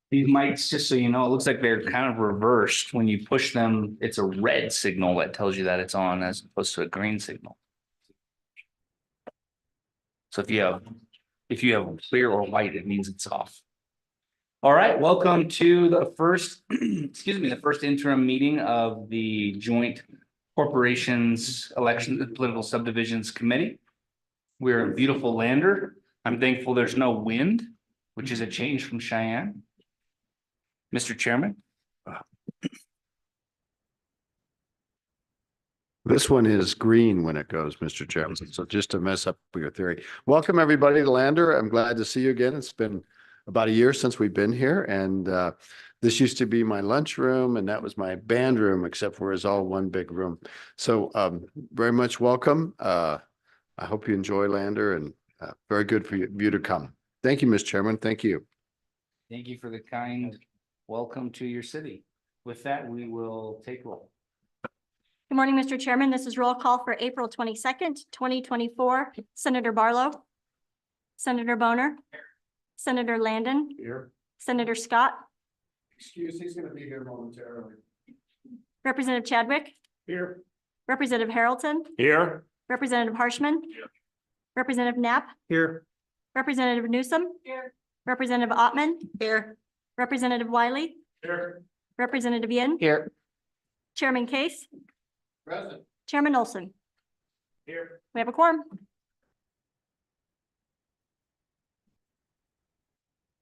These mics, just so you know, it looks like they're kind of reversed. When you push them, it's a red signal that tells you that it's on as opposed to a green signal. So if you have clear or white, it means it's off. All right, welcome to the first, excuse me, the first interim meeting of the Joint Corporations Election Political Subdivisions Committee. We're in beautiful Lander. I'm thankful there's no wind, which is a change from Cheyenne. Mr. Chairman. This one is green when it goes, Mr. Chairman. So just to mess up your theory. Welcome, everybody, to Lander. I'm glad to see you again. It's been about a year since we've been here. And this used to be my lunchroom, and that was my band room, except for it's all one big room. So very much welcome. I hope you enjoy Lander, and very good for you to come. Thank you, Mr. Chairman. Thank you. Thank you for the kind welcome to your city. With that, we will take roll. Good morning, Mr. Chairman. This is roll call for April 22nd, 2024. Senator Barlow. Senator Boner. Senator Landon. Here. Senator Scott. Excuse, he's going to be here momentarily. Representative Chadwick. Here. Representative Harrelson. Here. Representative Harshman. Here. Representative Knapp. Here. Representative Newsom. Here. Representative Ottman. Here. Representative Wiley. Here. Representative Yin. Here. Chairman Case. Present. Chairman Olson. Here. We have a quorum.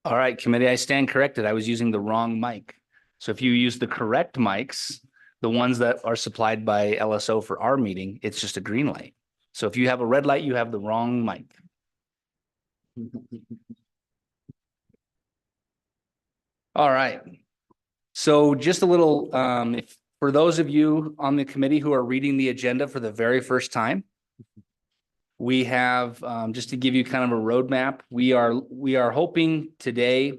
All right, committee, I stand corrected. I was using the wrong mic. So if you use the correct mics, the ones that are supplied by LSO for our meeting, it's just a green light. So if you have a red light, you have the wrong mic. All right. So just a little, if for those of you on the committee who are reading the agenda for the very first time, we have, just to give you kind of a roadmap, we are hoping today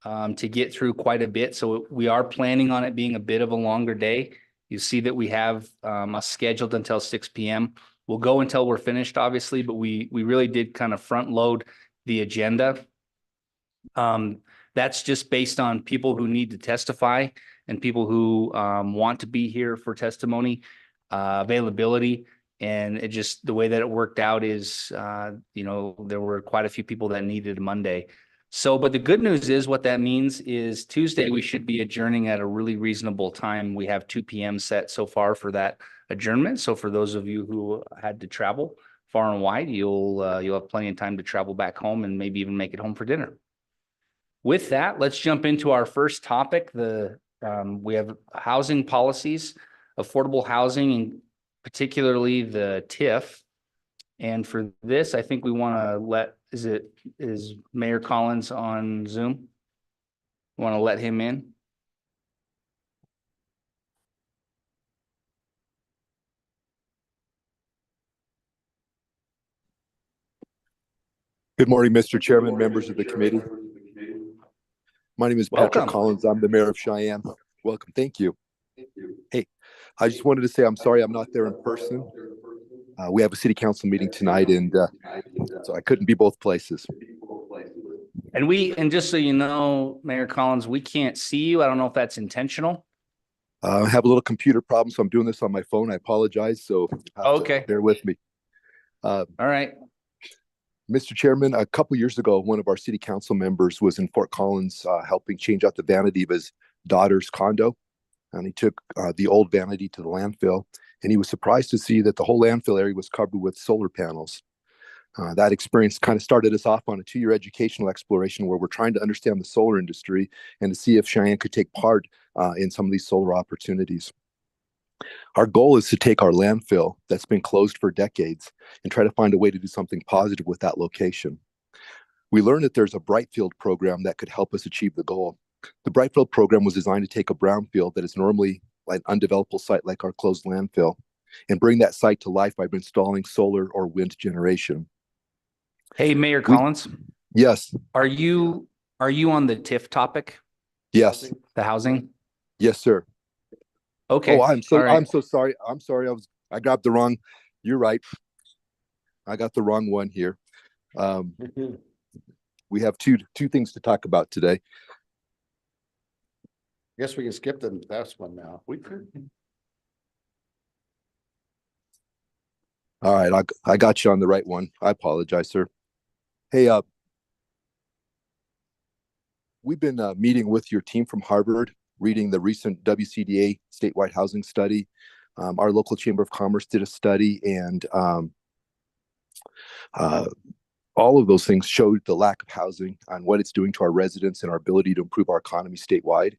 to get through quite a bit. So we are planning on it being a bit of a longer day. You see that we have us scheduled until 6 p.m. We'll go until we're finished, obviously, but we really did kind of front load the agenda. That's just based on people who need to testify and people who want to be here for testimony, availability. And it just, the way that it worked out is, there were quite a few people that needed Monday. So, but the good news is what that means is Tuesday, we should be adjourning at a really reasonable time. We have 2 p.m. set so far for that adjournment. So for those of you who had to travel far and wide, you'll have plenty of time to travel back home and maybe even make it home for dinner. With that, let's jump into our first topic. We have housing policies, affordable housing, and particularly the TIF. And for this, I think we want to is Mayor Collins on Zoom? Want to let him in? Good morning, Mr. Chairman, members of the committee. My name is Patrick Collins. I'm the mayor of Cheyenne. Welcome. Thank you. Hey, I just wanted to say I'm sorry I'm not there in person. We have a city council meeting tonight, and so I couldn't be both places. And just so you know, Mayor Collins, we can't see you. I don't know if that's intentional. I have a little computer problem, so I'm doing this on my phone. I apologize. So okay, bear with me. All right. Mr. Chairman, a couple years ago, one of our city council members was in Fort Collins helping change out the vanity of his daughter's condo. And he took the old vanity to the landfill, and he was surprised to see that the whole landfill area was covered with solar panels. That experience kind of started us off on a 2-year educational exploration where we're trying to understand the solar industry and to see if Cheyenne could take part in some of these solar opportunities. Our goal is to take our landfill that's been closed for decades and try to find a way to do something positive with that location. We learned that there's a Brightfield program that could help us achieve the goal. The Brightfield program was designed to take a brownfield that is normally an undevelopable site like our closed landfill and bring that site to life by installing solar or wind generation. Hey, Mayor Collins. Yes. Are you on the TIF topic? Yes. The housing? Yes, sir. Okay. Oh, I'm so sorry. I'm sorry. I grabbed the wrong. You're right. I got the wrong one here. We have two things to talk about today. Guess we can skip the last one now. We could. All right, I got you on the right one. I apologize, sir. Hey, we've been meeting with your team from Harvard, reading the recent WCDA statewide housing study. Our local Chamber of Commerce did a study, and all of those things showed the lack of housing and what it's doing to our residents and our ability to improve our economy statewide.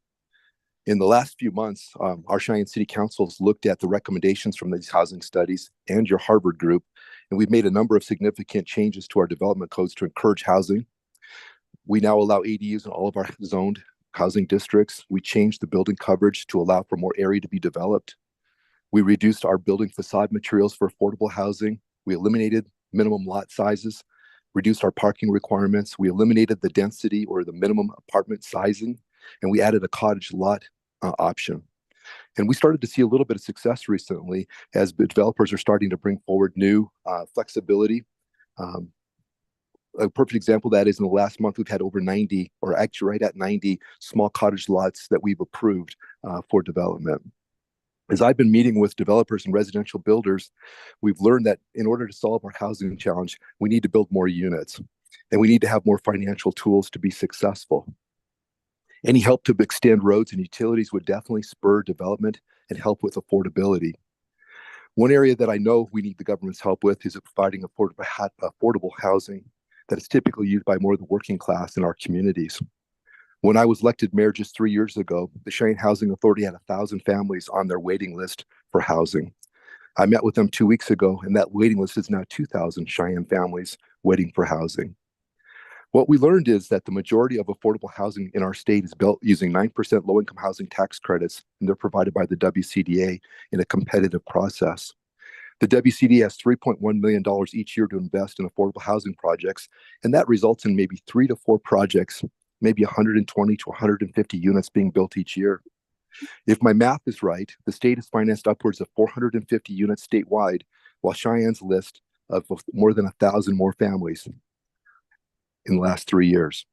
In the last few months, our Cheyenne City Council's looked at the recommendations from these housing studies and your Harvard group, and we've made a number of significant changes to our development codes to encourage housing. We now allow ADUs in all of our zoned housing districts. We changed the building coverage to allow for more area to be developed. We reduced our building facade materials for affordable housing. We eliminated minimum lot sizes, reduced our parking requirements. We eliminated the density or the minimum apartment sizing, and we added a cottage lot option. And we started to see a little bit of success recently as developers are starting to bring forward new flexibility. A perfect example of that is in the last month, we've had over 90, or actually right at 90 small cottage lots that we've approved for development. As I've been meeting with developers and residential builders, we've learned that in order to solve our housing challenge, we need to build more units, and we need to have more financial tools to be successful. Any help to extend roads and utilities would definitely spur development and help with affordability. One area that I know we need the government's help with is providing affordable housing that is typically used by more of the working class in our communities. When I was elected mayor just 3 years ago, the Cheyenne Housing Authority had 1,000 families on their waiting list for housing. I met with them 2 weeks ago, and that waiting list is now 2,000 Cheyenne families waiting for housing. What we learned is that the majority of affordable housing in our state is built using 9% low-income housing tax credits, and they're provided by the WCDA in a competitive process. The WCDA has $3.1 million each year to invest in affordable housing projects, and that results in maybe 3 to 4 projects, maybe 120 to 150 units being built each year. If my math is right, the state has financed upwards of 450 units statewide, while Cheyenne's list of more than 1,000 more families in the last 3 years.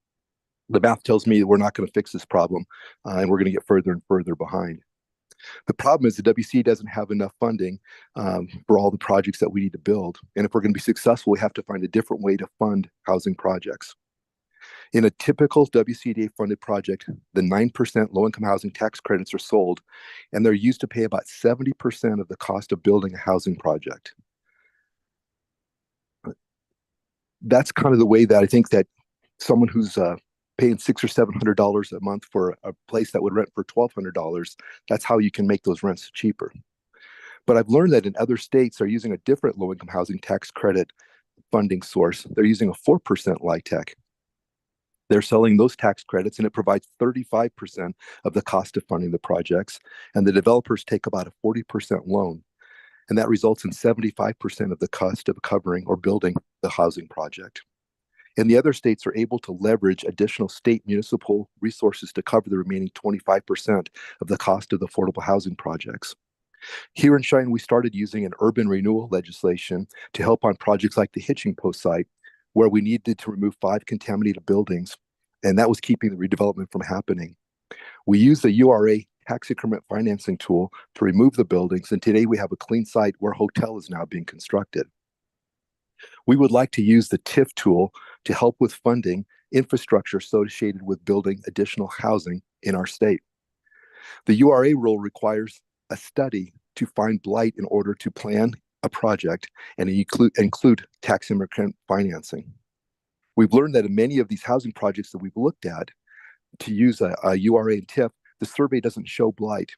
The math tells me we're not going to fix this problem, and we're going to get further and further behind. The problem is the WC doesn't have enough funding for all the projects that we need to build. And if we're going to be successful, we have to find a different way to fund housing projects. In a typical WCDA funded project, the 9% low-income housing tax credits are sold, and they're used to pay about 70% of the cost of building a housing project. That's kind of the way that I think that someone who's paying $600 or $700 a month for a place that would rent for $1,200, that's how you can make those rents cheaper. But I've learned that in other states are using a different low-income housing tax credit funding source. They're using a 4% LIHTC. They're selling those tax credits, and it provides 35% of the cost of funding the projects, and the developers take about a 40% loan. And that results in 75% of the cost of covering or building the housing project. And the other states are able to leverage additional state municipal resources to cover the remaining 25% of the cost of the affordable housing projects. Here in Cheyenne, we started using an urban renewal legislation to help on projects like the hitching post site, where we needed to remove 5 contaminated buildings, and that was keeping the redevelopment from happening. We used the URA tax increment financing tool to remove the buildings, and today we have a clean site where a hotel is now being constructed. We would like to use the TIF tool to help with funding infrastructure associated with building additional housing in our state. The URA rule requires a study to find blight in order to plan a project and include tax increment financing. We've learned that in many of these housing projects that we've looked at to use a URA and TIF, the survey doesn't show blight,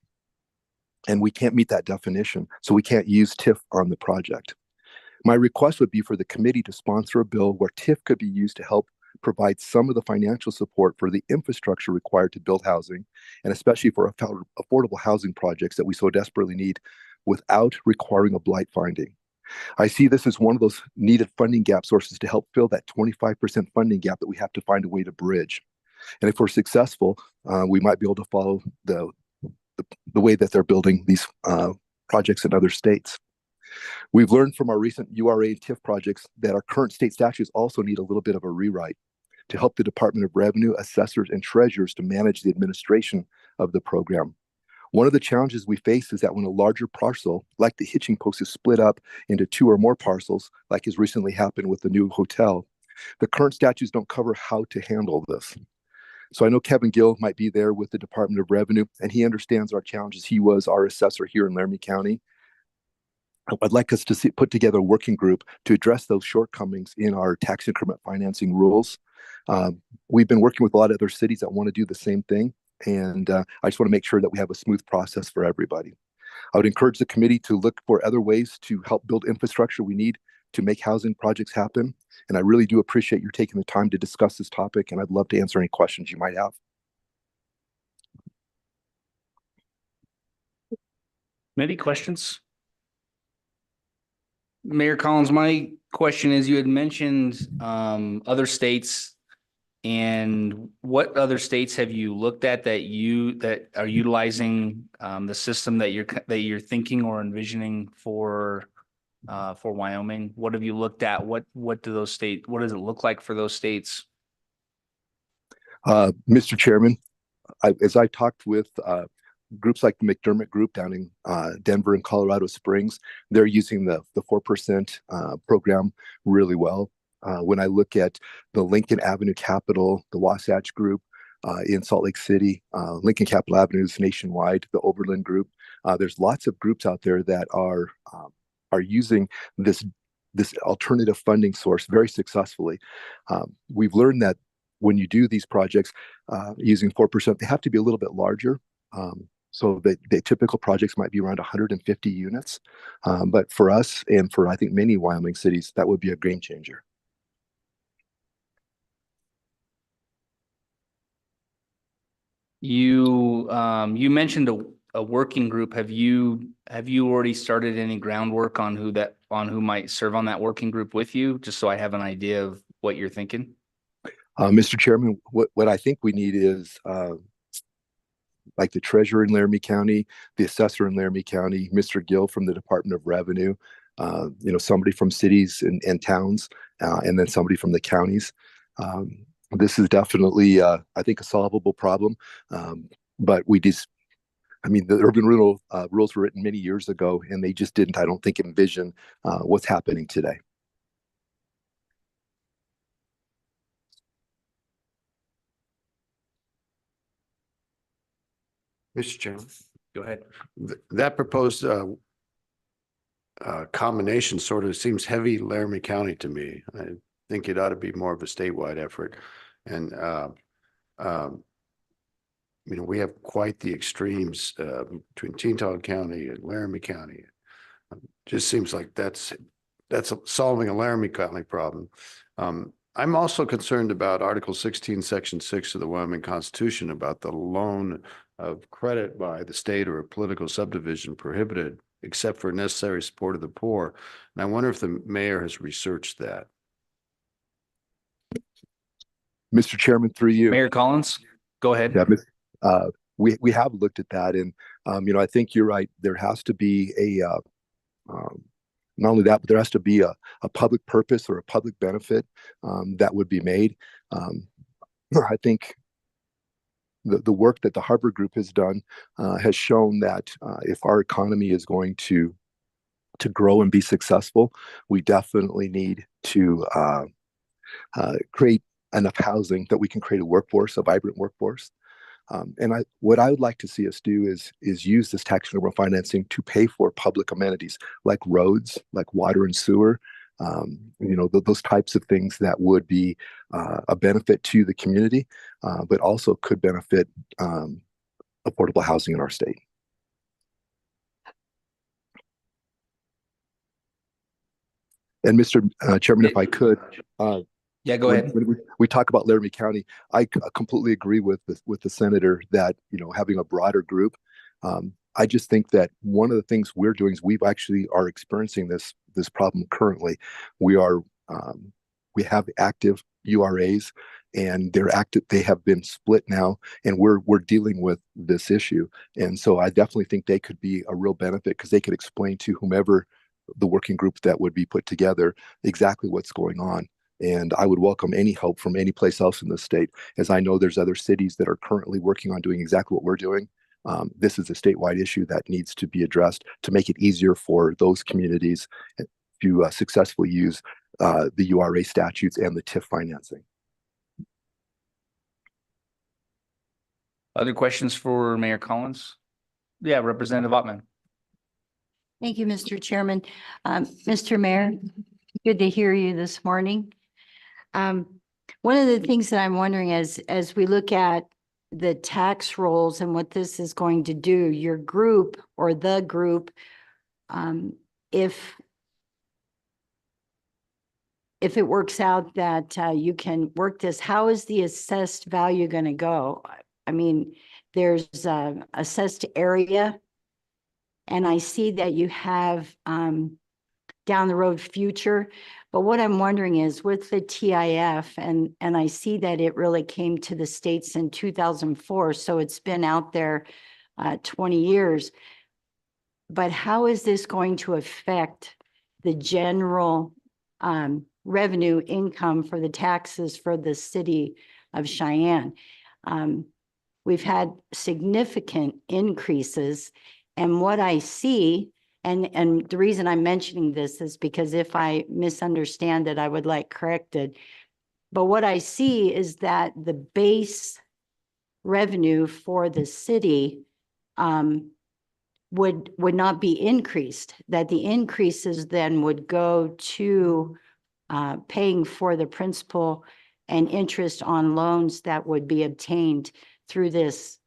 and we can't meet that definition, so we can't use TIF on the project. My request would be for the committee to sponsor a bill where TIF could be used to help provide some of the financial support for the infrastructure required to build housing, and especially for affordable housing projects that we so desperately need without requiring a blight finding. I see this as one of those needed funding gap sources to help fill that 25% funding gap that we have to find a way to bridge. And if we're successful, we might be able to follow the way that they're building these projects in other states. We've learned from our recent URA and TIF projects that our current state statutes also need a little bit of a rewrite to help the Department of Revenue, assessors, and treasurers to manage the administration of the program. One of the challenges we face is that when a larger parcel, like the hitching post, is split up into 2 or more parcels, like has recently happened with the new hotel, the current statutes don't cover how to handle this. So I know Kevin Gill might be there with the Department of Revenue, and he understands our challenges. He was our assessor here in Laramie County. I'd like us to put together a working group to address those shortcomings in our tax increment financing rules. We've been working with a lot of other cities that want to do the same thing, and I just want to make sure that we have a smooth process for everybody. I would encourage the committee to look for other ways to help build infrastructure we need to make housing projects happen. And I really do appreciate you taking the time to discuss this topic, and I'd love to answer any questions you might have. Any questions? Mayor Collins, my question is, you had mentioned other states, and what other states have you looked at that are utilizing the system that you're thinking or envisioning for Wyoming? What have you looked at? What does it look like for those states? Mr. Chairman, as I talked with groups like the McDermott Group down in Denver and Colorado Springs, they're using the 4% program really well. When I look at the Lincoln Avenue Capital, the Wasatch Group in Salt Lake City, Lincoln Capital Avenues nationwide, the Overland Group, there's lots of groups out there that are using this alternative funding source very successfully. We've learned that when you do these projects using 4%, they have to be a little bit larger. So the typical projects might be around 150 units. But for us, and for I think many Wyoming cities, that would be a game changer. You mentioned a working group. Have you already started any groundwork on who might serve on that working group with you? Just so I have an idea of what you're thinking. Mr. Chairman, what I think we need is like the treasurer in Laramie County, the assessor in Laramie County, Mr. Gill from the Department of Revenue, somebody from cities and towns, and then somebody from the counties. This is definitely, I think, a solvable problem. But the urban renewal rules were written many years ago, and they just didn't, I don't think, envision what's happening today. Mr. Chairman, Go ahead. that proposed combination sort of seems heavy Laramie County to me. I think it ought to be more of a statewide effort. And, we have quite the extremes between Teton County and Laramie County. Just seems like that's solving a Laramie County problem. I'm also concerned about Article 16, Section 6 of the Wyoming Constitution about the loan of credit by the state or a political subdivision prohibited except for necessary support of the poor. And I wonder if the mayor has researched that. Mr. Chairman, through you. Mayor Collins, go ahead. Yeah, we have looked at that, and I think you're right. There has to be not only that, but there has to be a public purpose or a public benefit that would be made. I think the work that the Harbor Group has done has shown that if our economy is going to grow and be successful, we definitely need to create enough housing that we can create a workforce, a vibrant workforce. What I would like to see us do is use this tax increment financing to pay for public amenities like roads, like water and sewer, those types of things that would be a benefit to the community, but also could benefit affordable housing in our state. And Mr. Chairman, if I could, yeah, go ahead. When we talk about Laramie County, I completely agree with the senator that having a broader group. I just think that one of the things we're doing is we actually are experiencing this problem currently. We have active URAs, and they're active. They have been split now, and we're dealing with this issue. And so I definitely think they could be a real benefit because they could explain to whomever the working group that would be put together exactly what's going on. And I would welcome any help from any place else in the state, as I know there's other cities that are currently working on doing exactly what we're doing. This is a statewide issue that needs to be addressed to make it easier for those communities to successfully use the URA statutes and the TIF financing. Other questions for Mayor Collins? Yeah, Representative Ottman. Thank you, Mr. Chairman. Mr. Mayor, good to hear you this morning. One of the things that I'm wondering as we look at the tax rolls and what this is going to do, your group or the group, if it works out that you can work this, how is the assessed value going to go? I mean, there's assessed area, and I see that you have down the road future. But what I'm wondering is with the TIF, and I see that it really came to the States in 2004, so it's been out there 20 years. But how is this going to affect the general revenue income for the taxes for the city of Cheyenne? We've had significant increases, and what I see, and the reason I'm mentioning this is because if I misunderstand it, I would like corrected. But what I see is that the base revenue for the city would not be increased, that the increases then would go to paying for the principal and interest on loans that would be obtained through this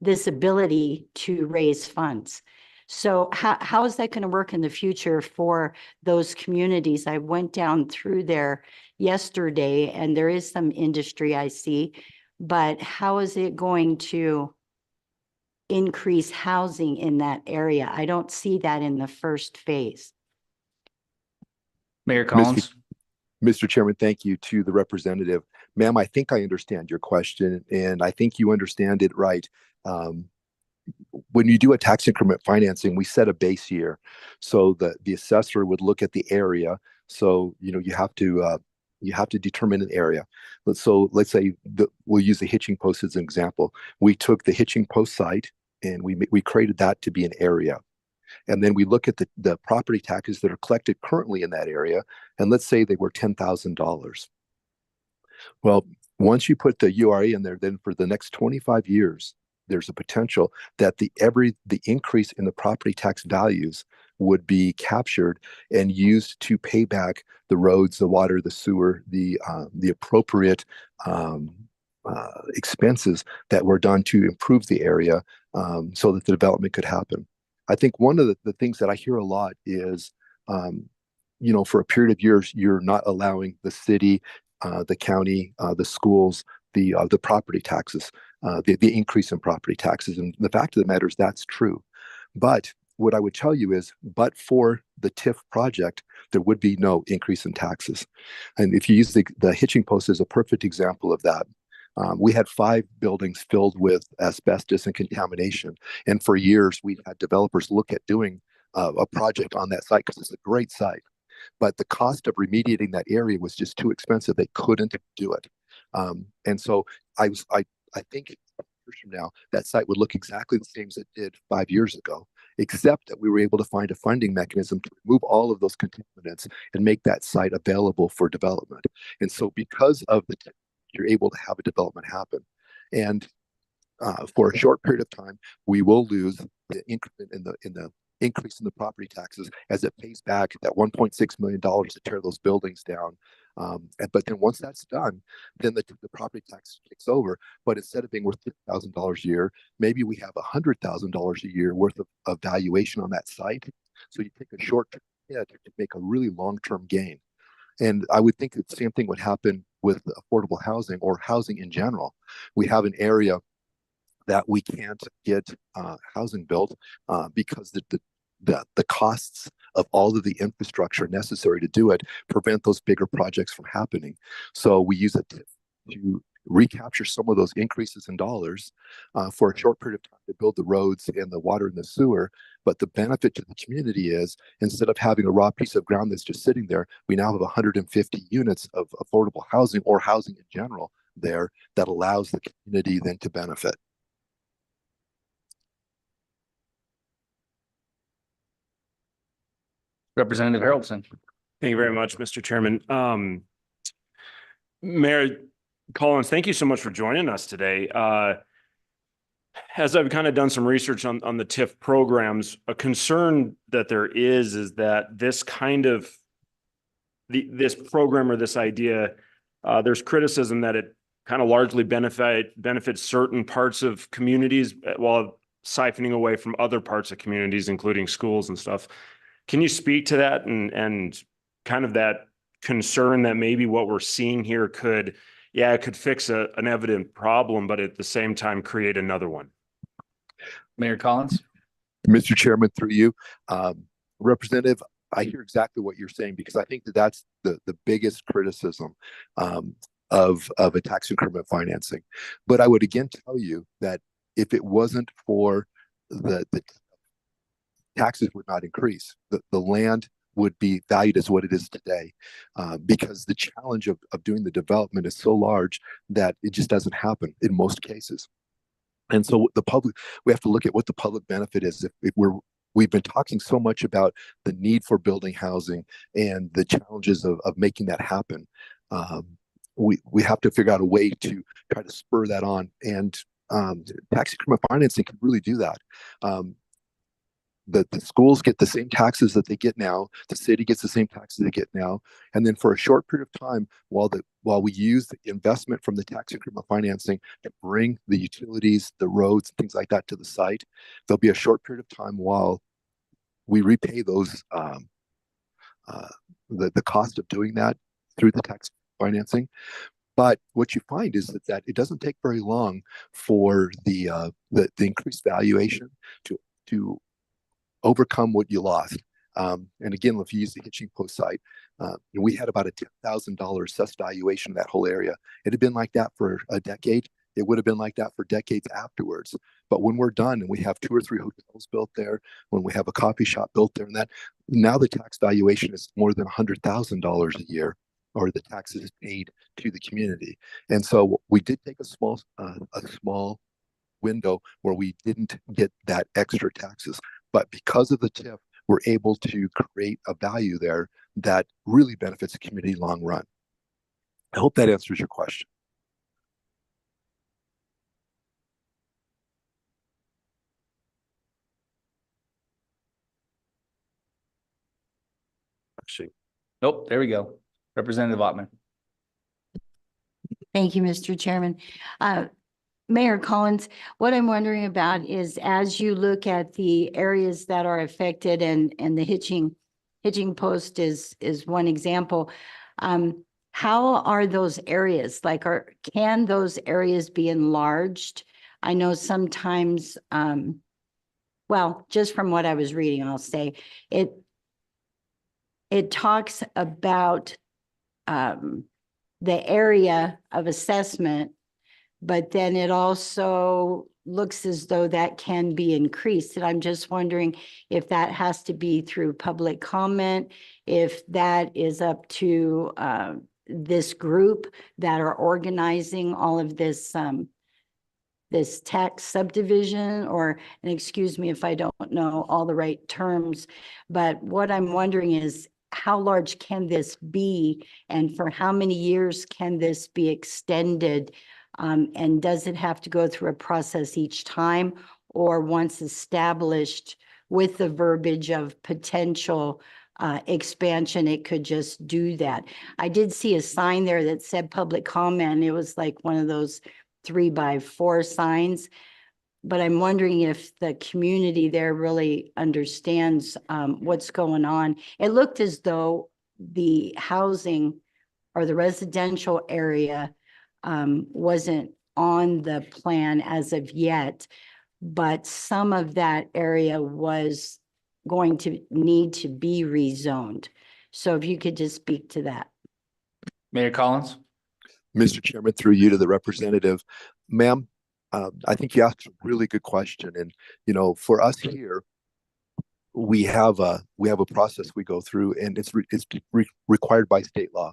this ability to raise funds. So how is that going to work in the future for those communities? I went down through there yesterday, and there is some industry I see, but how is it going to increase housing in that area? I don't see that in the first phase. Mayor Collins. Mr. Chairman, thank you to the representative. Ma'am, I think I understand your question, and I think you understand it right. When you do a tax increment financing, we set a base year. So the assessor would look at the area. So, you have to determine an area. Let's say we'll use the hitching post as an example. We took the hitching post site and we created that to be an area. And then we look at the property taxes that are collected currently in that area. And let's say they were $10,000. Well, once you put the URA in there, then for the next 25 years, there's a potential that the increase in the property tax values would be captured and used to pay back the roads, the water, the sewer, the appropriate expenses that were done to improve the area so that the development could happen. I think one of the things that I hear a lot is, for a period of years, you're not allowing the city, the county, the schools, the property taxes, the increase in property taxes. And the fact of the matter is that's true. But what I would tell you is, but for the TIF project, there would be no increase in taxes. And if you use the hitching post as a perfect example of that, we had 5 buildings filled with asbestos and contamination. And for years, we've had developers look at doing a project on that site because it's a great site. But the cost of remediating that area was just too expensive. They couldn't do it. And so I think years from now, that site would look exactly the same as it did 5 years ago, except that we were able to find a funding mechanism to remove all of those contaminants and make that site available for development. And so because of you're able to have a development happen. And for a short period of time, we will lose the increment in the increase in the property taxes as it pays back that $1.6 million to tear those buildings down. But then once that's done, then the property tax kicks over. But instead of being worth $50,000 a year, maybe we have $100,000 a year worth of valuation on that site. So you take a short hit to make a really long-term gain. And I would think the same thing would happen with affordable housing or housing in general. We have an area that we can't get housing built because the costs of all of the infrastructure necessary to do it prevent those bigger projects from happening. So we use it to recapture some of those increases in dollars for a short period of time to build the roads and the water and the sewer. But the benefit to the community is, instead of having a raw piece of ground that's just sitting there, we now have 150 units of affordable housing or housing in general there that allows the community then to benefit. Representative Haroldson. Thank you very much, Mr. Chairman. Mayor Collins, thank you so much for joining us today. As I've kind of done some research on the TIF programs, a concern that there is that this kind of this program or this idea, there's criticism that it kind of largely benefits certain parts of communities while siphoning away from other parts of communities, including schools and stuff. Can you speak to that and kind of that concern that maybe what we're seeing here could, it could fix an evident problem, but at the same time create another one? Mayor Collins. Mr. Chairman, through you, Representative, I hear exactly what you're saying, because I think that that's the biggest criticism of a tax increment financing. But I would again tell you that if it wasn't for the taxes would not increase. The land would be valued as what it is today, because the challenge of doing the development is so large that it just doesn't happen in most cases. And so we have to look at what the public benefit is. If we've been talking so much about the need for building housing and the challenges of making that happen. We have to figure out a way to try to spur that on, and tax increment financing can really do that. The schools get the same taxes that they get now. The city gets the same taxes they get now. And then for a short period of time, while we use the investment from the tax increment financing to bring the utilities, the roads, and things like that to the site, there'll be a short period of time while we repay those the cost of doing that through the tax financing. But what you find is that it doesn't take very long for the increased valuation to overcome what you lost. And again, if you use the hitching post site, we had about a $10,000 assessed valuation of that whole area. It had been like that for a decade. It would have been like that for decades afterwards. But when we're done and we have 2 or 3 hotels built there, when we have a coffee shop built there, and that, now the tax valuation is more than $100,000 a year, or the taxes paid to the community. And so we did take a small window where we didn't get that extra taxes. But because of the TIF, we're able to create a value there that really benefits the community long run. I hope that answers your question. Actually, Nope, there we go. Representative Ottman. Thank you, Mr. Chairman. Mayor Collins, what I'm wondering about is, as you look at the areas that are affected, and the hitching post is one example, how are those areas? Like, can those areas be enlarged? I know sometimes, well, just from what I was reading, I'll say it talks about the area of assessment, but then it also looks as though that can be increased. And I'm just wondering if that has to be through public comment, if that is up to this group that are organizing all of this this tax subdivision, and excuse me if I don't know all the right terms, but what I'm wondering is, how large can this be, and for how many years can this be extended? And does it have to go through a process each time, or once established with the verbiage of potential expansion, it could just do that? I did see a sign there that said public comment. It was like one of those 3x4 signs. But I'm wondering if the community there really understands what's going on. It looked as though the housing or the residential area wasn't on the plan as of yet, but some of that area was going to need to be rezoned. So if you could just speak to that. Mayor Collins. Mr. Chairman, through you to the representative, ma'am, I think you asked a really good question. And, you know, for us here, we have a process we go through, and required by state law.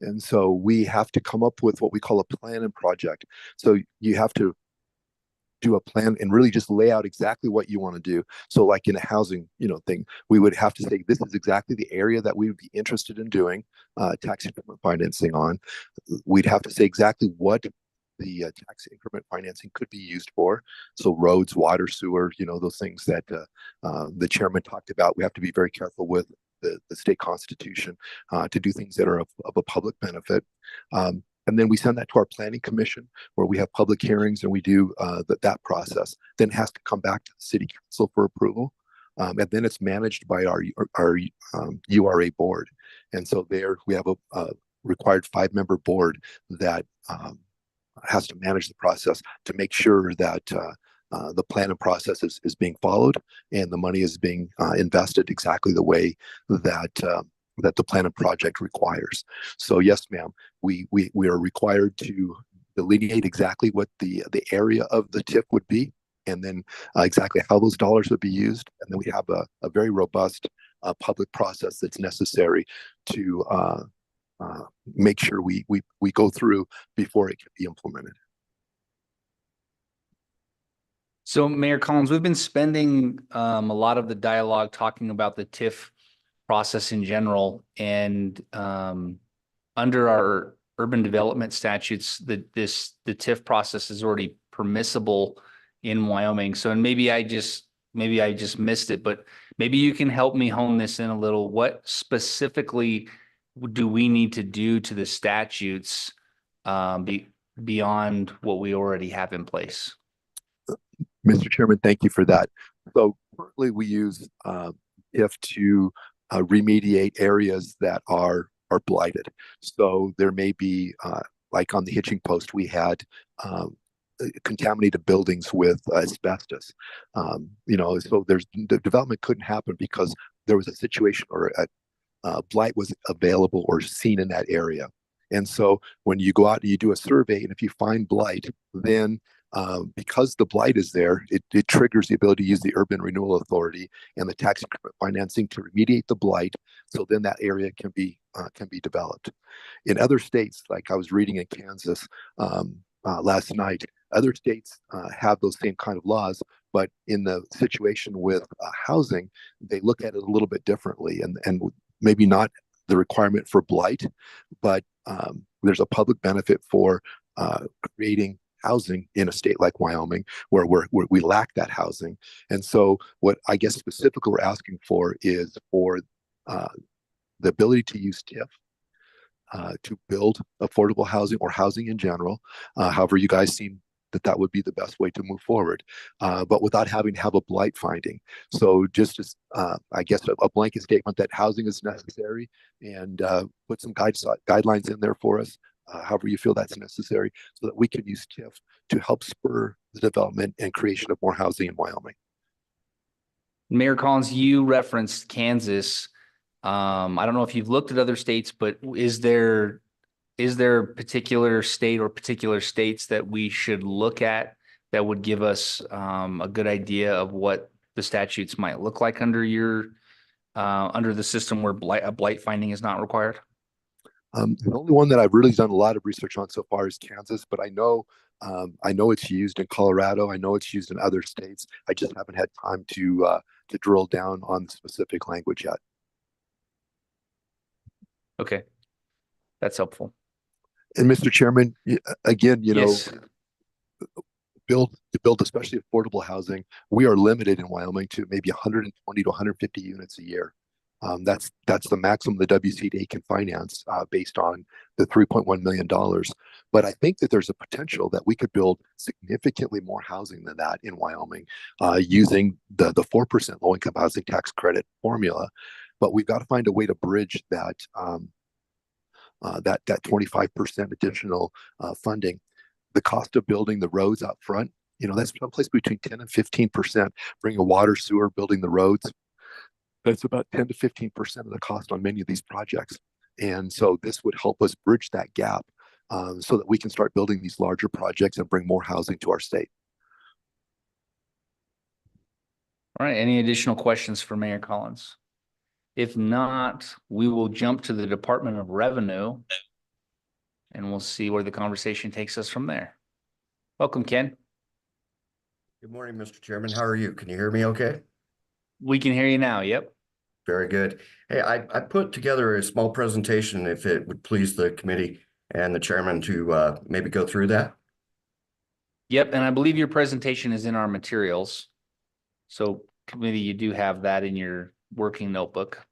And so we have to come up with what we call a plan and project. So you have to do a plan and really just lay out exactly what you want to do. So like in a housing, thing, we would have to say, this is exactly the area that we would be interested in doing tax increment financing on. We'd have to say exactly what the tax increment financing could be used for. So roads, water, sewer, those things that the chairman talked about. We have to be very careful with the state constitution to do things that are of a public benefit. And then we send that to our planning commission, where we have public hearings, and we do that process. Then it has to come back to the city council for approval. And then it's managed by our URA board. And so there we have a required 5-member board that has to manage the process to make sure that the plan and process is being followed, and the money is being invested exactly the way that that the plan and project requires. So yes, ma'am, we are required to delineate exactly what the area of the TIF would be, and then exactly how those dollars would be used. And then we have a very robust public process that's necessary to make sure we go through before it can be implemented. So Mayor Collins, we've been spending a lot of the dialogue talking about the TIF process in general, and under our urban development statutes, the TIF process is already permissible in Wyoming. So, and maybe I just missed it, but maybe you can help me hone this in a little. What specifically do we need to do to the statutes beyond what we already have in place? Mr. Chairman, thank you for that. So currently we use TIF to remediate areas that are blighted. So there may be, like on the hitching post, we had contaminated buildings with asbestos. So the development couldn't happen because there was a situation or a blight was available or seen in that area. And so when you go out and you do a survey, and if you find blight, then because the blight is there, it triggers the ability to use the Urban Renewal Authority and the tax increment financing to remediate the blight. So then that area can be developed. In other states, like I was reading in Kansas last night, other states have those same kind of laws, but in the situation with housing, they look at it a little bit differently, and maybe not the requirement for blight, but there's a public benefit for creating housing in a state like Wyoming, where we lack that housing. And so what I guess specifically we're asking for is for the ability to use TIF to build affordable housing or housing in general. However, you guys seem that would be the best way to move forward, but without having to have a blight finding. So just as, I guess, a blanket statement that housing is necessary, and put some guidelines in there for us, however you feel that's necessary, so that we can use TIF to help spur the development and creation of more housing in Wyoming. Mayor Collins, you referenced Kansas. I don't know if you've looked at other states, but is there a particular state or particular states that we should look at that would give us a good idea of what the statutes might look like under the system where a blight finding is not required? The only one that I've really done a lot of research on so far is Kansas, but I know it's used in Colorado. I know it's used in other states. I just haven't had time to drill down on the specific language yet. Okay, that's helpful. And Mr. Chairman, again, Yes. to build especially affordable housing, we are limited in Wyoming to maybe 120 to 150 units a year. That's the maximum the WCDA can finance based on the $3.1 million. But I think that there's a potential that we could build significantly more housing than that in Wyoming using the 4% low-income housing tax credit formula. But we've got to find a way to bridge that 25% additional funding. The cost of building the roads out front, that's someplace between 10 and 15%. Bringing water, sewer, building the roads, that's about 10 to 15% of the cost on many of these projects. And so this would help us bridge that gap so that we can start building these larger projects and bring more housing to our state. All right, any additional questions for Mayor Collins? If not, we will jump to the Department of Revenue and we'll see where the conversation takes us from there. Welcome, Ken. Good morning, Mr. Chairman. How are you? Can you hear me okay? We can hear you now. Yep. Very good. Hey, I put together a small presentation if it would please the committee and the chairman to maybe go through that. Yep, and I believe your presentation is in our materials. So committee, you do have that in your working notebook.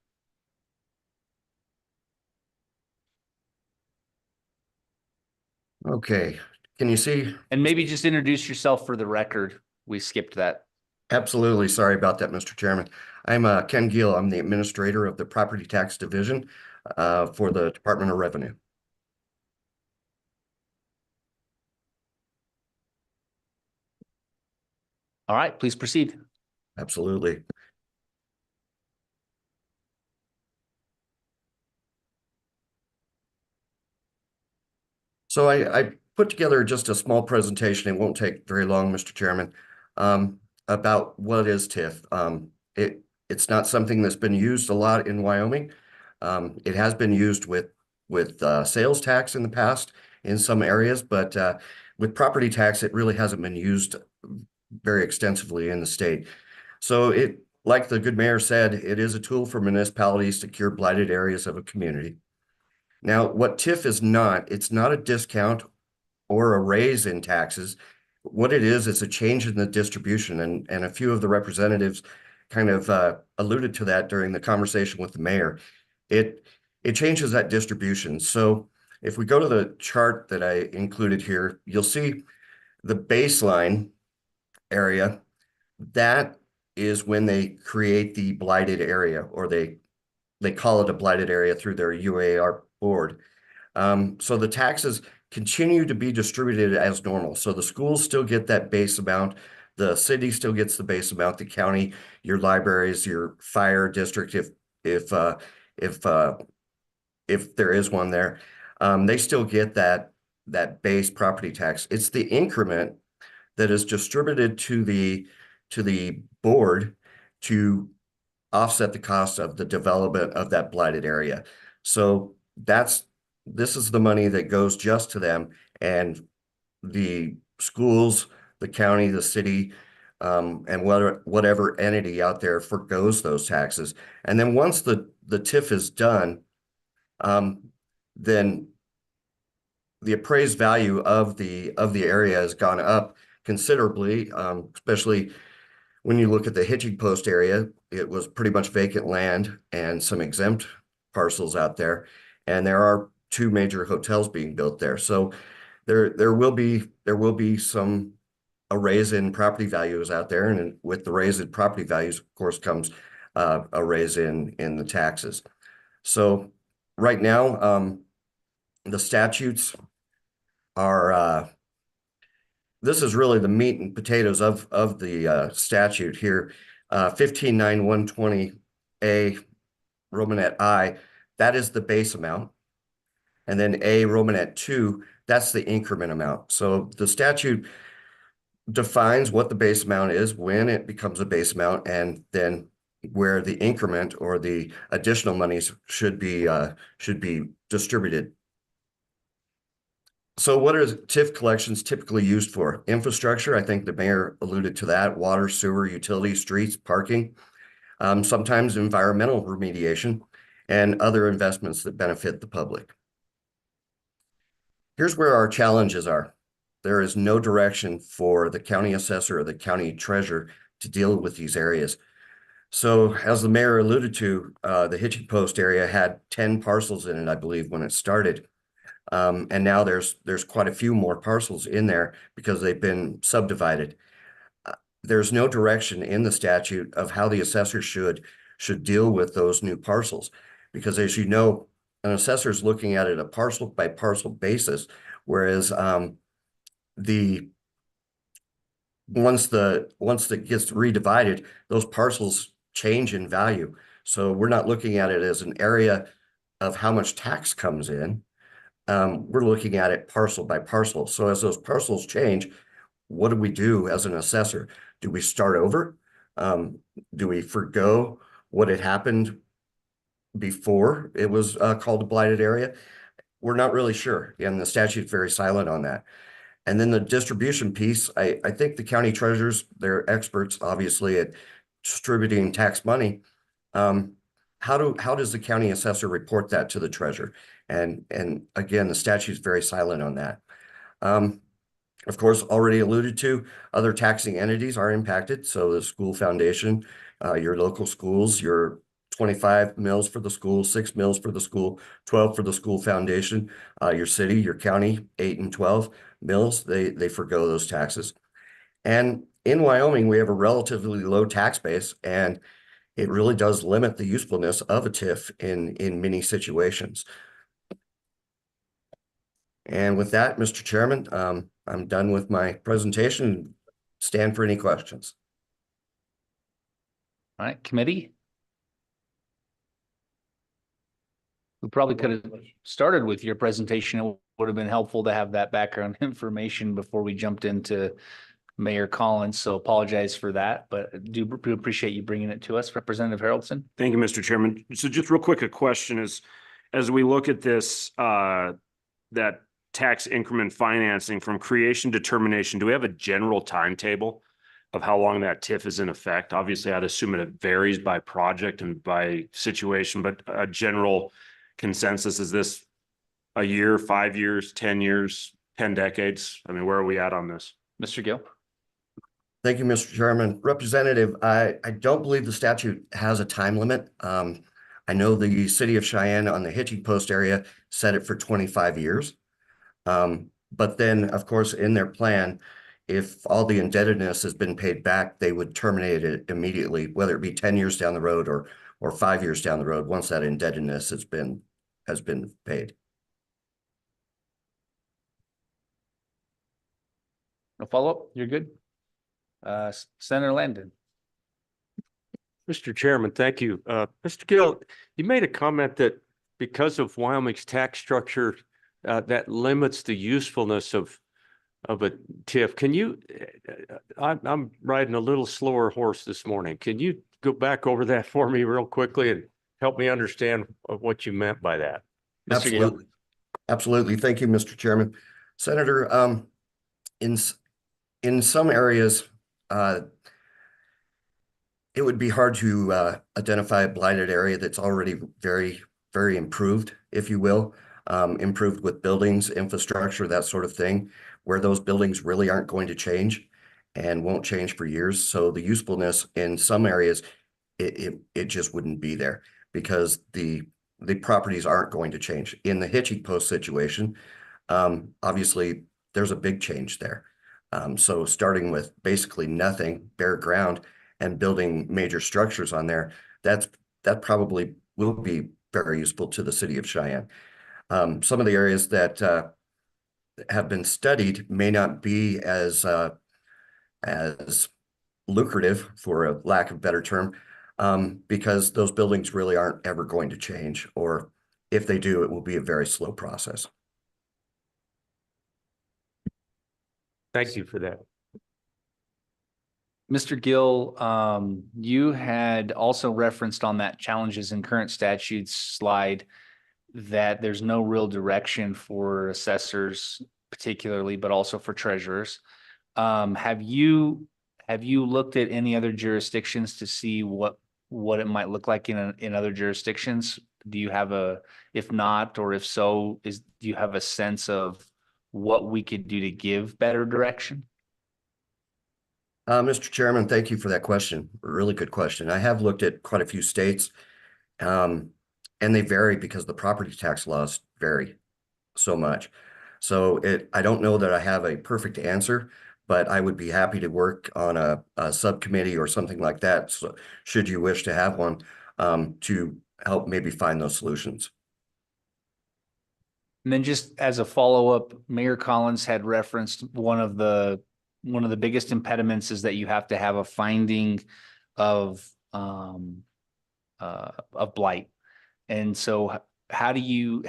Okay, can you see? And maybe just introduce yourself for the record. We skipped that. Absolutely. Sorry about that, Mr. Chairman. I'm Ken Gill. I'm the administrator of the Property Tax Division for the Department of Revenue. All right, please proceed. Absolutely. So I put together just a small presentation. It won't take very long, Mr. Chairman, about what is TIF. It's not something that's been used a lot in Wyoming. It has been used with sales tax in the past in some areas, but with property tax, it really hasn't been used very extensively in the state. So like the good mayor said, it is a tool for municipalities to cure blighted areas of a community. Now, what TIF is not, it's not a discount or a raise in taxes. What it is a change in the distribution, and a few of the representatives kind of alluded to that during the conversation with the mayor. It changes that distribution. So if we go to the chart that I included here, you'll see the baseline area. That is when they create the blighted area, or they call it a blighted area through their UAR board. So the taxes continue to be distributed as normal. So the schools still get that base amount. The city still gets the base amount. The county, your libraries, your fire district, if there is one there, they still get that base property tax. It's the increment that is distributed to the board to offset the cost of the development of that blighted area. So this is the money that goes just to them, and the schools, the county, the city, and whatever entity out there forgoes those taxes. And then once the TIF is done, then the appraised value of the area has gone up considerably, especially when you look at the hitching post area. It was pretty much vacant land and some exempt parcels out there, and there are 2 major hotels being built there. So there will be a raise in property values out there, and with the raise in property values, of course, comes a raise in the taxes. So right now, the statutes are this is really the meat and potatoes of the statute here. 159120A Romanet I, that is the base amount. And then A Romanet 2, that's the increment amount. So the statute defines what the base amount is, when it becomes a base amount, and then where the increment or the additional monies should be distributed. So what are TIF collections typically used for? Infrastructure, I think the mayor alluded to that: water, sewer, utilities, streets, parking, sometimes environmental remediation, and other investments that benefit the public. Here's where our challenges are. There is no direction for the county assessor or the county treasurer to deal with these areas. So as the mayor alluded to, the hitching post area had 10 parcels in it, I believe, when it started. And now there's quite a few more parcels in there because they've been subdivided. There's no direction in the statute of how the assessor should deal with those new parcels, because, as you know, an assessor is looking at it a parcel by parcel basis, whereas once that gets redivided, those parcels change in value. So we're not looking at it as an area of how much tax comes in. we're looking at it parcel by parcel. So as those parcels change, what do we do as an assessor? Do we start over? Do we forgo what had happened before it was called a blighted area? We're not really sure, and the statute's very silent on that. And then the distribution piece, I think the county treasurers, they're experts, obviously, at distributing tax money. How does the county assessor report that to the treasurer? And again, the statute's very silent on that. Of course, already alluded to, other taxing entities are impacted. So the school foundation, your local schools, your 25 mills for the school, 6 mills for the school, 12 for the school foundation, your city, your county, 8 and 12 mills, they forgo those taxes. And in Wyoming, we have a relatively low tax base, and it really does limit the usefulness of a TIF in many situations. And with that, Mr. Chairman, I'm done with my presentation. Stand for any questions. All right, committee? We probably could have started with your presentation. It would have been helpful to have that background information before we jumped into Mayor Collins. So apologize for that, but do appreciate you bringing it to us. Representative Haroldson. Thank you, Mr. Chairman. So just real quick, a question is, as we look at this, that tax increment financing from creation determination, do we have a general timetable of how long that TIF is in effect? Obviously, I'd assume it varies by project and by situation, but a general consensus, is this a year, 5 years, 10 years, 10 decades? I mean, where are we at on this? Mr. Gill. Thank you, Mr. Chairman. Representative, I don't believe the statute has a time limit. I know the city of Cheyenne on the Hitching Post area set it for 25 years. But then, of course, in their plan, if all the indebtedness has been paid back, they would terminate it immediately, whether it be 10 years down the road or 5 years down the road, once that indebtedness has been paid. No follow-up? You're good? Senator Landon. Mr. Chairman, thank you. Mr. Gill, you made a comment that because of Wyoming's tax structure, that limits the usefulness of a TIF. Can you, I'm riding a little slower horse this morning. Can you go back over that for me real quickly and help me understand what you meant by that? Mr. Gill. Absolutely. Absolutely. Thank you, Mr. Chairman. Senator, in some areas, it would be hard to identify a blighted area that's already very, very improved, if you will, improved with buildings, infrastructure, that sort of thing, where those buildings really aren't going to change and won't change for years. So the usefulness in some areas, it just wouldn't be there because the properties aren't going to change. In the Hitching Post situation, obviously there's a big change there. So starting with basically nothing, bare ground, and building major structures on there, that probably will be very useful to the city of Cheyenne. Some of the areas that have been studied may not be as lucrative, for a lack of a better term, because those buildings really aren't ever going to change, or if they do, it will be a very slow process. Thank you for that. Mr. Gill, you had also referenced on that challenges in current statutes slide that there's no real direction for assessors particularly, but also for treasurers. Have you looked at any other jurisdictions to see what it might look like in other jurisdictions? Do you have if not, or if so, do you have a sense of what we could do to give better direction? Mr. Chairman, thank you for that question. A really good question. I have looked at quite a few states, and they vary because the property tax laws vary so much. So I don't know that I have a perfect answer, but I would be happy to work on a subcommittee or something like that. So should you wish to have one, to help maybe find those solutions. And then just as a follow-up, Mayor Collins had referenced one of the biggest impediments is that you have to have a finding of blight. And so how do you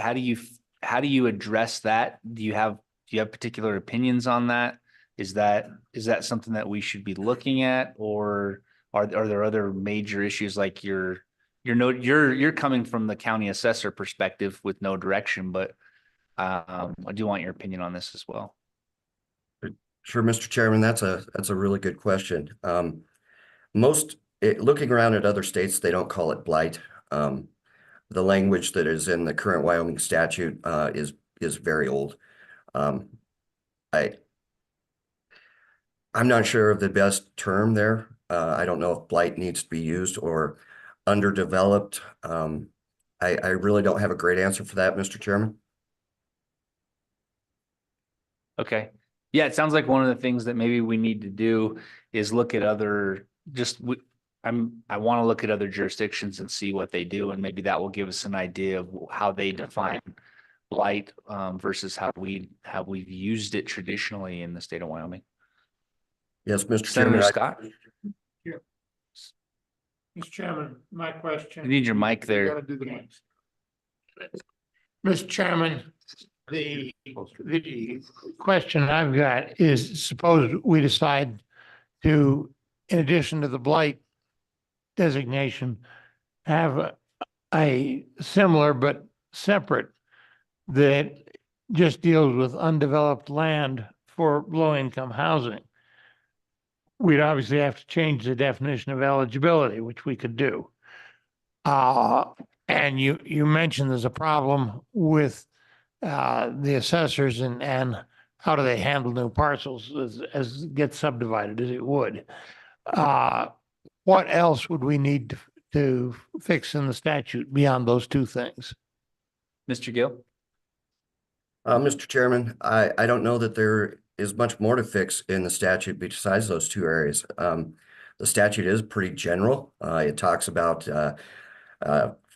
how do you address that? Do you have particular opinions on that? Is that something that we should be looking at, or are there other major issues like you're coming from the county assessor perspective with no direction, but I do want your opinion on this as well. Sure, Mr. Chairman, that's a really good question. Looking around at other states, they don't call it blight. The language that is in the current Wyoming statute is very old. I'm not sure of the best term there. I don't know if blight needs to be used or underdeveloped. I really don't have a great answer for that, Mr. Chairman. Okay. Yeah, it sounds like one of the things that maybe we need to do is look at other, I want to look at other jurisdictions and see what they do, and maybe that will give us an idea of how they define blight versus how we've used it traditionally in the state of Wyoming. Yes, Mr. Senator Chairman. Scott, Mr. Chairman, my question. you need your mic there. You gotta do the mic. Mr. Chairman, the question I've got is, suppose we decide to, in addition to the blight designation, have a similar but separate that just deals with undeveloped land for low-income housing. We'd obviously have to change the definition of eligibility, which we could do. And you mentioned there's a problem with the assessors and how do they handle new parcels as it gets subdivided, as it would. What else would we need to fix in the statute beyond those two things? Mr. Gill? Mr. Chairman, I don't know that there is much more to fix in the statute besides those two areas. The statute is pretty general. It talks about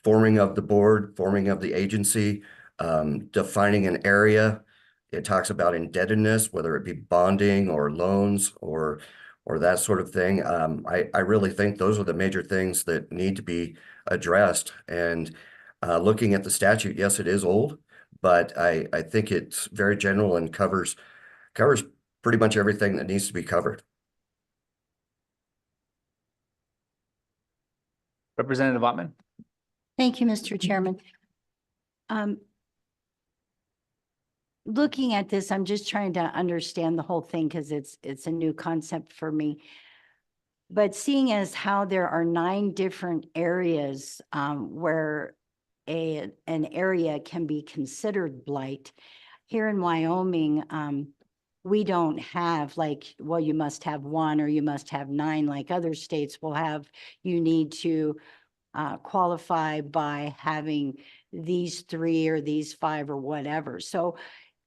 forming of the board, forming of the agency, defining an area. It talks about indebtedness, whether it be bonding or loans or that sort of thing. I really think those are the major things that need to be addressed. And looking at the statute, yes, it is old, but I think it's very general and covers pretty much everything that needs to be covered. Representative Ottman? Thank you, Mr. Chairman. Looking at this, I'm just trying to understand the whole thing because it's a new concept for me. But seeing as how there are 9 different areas where an area can be considered blight, here in Wyoming, we don't have like, well, you must have 1 or you must have 9 like other states will have. You need to qualify by having these 3 or these 5 or whatever. So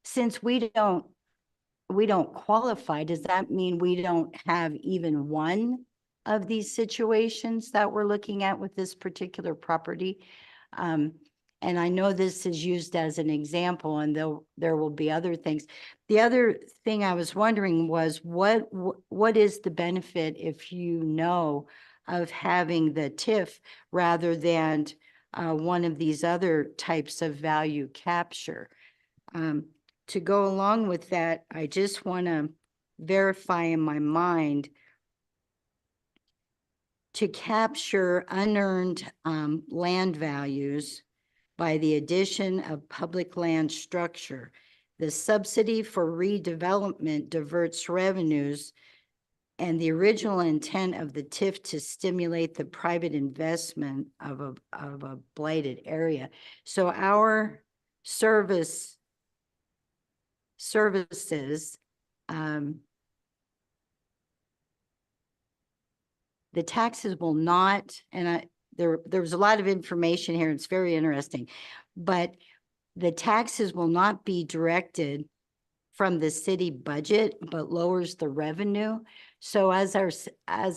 since we don't qualify, does that mean we don't have even one of these situations that we're looking at with this particular property? And I know this is used as an example, and there will be other things. The other thing I was wondering was what is the benefit, if you know, of having the TIF rather than one of these other types of value capture? To go along with that, I just want to verify in my mind to capture unearned land values by the addition of public land structure. The subsidy for redevelopment diverts revenues, and the original intent of the TIF to stimulate the private investment of a blighted area. So our services, the taxes will not, and there was a lot of information here, it's very interesting, but the taxes will not be directed from the city budget, but lowers the revenue. So as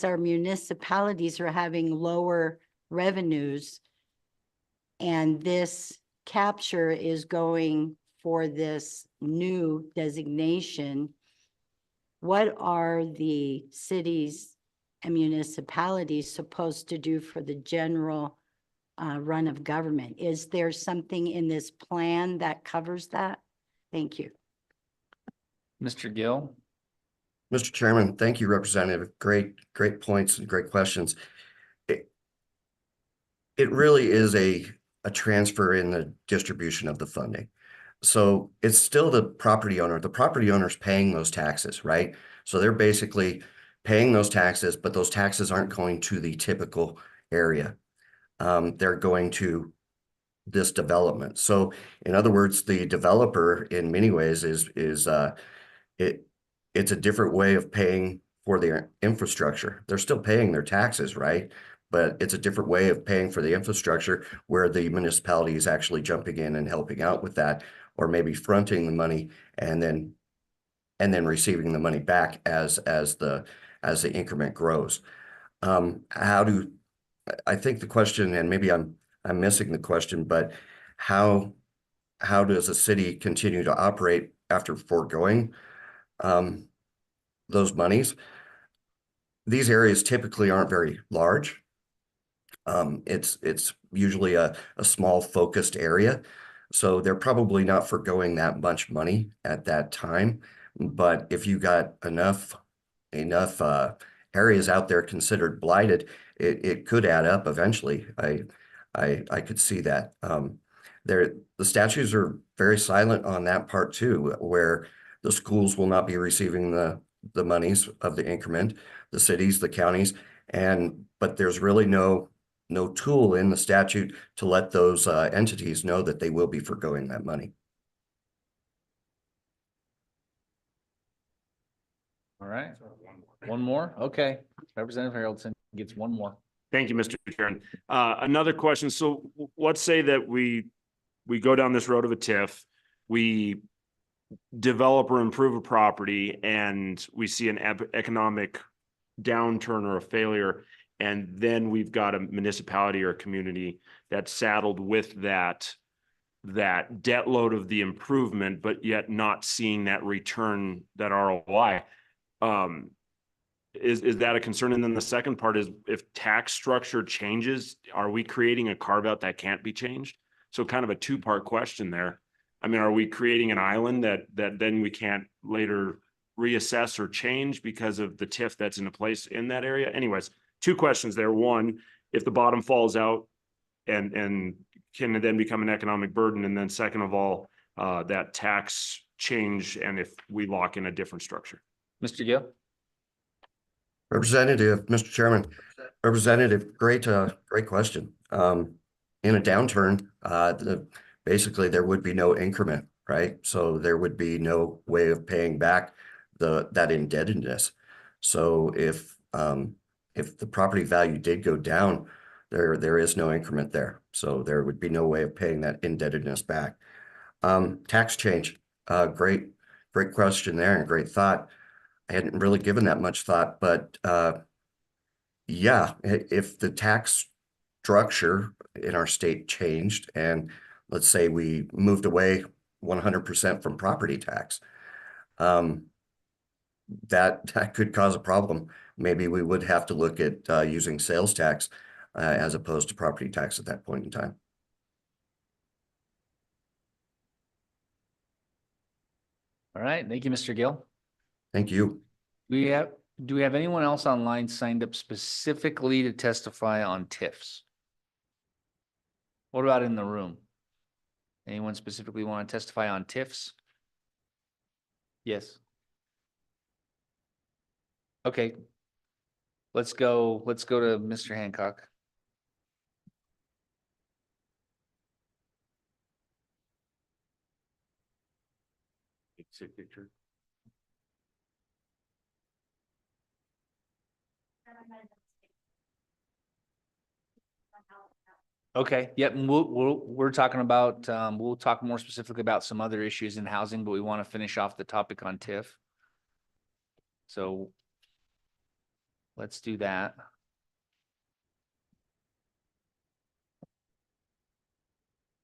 our municipalities are having lower revenues, and this capture is going for this new designation, what are the cities and municipalities supposed to do for the general run of government. Is there something in this plan that covers that? Thank you. Mr. Gill? Mr. Chairman, thank you, Representative. Great points and great questions. It really is a transfer in the distribution of the funding. So it's still the property owner. The property owner's paying those taxes, right? So they're basically paying those taxes, but those taxes aren't going to the typical area. They're going to this development. So in other words, the developer in many ways it's a different way of paying for their infrastructure. They're still paying their taxes, right? But it's a different way of paying for the infrastructure where the municipality is actually jumping in and helping out with that, or maybe fronting the money and then receiving the money back as the increment grows. I think the question, and maybe I'm missing the question, but how does a city continue to operate after foregoing those monies? These areas typically aren't very large. It's usually a small focused area. So they're probably not foregoing that much money at that time. But if you got enough areas out there considered blighted, it could add up eventually. I could see that. The statutes are very silent on that part too, where the schools will not be receiving the monies of the increment, the cities, the counties, but there's really no tool in the statute to let those entities know that they will be forgoing that money. All right. One more? Okay. Representative Haroldson gets one more. Thank you, Mr. Chairman. Another question. So let's say that we go down this road of a TIF, we develop or improve a property, and we see an economic downturn or a failure, and then we've got a municipality or a community that's saddled with that debt load of the improvement, but yet not seeing that return, that ROI. Is that a concern? And then the second part is, if tax structure changes, are we creating a carve out that can't be changed? So kind of a two-part question there. I mean, are we creating an island that then we can't later reassess or change because of the TIF that's in place in that area? Anyways, two questions there. One, if the bottom falls out and can it then become an economic burden? And then second of all, that tax change, and if we lock in a different structure. Mr. Gill? Representative, Mr. Chairman, Representative, great question. In a downturn, basically there would be no increment, right? So there would be no way of paying back that indebtedness. So if the property value did go down, there is no increment there. So there would be no way of paying that indebtedness back. Tax change, great question there and great thought. I hadn't really given that much thought, but yeah, if the tax structure in our state changed, and let's say we moved away 100% from property tax, that could cause a problem. Maybe we would have to look at using sales tax as opposed to property tax at that point in time. All right. Thank you, Mr. Gill. Thank you. Do we have anyone else online signed up specifically to testify on TIFs? What about in the room? Anyone specifically want to testify on TIFs? Yes. Okay. Let's go to Mr. Hancock. Signature. Okay, yep, and we're talking about, we'll talk more specifically about some other issues in housing, but we want to finish off the topic on TIF. So let's do that.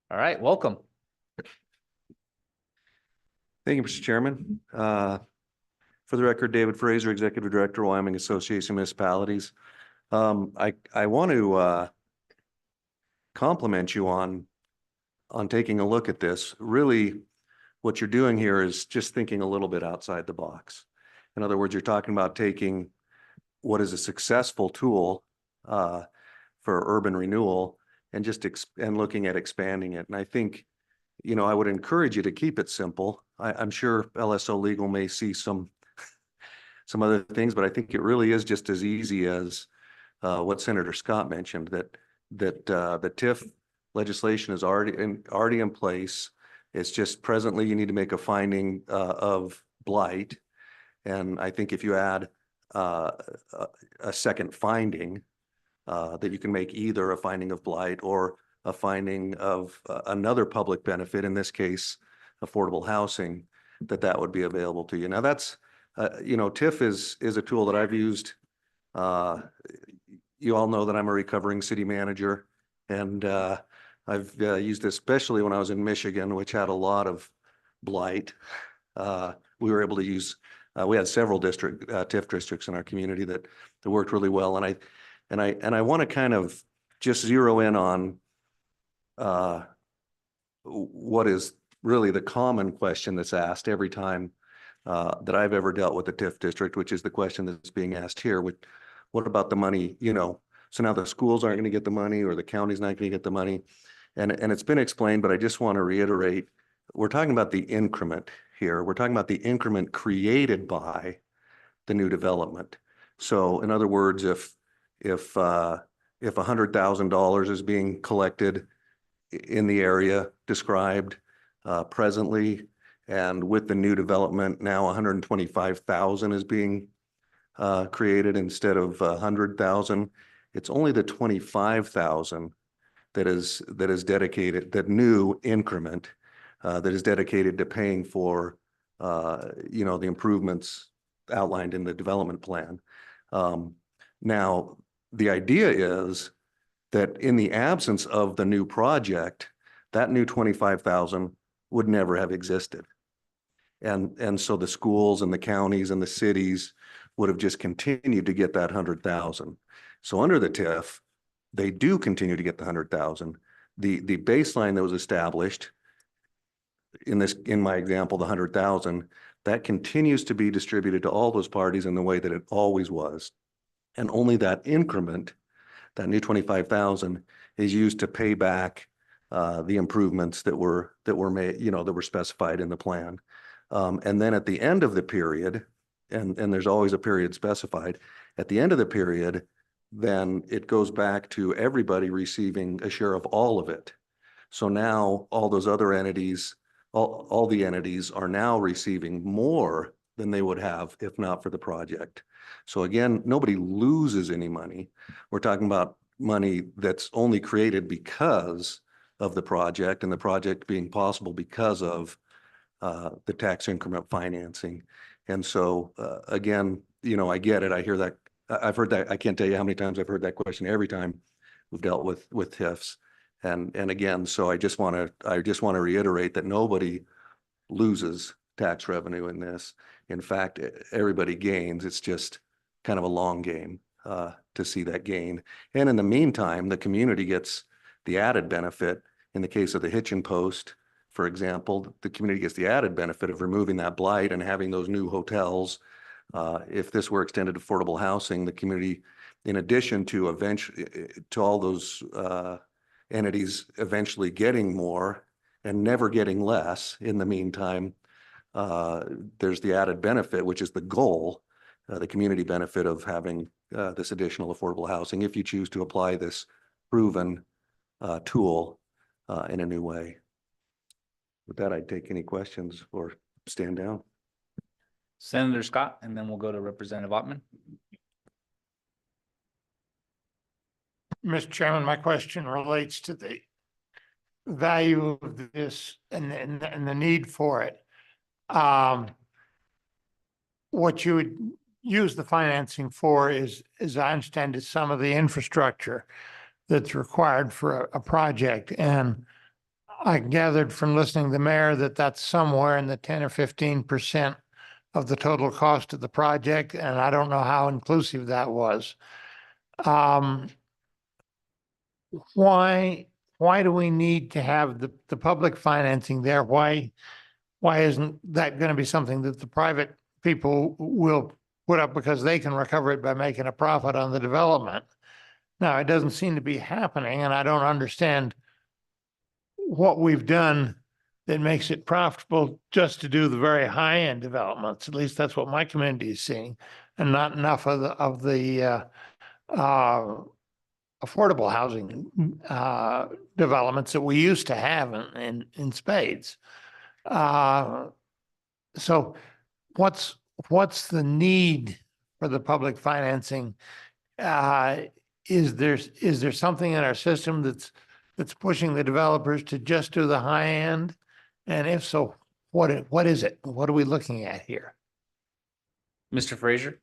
All right, welcome. Thank you, Mr. Chairman. For the record, David Fraser, Executive Director, Wyoming Association of Municipalities. I want to compliment you on taking a look at this. Really, what you're doing here is just thinking a little bit outside the box. In other words, you're talking about taking what is a successful tool for urban renewal and just and looking at expanding it. And I think, you know, I would encourage you to keep it simple. I'm sure LSO Legal may see some other things, but I think it really is just as easy as what Senator Scott mentioned, that the TIF legislation is already in place. It's just presently you need to make a finding of blight. And I think if you add a second finding, that you can make either a finding of blight or a finding of another public benefit, in this case, affordable housing, that would be available to you. Now that's, you know, TIF is a tool that I've used. You all know that I'm a recovering city manager, and I've used it especially when I was in Michigan, which had a lot of blight. We were able to use, we had several TIF districts in our community that worked really well. And I want to kind of just zero in on what is really the common question that's asked every time that I've ever dealt with a TIF district, which is the question that's being asked here. What about the money? You know, so now the schools aren't going to get the money, or the county's not going to get the money. And it's been explained, but I just want to reiterate, we're talking about the increment here. We're talking about the increment created by the new development. So in other words, if $100,000 is being collected in the area described presently, and with the new development now 125,000 is being created instead of 100,000, it's only the 25,000 that is dedicated, that new increment that is dedicated to paying for you know, the improvements outlined in the development plan. Now, the idea is that in the absence of the new project, that new 25,000 would never have existed. And so the schools and the counties and the cities would have just continued to get that 100,000. So under the TIF, they do continue to get the 100,000. The baseline that was established in my example, the 100,000, that continues to be distributed to all those parties in the way that it always was. And only that increment, that new 25,000, is used to pay back the improvements that were made, you know, that were specified in the plan. And then at the end of the period, and there's always a period specified, at the end of the period, then it goes back to everybody receiving a share of all of it. So now all those other entities, all the entities are now receiving more than they would have if not for the project. So again, nobody loses any money. We're talking about money that's only created because of the project, and the project being possible because of the tax increment financing. And so again, you know, I get it. I hear that. I've heard that. I can't tell you how many times I've heard that question every time we've dealt with TIFs. And again, so I just want to reiterate that nobody loses tax revenue in this. In fact, everybody gains. It's just kind of a long game to see that gain. And in the meantime, the community gets the added benefit. In the case of the Hitchin Post, for example, the community gets the added benefit of removing that blight and having those new hotels. If this were extended to affordable housing, the community, in addition to eventually to all those entities eventually getting more and never getting less in the meantime, there's the added benefit, which is the goal, the community benefit of having this additional affordable housing if you choose to apply this proven tool in a new way. With that, I'd take any questions or stand down. Senator Scott, and then we'll go to Representative Ottman. Mr. Chairman, my question relates to the value of this and the need for it. What you would use the financing for is, as I understand it, some of the infrastructure that's required for a project. And I gathered from listening to the mayor that that's somewhere in the 10 or 15% of the total cost of the project. And I don't know how inclusive that was. Why why do we need to have the public financing there? Why isn't that going to be something that the private people will put up because they can recover it by making a profit on the development? Now, it doesn't seem to be happening, and I don't understand what we've done that makes it profitable just to do the very high-end developments. At least that's what my community is seeing, and not enough of the affordable housing developments that we used to have in spades. So what's the need for the public financing? Is there something in our system that's pushing the developers to just do the high end? And if so, what is it? What are we looking at here? Mr. Frazier?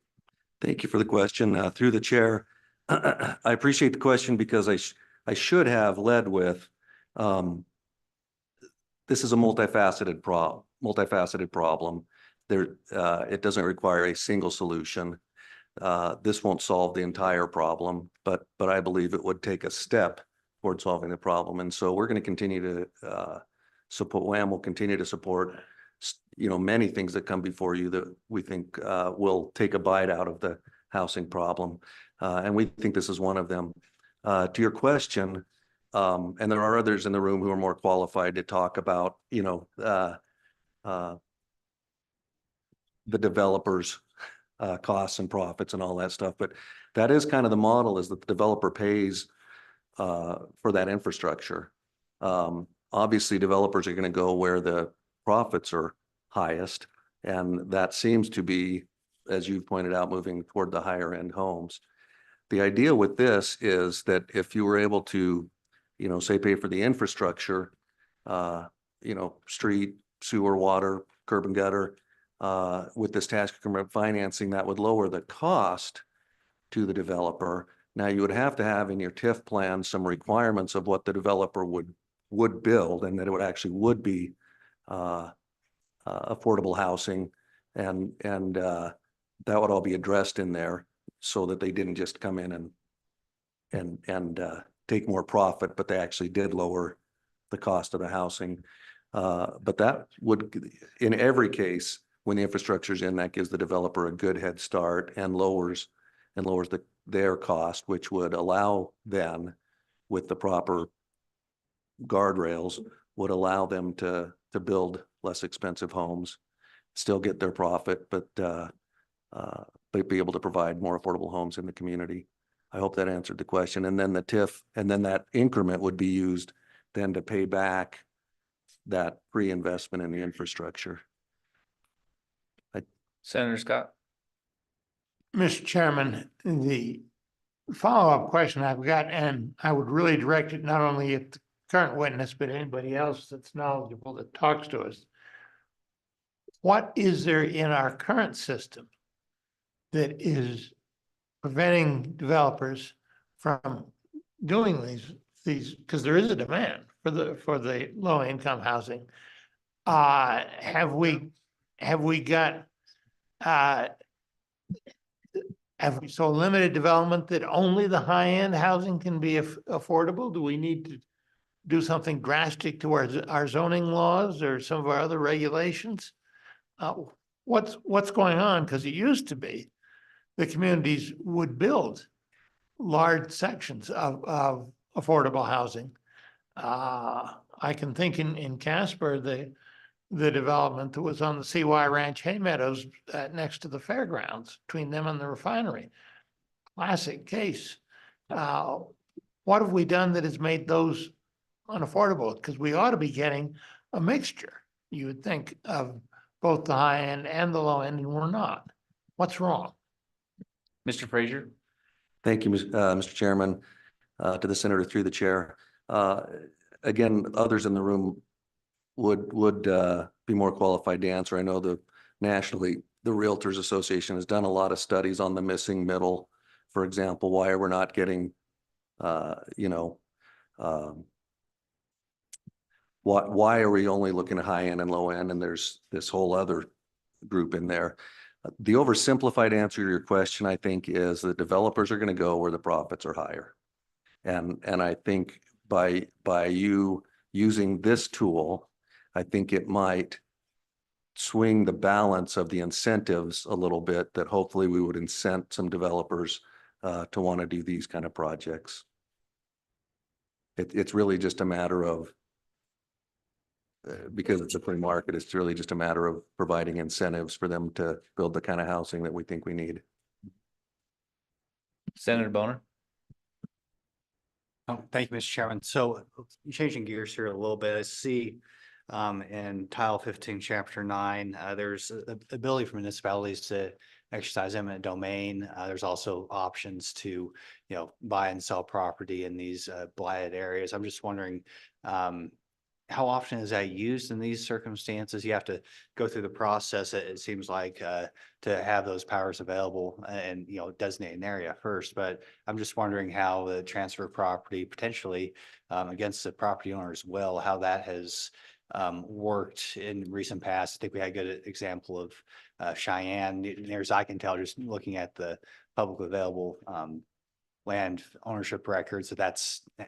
Thank you for the question. Through the chair, I appreciate the question because I should have led with, this is a multifaceted problem. There, it doesn't require a single solution. This won't solve the entire problem, but I believe it would take a step toward solving the problem. And so we're going to continue to support, WHAM will continue to support, many things that come before you that we think will take a bite out of the housing problem. And we think this is one of them. To your question, and there are others in the room who are more qualified to talk about, the developers' costs and profits and all that stuff. But that is kind of the model, is that the developer pays for that infrastructure. Obviously, developers are going to go where the profits are highest, and that seems to be, as you've pointed out, moving toward the higher end homes. The idea with this is that if you were able to, say pay for the infrastructure, street, sewer, water, curb and gutter, with this tax increment financing, that would lower the cost to the developer. Now, you would have to have in your TIF plan some requirements of what the developer would build, and that it would be affordable housing, and that would all be addressed in there, so that they didn't just come in and take more profit, but they actually did lower the cost of the housing. But that would, in every case, when the infrastructure is in, that gives the developer a good head start and lowers their cost, which would allow then, with the proper guardrails, would allow them to build less expensive homes, still get their profit, but be able to provide more affordable homes in the community. I hope that answered the question. And then the TIF, and then that increment would be used then to pay back that pre-investment in the infrastructure. Senator Scott? Mr. Chairman, the follow-up question I've got, and I would really direct it not only at the current witness, but anybody else that's knowledgeable that talks to us. What is there in our current system that is preventing developers from doing these, because there is a demand for the low income housing? Have we got have we so limited development that only the high end housing can be affordable? Do we need to do something drastic to our zoning laws or some of our other regulations? What's going on? Because it used to be the communities would build large sections of affordable housing. I can think in Casper, the development that was on the CY Ranch Hay Meadows next to the fairgrounds, between them and the refinery. Classic case. What have we done that has made those unaffordable? Because we ought to be getting a mixture, you would think, of both the high end and the low end, and we're not. What's wrong? Mr. Frazier? Thank you, Mr. Chairman. To the senator through the chair. Again, others in the room would be more qualified to answer. I know nationally, the Realtors Association has done a lot of studies on the missing middle. For example, why we're not getting, why are we only looking at high end and low end? And there's this whole other group in there. The oversimplified answer to your question, I think, is that developers are going to go where the profits are higher. And I think by you using this tool, I think it might swing the balance of the incentives a little bit, that hopefully we would incent some developers to want to do these kind of projects. It's really just a matter of, because it's a free market, it's really just a matter of providing incentives for them to build the kind of housing that we think we need. Senator Boner. Oh, thank you, Mr. Chairman. So changing gears here a little bit, I see in Title 15, Chapter 9, there's a ability for municipalities to exercise eminent domain. There's also options to, buy and sell property in these blighted areas. I'm just wondering, how often is that used in these circumstances? You have to go through the process, it seems like, to have those powers available and, designate an area first. But I'm just wondering how the transfer of property potentially against the property owner as well, how that has worked in recent past. I think we had a good example of Cheyenne, near as I can tell, just looking at the publicly available land ownership records, it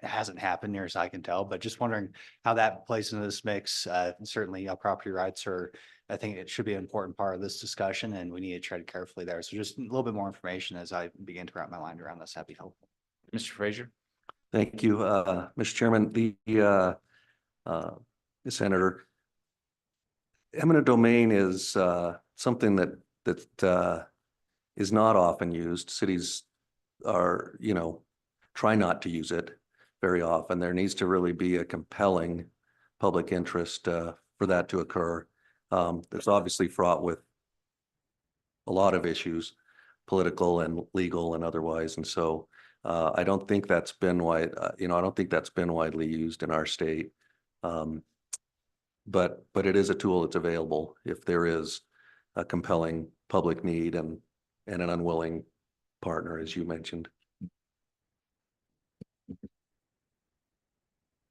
hasn't happened near as I can tell, but just wondering how that plays into this mix. Certainly property rights I think it should be an important part of this discussion, and we need to tread carefully there. So just a little bit more information as I begin to wrap my mind around this, that'd be helpful. Mr. Frazier. Thank you, Mr. Chairman. The Senator, eminent domain is something that is not often used. Cities are, try not to use it very often. There needs to really be a compelling public interest for that to occur. It's obviously fraught with a lot of issues, political and legal and otherwise. And so I don't think that's been widely used in our state. But it is a tool that's available if there is a compelling public need and an unwilling partner, as you mentioned. You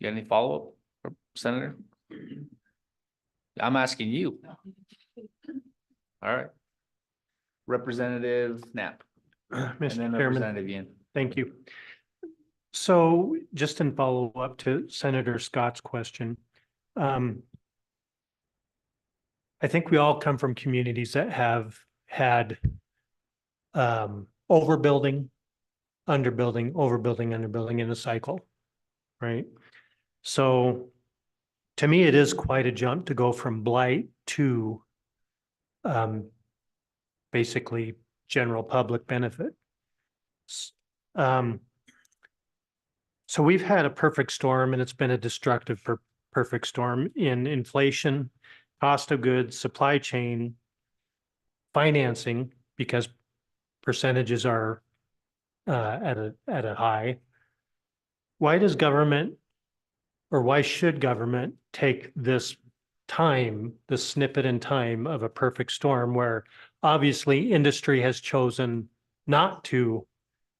got any follow-up, Senator? I'm asking you. All right. Representative Knapp. And Mr. then Chairman, Representative Yin. thank you. So just in follow-up to Senator Scott's question, I think we all come from communities that have had overbuilding, underbuilding in a cycle, right? So to me, it is quite a jump to go from blight to basically general public benefit. So we've had a perfect storm, and it's been a destructive perfect storm in inflation, cost of goods, supply chain, financing, because percentages are at a high. Why does government, or why should government take this time, the snippet in time of a perfect storm where obviously industry has chosen not to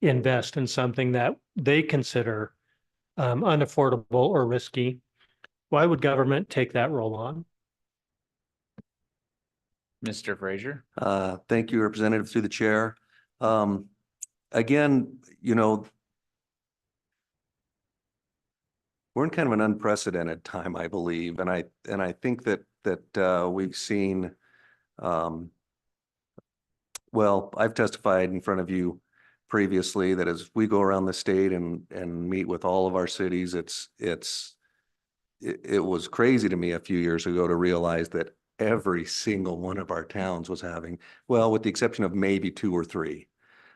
invest in something that they consider unaffordable or risky? Why would government take that role on? Mr. Frazier. Thank you, Representative, through the chair. Again, we're in kind of an unprecedented time, I believe, and I think that we've seen. Well, I've testified in front of you previously that as we go around the state and meet with all of our cities, it was crazy to me a few years ago to realize that every single one of our towns was having, well, with the exception of maybe 2 or 3,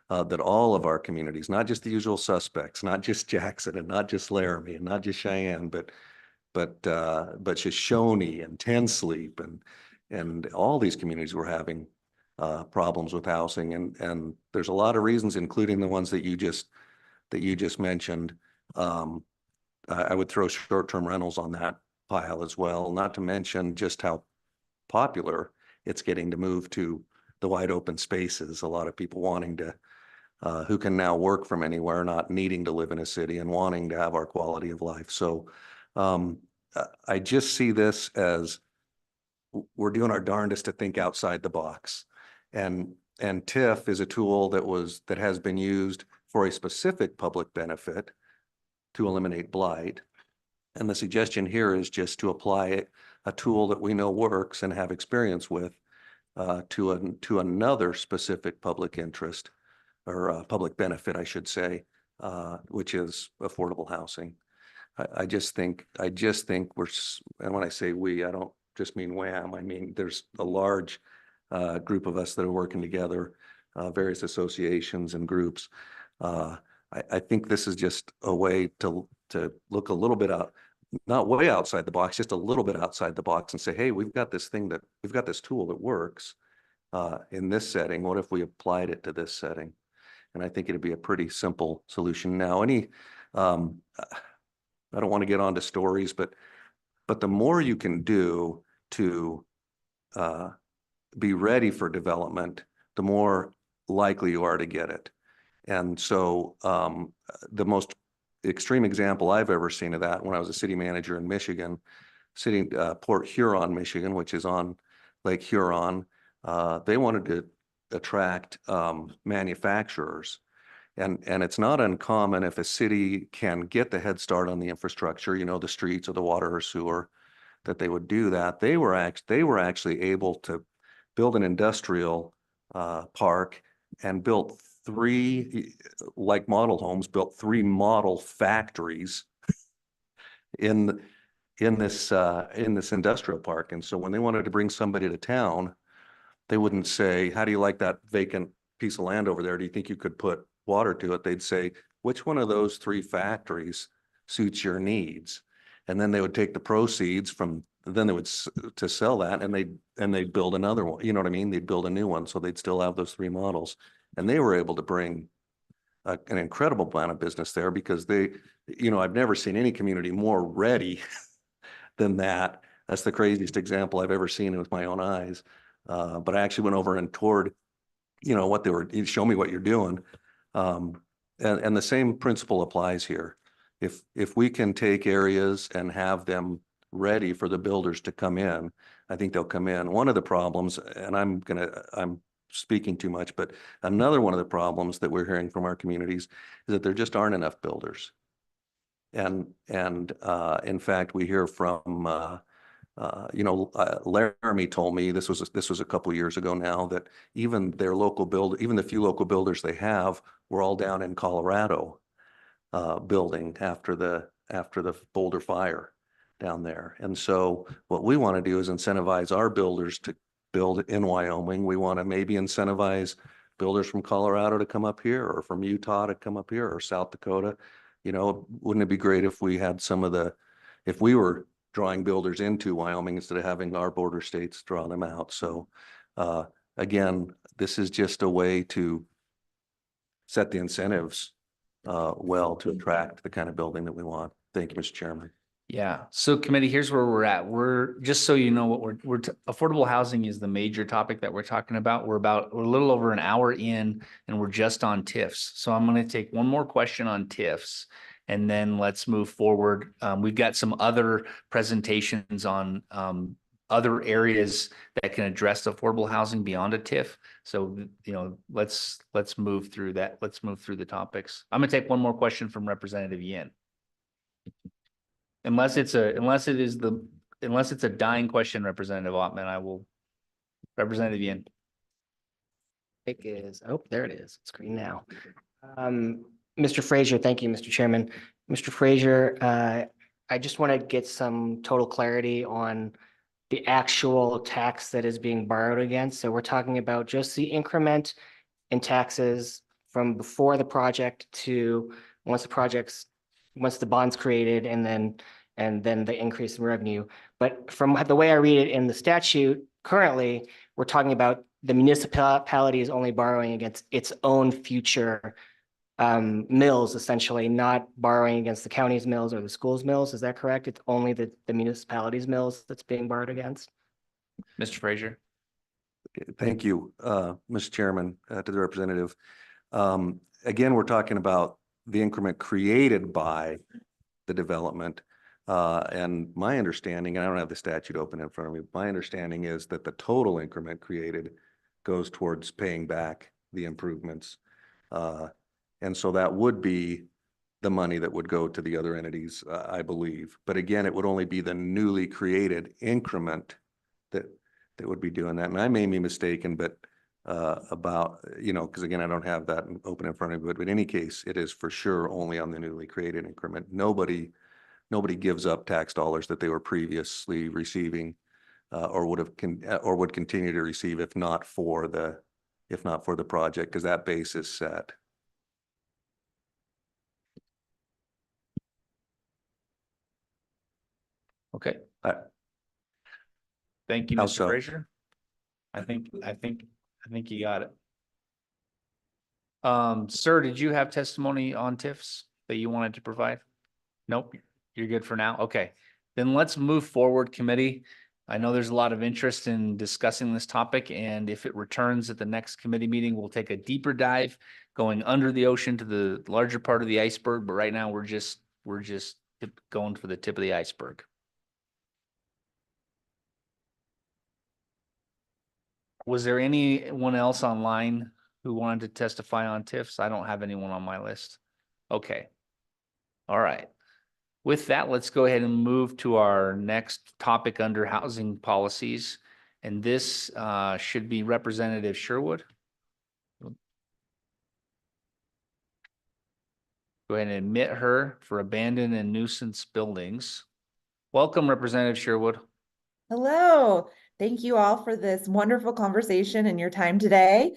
that all of our communities, not just the usual suspects, not just Jackson and not just Laramie and not just Cheyenne, but Shoshone and Ten Sleep and all these communities were having problems with housing, and there's a lot of reasons, including the ones that you just mentioned. I would throw short-term rentals on that pile as well, not to mention just how popular it's getting to move to the wide open spaces. A lot of people wanting to, who can now work from anywhere, not needing to live in a city and wanting to have our quality of life. So I just see this as we're doing our darndest to think outside the box. And TIF is a tool that has been used for a specific public benefit to eliminate blight. And the suggestion here is just to apply a tool that we know works and have experience with to another specific public interest or public benefit, I should say, which is affordable housing. I just think and when I say we, I don't just mean WHAM. I mean, there's a large group of us that are working together, various associations and groups. I think this is just a way to look a little bit out, not way outside the box, just a little bit outside the box and say, hey, we've got this tool that works in this setting. What if we applied it to this setting? And I think it'd be a pretty simple solution. Now, I don't want to get onto stories, but the more you can do to be ready for development, the more likely you are to get it. And so the most extreme example I've ever seen of that, when I was a city manager in Michigan, Port Huron, Michigan, which is on Lake Huron, they wanted to attract manufacturers. And it's not uncommon if a city can get the head start on the infrastructure, you know, the streets or the water or sewer, that they would do that. They were actually able to build an industrial park and built three, like model homes, built three model factories in this industrial park. And so when they wanted to bring somebody to town, they wouldn't say, how do you like that vacant piece of land over there? Do you think you could put water to it? They'd say, which one of those three factories suits your needs? And then they would take the proceeds then they would to sell that, and they'd build another one. You know what I mean? They'd build a new one, so they'd still have those three models. And they were able to bring an incredible amount of business there because I've never seen any community more ready than that. That's the craziest example I've ever seen with my own eyes. But I actually went over and toured, what they were, show me what you're doing. And the same principle applies here. If we can take areas and have them ready for the builders to come in, I think they'll come in. One of the problems, and I'm speaking too much, but another one of the problems that we're hearing from our communities is that there just aren't enough builders. And in fact, we hear from, Laramie told me this was a couple of years ago now, that even the few local builders they have were all down in Colorado, building after the Boulder fire down there. And so what we want to do is incentivize our builders to build in Wyoming. We want to maybe incentivize builders from Colorado to come up here, or from Utah to come up here, or South Dakota. Wouldn't it be great if we had if we were drawing builders into Wyoming instead of having our border states draw them out? So again, this is just a way to set the incentives well to attract the kind of building that we want. Thank you, Mr. Chairman. Yeah. So committee, here's where we're at. We're just so you know what affordable housing is the major topic that we're talking about. We're a little over an hour in, and we're just on TIFs. So I'm going to take one more question on TIFs, and then let's move forward. We've got some other presentations on other areas that can address affordable housing beyond a TIF. So, let's move through that. Let's move through the topics. I'm going to take one more question from Representative Yin. Unless it's a dying question, Representative Ottman, Representative Yin. There it is. It's green now. Mr. Frazier, thank you, Mr. Chairman. Mr. Frazier, I just want to get some total clarity on the actual tax that is being borrowed against. So we're talking about just the increment in taxes from before the project to once the bond's created, and then the increase in revenue. But from the way I read it in the statute currently, we're talking about the municipality is only borrowing against its own future mills, essentially, not borrowing against the county's mills or the school's mills. Is that correct? It's only the municipality's mills that's being borrowed against? Mr. Frazier. Thank you, Mr. Chairman, to the representative. Again, we're talking about the increment created by the development. And my understanding, and I don't have the statute open in front of me, my understanding is that the total increment created goes towards paying back the improvements. And so that would be the money that would go to the other entities, I believe. But again, it would only be the newly created increment that would be doing that. And I may be mistaken, but about, because again, I don't have that open in front of me, but in any case, it is for sure only on the newly created increment. Nobody gives up tax dollars that they were previously receiving or would continue to receive if not for the project, because that base is set. Okay. Thank you, How Mr. so? Frazier. I think you got it. Sir, did you have testimony on TIFs that you wanted to provide? Nope, you're good for now. Okay, then let's move forward, committee. I know there's a lot of interest in discussing this topic, and if it returns at the next committee meeting, we'll take a deeper dive going under the ocean to the larger part of the iceberg. But right now, we're just going for the tip of the iceberg. Was there anyone else online who wanted to testify on TIFs? I don't have anyone on my list. Okay. All right. With that, let's go ahead and move to our next topic under housing policies. And this should be Representative Sherwood. Go ahead and admit her for abandoned and nuisance buildings. Welcome, Representative Sherwood. Hello. Thank you all for this wonderful conversation and your time today.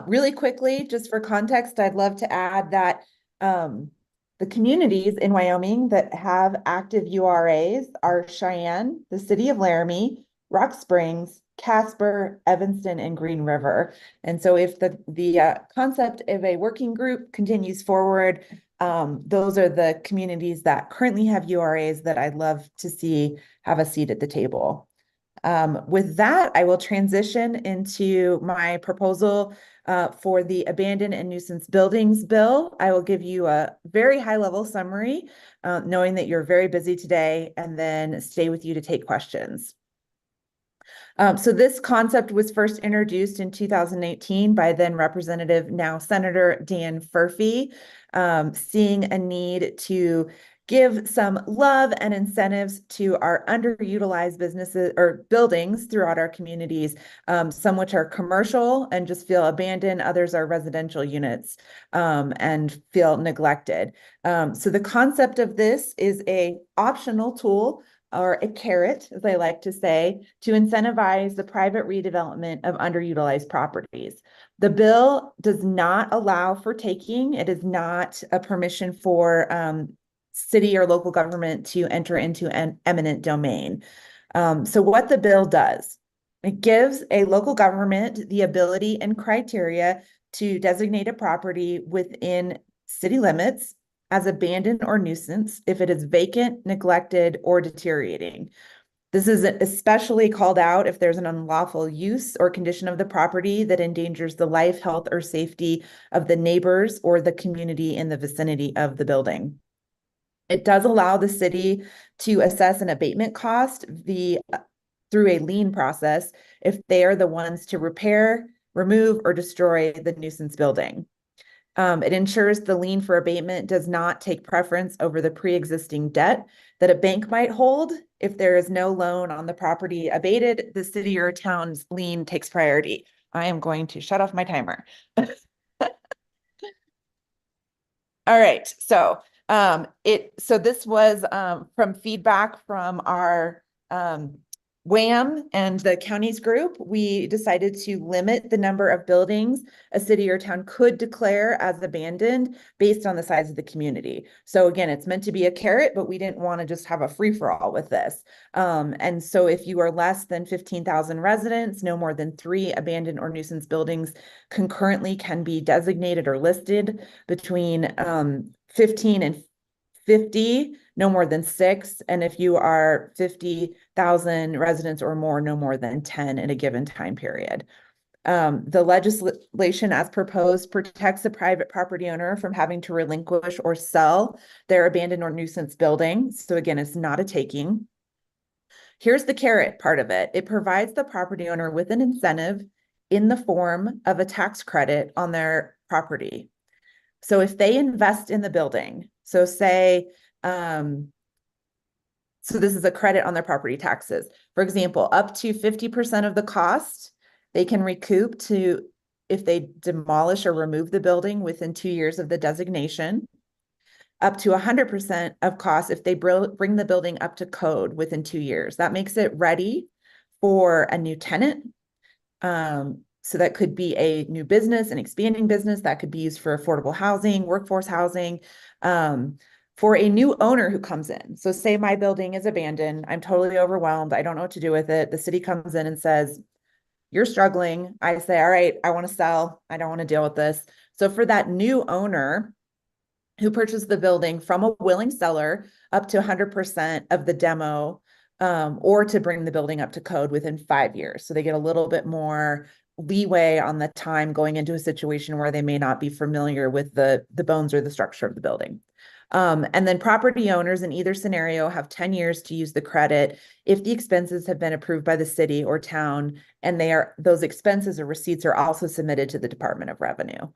Really quickly, just for context, I'd love to add that the communities in Wyoming that have active URAs are Cheyenne, the city of Laramie, Rock Springs, Casper, Evanston, and Green River. And so if the concept of a working group continues forward, those are the communities that currently have URAs that I'd love to see have a seat at the table. With that, I will transition into my proposal for the Abandoned and Nuisance Buildings Bill. I will give you a very high-level summary, knowing that you're very busy today, and then stay with you to take questions. So this concept was first introduced in 2018 by then Representative, now Senator Dan Furphy, seeing a need to give some love and incentives to our underutilized businesses or buildings throughout our communities, some which are commercial and just feel abandoned, others are residential units and feel neglected. So the concept of this is a optional tool or a carrot, as I like to say, to incentivize the private redevelopment of underutilized properties. The bill does not allow for taking. It is not a permission for city or local government to enter into an eminent domain. So what the bill does, it gives a local government the ability and criteria to designate a property within city limits as abandoned or nuisance if it is vacant, neglected, or deteriorating. This is especially called out if there's an unlawful use or condition of the property that endangers the life, health, or safety of the neighbors or the community in the vicinity of the building. It does allow the city to assess an abatement cost through a lien process if they are the ones to repair, remove, or destroy the nuisance building. It ensures the lien for abatement does not take preference over the pre-existing debt that a bank might hold. If there is no loan on the property abated, the city or town's lien takes priority. I am going to shut off my timer. All right, so this was from feedback from our WAM and the counties group. We decided to limit the number of buildings a city or town could declare as abandoned based on the size of the community. So again, it's meant to be a carrot, but we didn't want to just have a free-for-all with this. And so if you are less than 15,000 residents, no more than 3 abandoned or nuisance buildings concurrently can be designated or listed. Between 15 and 50, no more than 6. And if you are 50,000 residents or more, no more than 10 in a given time period. The legislation as proposed protects the private property owner from having to relinquish or sell their abandoned or nuisance building. So again, it's not a taking. Here's the carrot part of it. It provides the property owner with an incentive in the form of a tax credit on their property. So if they invest in the building, So say, so this is a credit on their property taxes. For example, up to 50% of the cost they can recoup to if they demolish or remove the building within 2 years of the designation, up to 100% of costs if they bring the building up to code within 2 years. That makes it ready for a new tenant. So that could be a new business, an expanding business that could be used for affordable housing, workforce housing, for a new owner who comes in. So say my building is abandoned, I'm totally overwhelmed, I don't know what to do with it. The city comes in and says, you're struggling. I say, all right, I want to sell. I don't want to deal with this. So for that new owner who purchased the building from a willing seller, up to 100% of the demo, or to bring the building up to code within 5 years. So they get a little bit more leeway on the time going into a situation where they may not be familiar with the bones or the structure of the building. And then property owners in either scenario have 10 years to use the credit if the expenses have been approved by the city or town, and those expenses or receipts are also submitted to the Department of Revenue.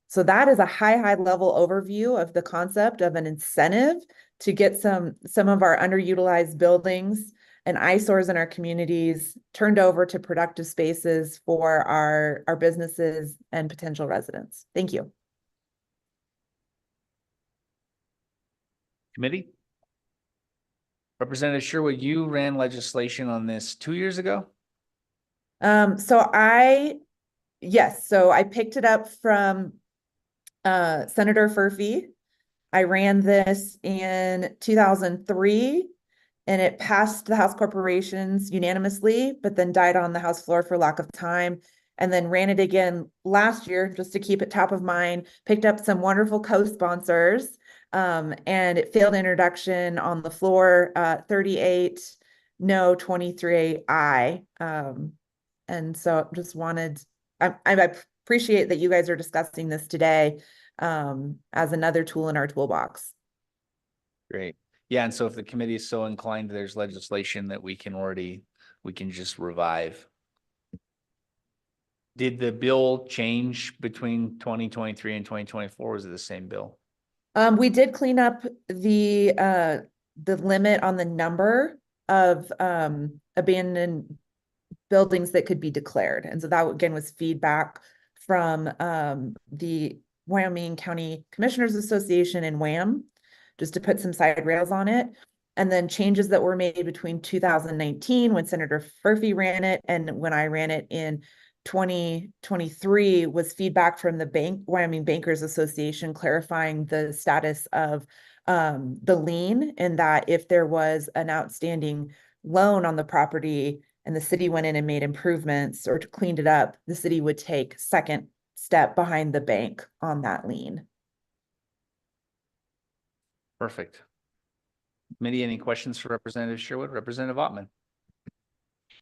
So that is a high level overview of the concept of an incentive to get some of our underutilized buildings and eyesores in our communities turned over to productive spaces for our businesses and potential residents. Thank you. Committee? Representative Sherwood, you ran legislation on this 2 years ago? Yes, so I picked it up from Senator Furphy. I ran this in 2003 and it passed the House Corporations unanimously, but then died on the House floor for lack of time, and then ran it again last year just to keep it top of mind, picked up some wonderful co-sponsors, and it failed introduction on the floor, 38 no, 23 aye. And so just wanted, I appreciate that you guys are discussing this today as another tool in our toolbox. Great. Yeah, and so if the committee is so inclined, there's legislation that we can just revive. Did the bill change between 2023 and 2024? Was it the same bill? We did clean up the limit on the number of abandoned buildings that could be declared. And so that again was feedback from the Wyoming County Commissioners Association and WHAM, just to put some side rails on it. And then changes that were made between 2019 when Senator Furphy ran it and when I ran it in 2023 was feedback from the Wyoming Bankers Association clarifying the status of the lien, and that if there was an outstanding loan on the property and the city went in and made improvements or cleaned it up, the city would take second step behind the bank on that lien. Perfect. Committee, any questions for Representative Sherwood? Representative Ottman?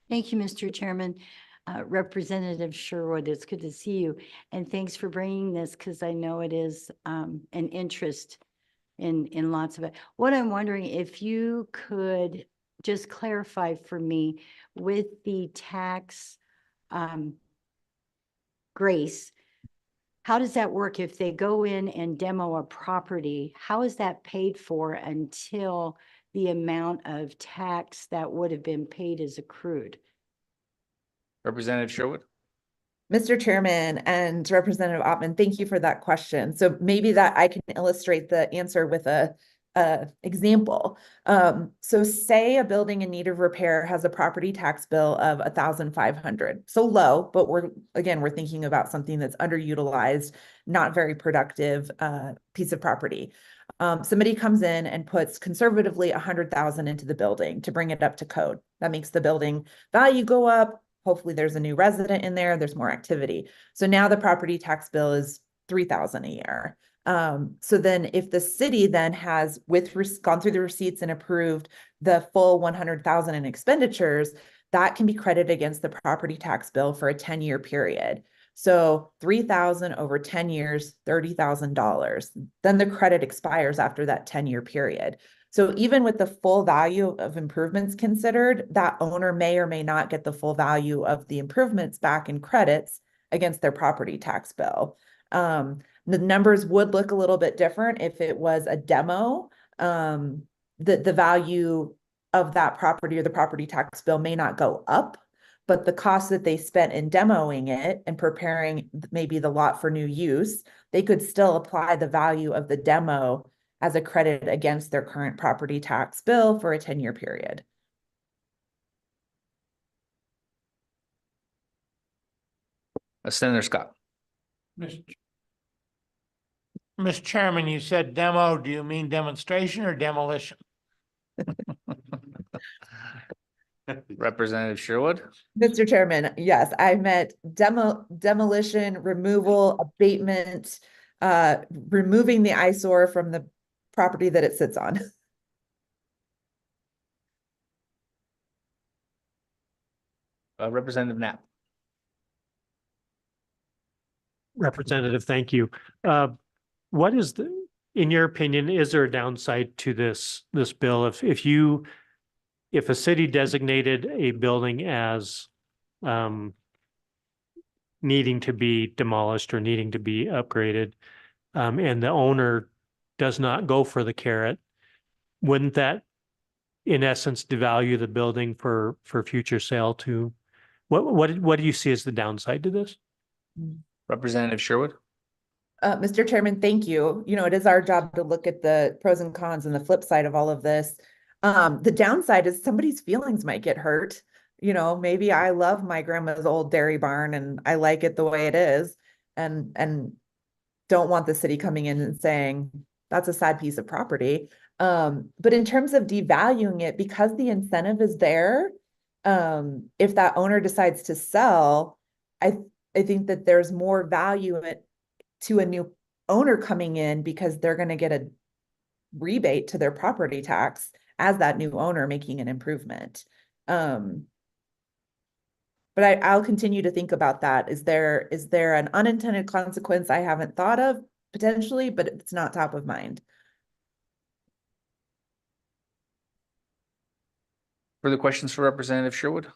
Thank you, Mr. Chairman. Representative Sherwood, it's good to see you. And thanks for bringing this because I know it is an interest in lots of it. What I'm wondering, if you could just clarify for me with the tax grace, how does that work if they go in and demo a property? How is that paid for until the amount of tax that would have been paid is accrued? Representative Sherwood? Mr. Chairman and Representative Ottman, thank you for that question. So maybe that I can illustrate the answer with a example. So say a building in need of repair has a property tax bill of $1,500. So low, but we're thinking about something that's underutilized, not very productive piece of property. Somebody comes in and puts conservatively 100,000 into the building to bring it up to code. That makes the building value go up. Hopefully there's a new resident in there, there's more activity. So now the property tax bill is 3,000 a year. So then if the city then has gone through the receipts and approved the full 100,000 in expenditures, that can be credited against the property tax bill for a 10-year period. So 3,000 over 10 years, $30,000. Then the credit expires after that 10-year period. So even with the full value of improvements considered, that owner may or may not get the full value of the improvements back in credits against their property tax bill. The numbers would look a little bit different if it was a demo. The value of that property or the property tax bill may not go up, but the cost that they spent in demoing it and preparing maybe the lot for new use, they could still apply the value of the demo as a credit against their current property tax bill for a 10-year period. Senator Scott. Mr. Chairman, you said demo. Do you mean demonstration or demolition? Representative Sherwood. Mr. Chairman, yes, I meant demolition, removal, abatement, removing the eyesore from the property that it sits on. Representative Knapp. Representative, thank you. What is in your opinion, is there a downside to this bill? If a city designated a building as needing to be demolished or needing to be upgraded, and the owner does not go for the carrot, wouldn't that in essence devalue the building for future sale to? What do you see as the downside to this? Representative Sherwood. Mr. Chairman, thank you. You know, it is our job to look at the pros and cons and the flip side of all of this. The downside is somebody's feelings might get hurt. You know, maybe I love my grandma's old dairy barn and I like it the way it is, and don't want the city coming in and saying that's a sad piece of property. But in terms of devaluing it, because the incentive is there, if that owner decides to sell, I think that there's more value in it to a new owner coming in because they're going to get a rebate to their property tax as that new owner making an improvement. But I'll continue to think about that. Is there an unintended consequence I haven't thought of potentially, but it's not top of mind. Further questions for Representative Sherwood?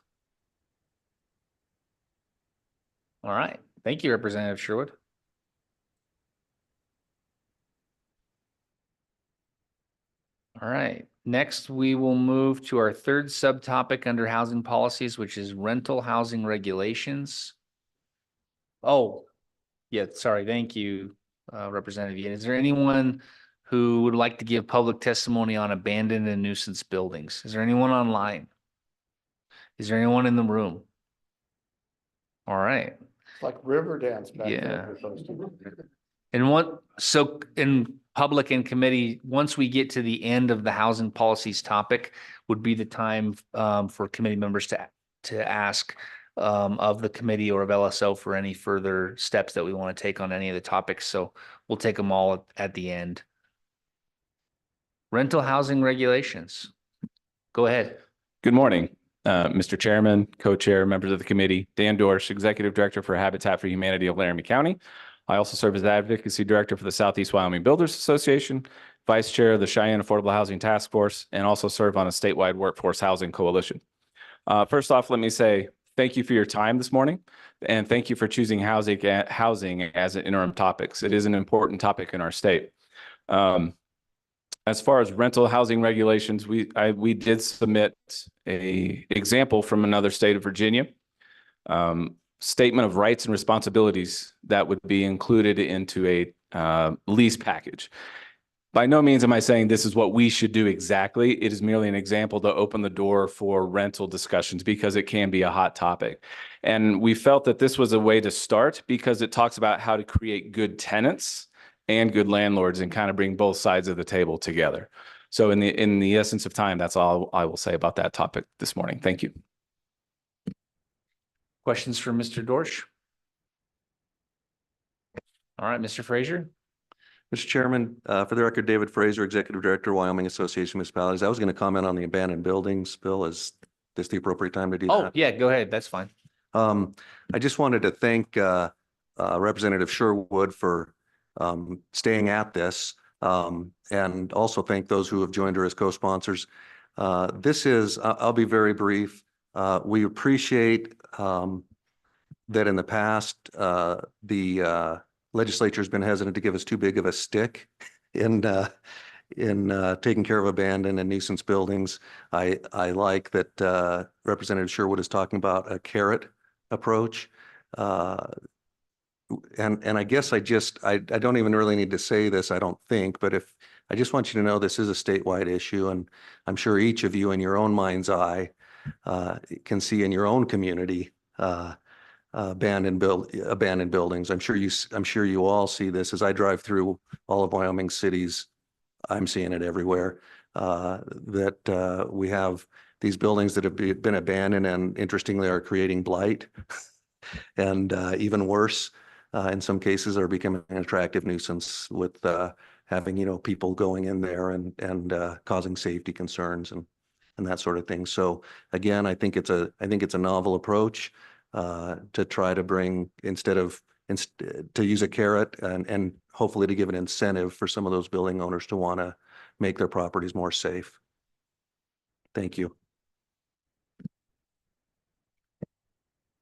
All right. Thank you, Representative Sherwood. All right. Next, we will move to our third subtopic under housing policies, which is rental housing regulations. Oh, yeah, sorry. Thank you, Representative Yin. Is there anyone who would like to give public testimony on abandoned and nuisance buildings? Is there anyone online? Is there anyone in the room? All right. It's like river dance back Yeah. there. And so in public and committee, once we get to the end of the housing policies topic, would be the time for committee members to ask of the committee or of LSO for any further steps that we want to take on any of the topics. So we'll take them all at the end. Rental housing regulations. Go ahead. Good morning, Mr. Chairman, co-chair, members of the committee. Dan Dorsch, Executive Director for Habitat for Humanity of Laramie County. I also serve as Advocacy Director for the Southeast Wyoming Builders Association, Vice Chair of the Cheyenne Affordable Housing Task Force, and also serve on a statewide workforce housing coalition. First off, let me say thank you for your time this morning, and thank you for choosing housing as an interim topics. It is an important topic in our state. As far as rental housing regulations, we did submit an example from another state of Virginia. Statement of rights and responsibilities that would be included into a lease package. By no means am I saying this is what we should do exactly. It is merely an example to open the door for rental discussions because it can be a hot topic. And we felt that this was a way to start because it talks about how to create good tenants and good landlords and kind of bring both sides of the table together. So in the essence of time, that's all I will say about that topic this morning. Thank you. Questions for Mr. Dorsch? All right, Mr. Frazier. Mr. Chairman, for the record, David Fraser, Executive Director, Wyoming Association of Municipalities. I was going to comment on the abandoned buildings bill. Is this the appropriate time to do that? Oh, yeah, go ahead. That's fine. I just wanted to thank Representative Sherwood for staying at this, and also thank those who have joined her as co-sponsors. I'll be very brief. We appreciate that in the past, the legislature's been hesitant to give us too big of a stick in taking care of abandoned and nuisance buildings. I like that Representative Sherwood is talking about a carrot approach. And I guess I don't even really need to say this, I don't think, but I just want you to know this is a statewide issue, and I'm sure each of you in your own mind's eye can see in your own community abandoned buildings. I'm sure you all see this as I drive through all of Wyoming cities. I'm seeing it everywhere, that we have these buildings that have been abandoned and interestingly are creating blight and even worse, in some cases are becoming an attractive nuisance with having, people going in there and causing safety concerns and that sort of thing. So again, I think it's a novel approach to try to bring, to use a carrot and hopefully to give an incentive for some of those building owners to want to make their properties more safe. Thank you.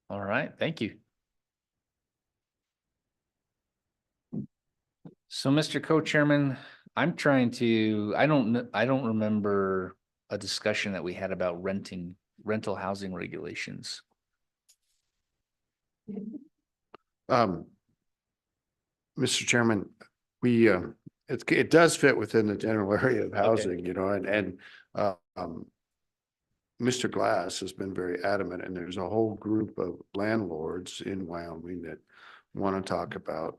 All right, thank you. So, Mr. Co-Chairman, I don't remember a discussion that we had about rental housing regulations. Mr. Chairman, it does fit within the general area of housing, and Mr. Glass has been very adamant, and there's a whole group of landlords in Wyoming that want to talk about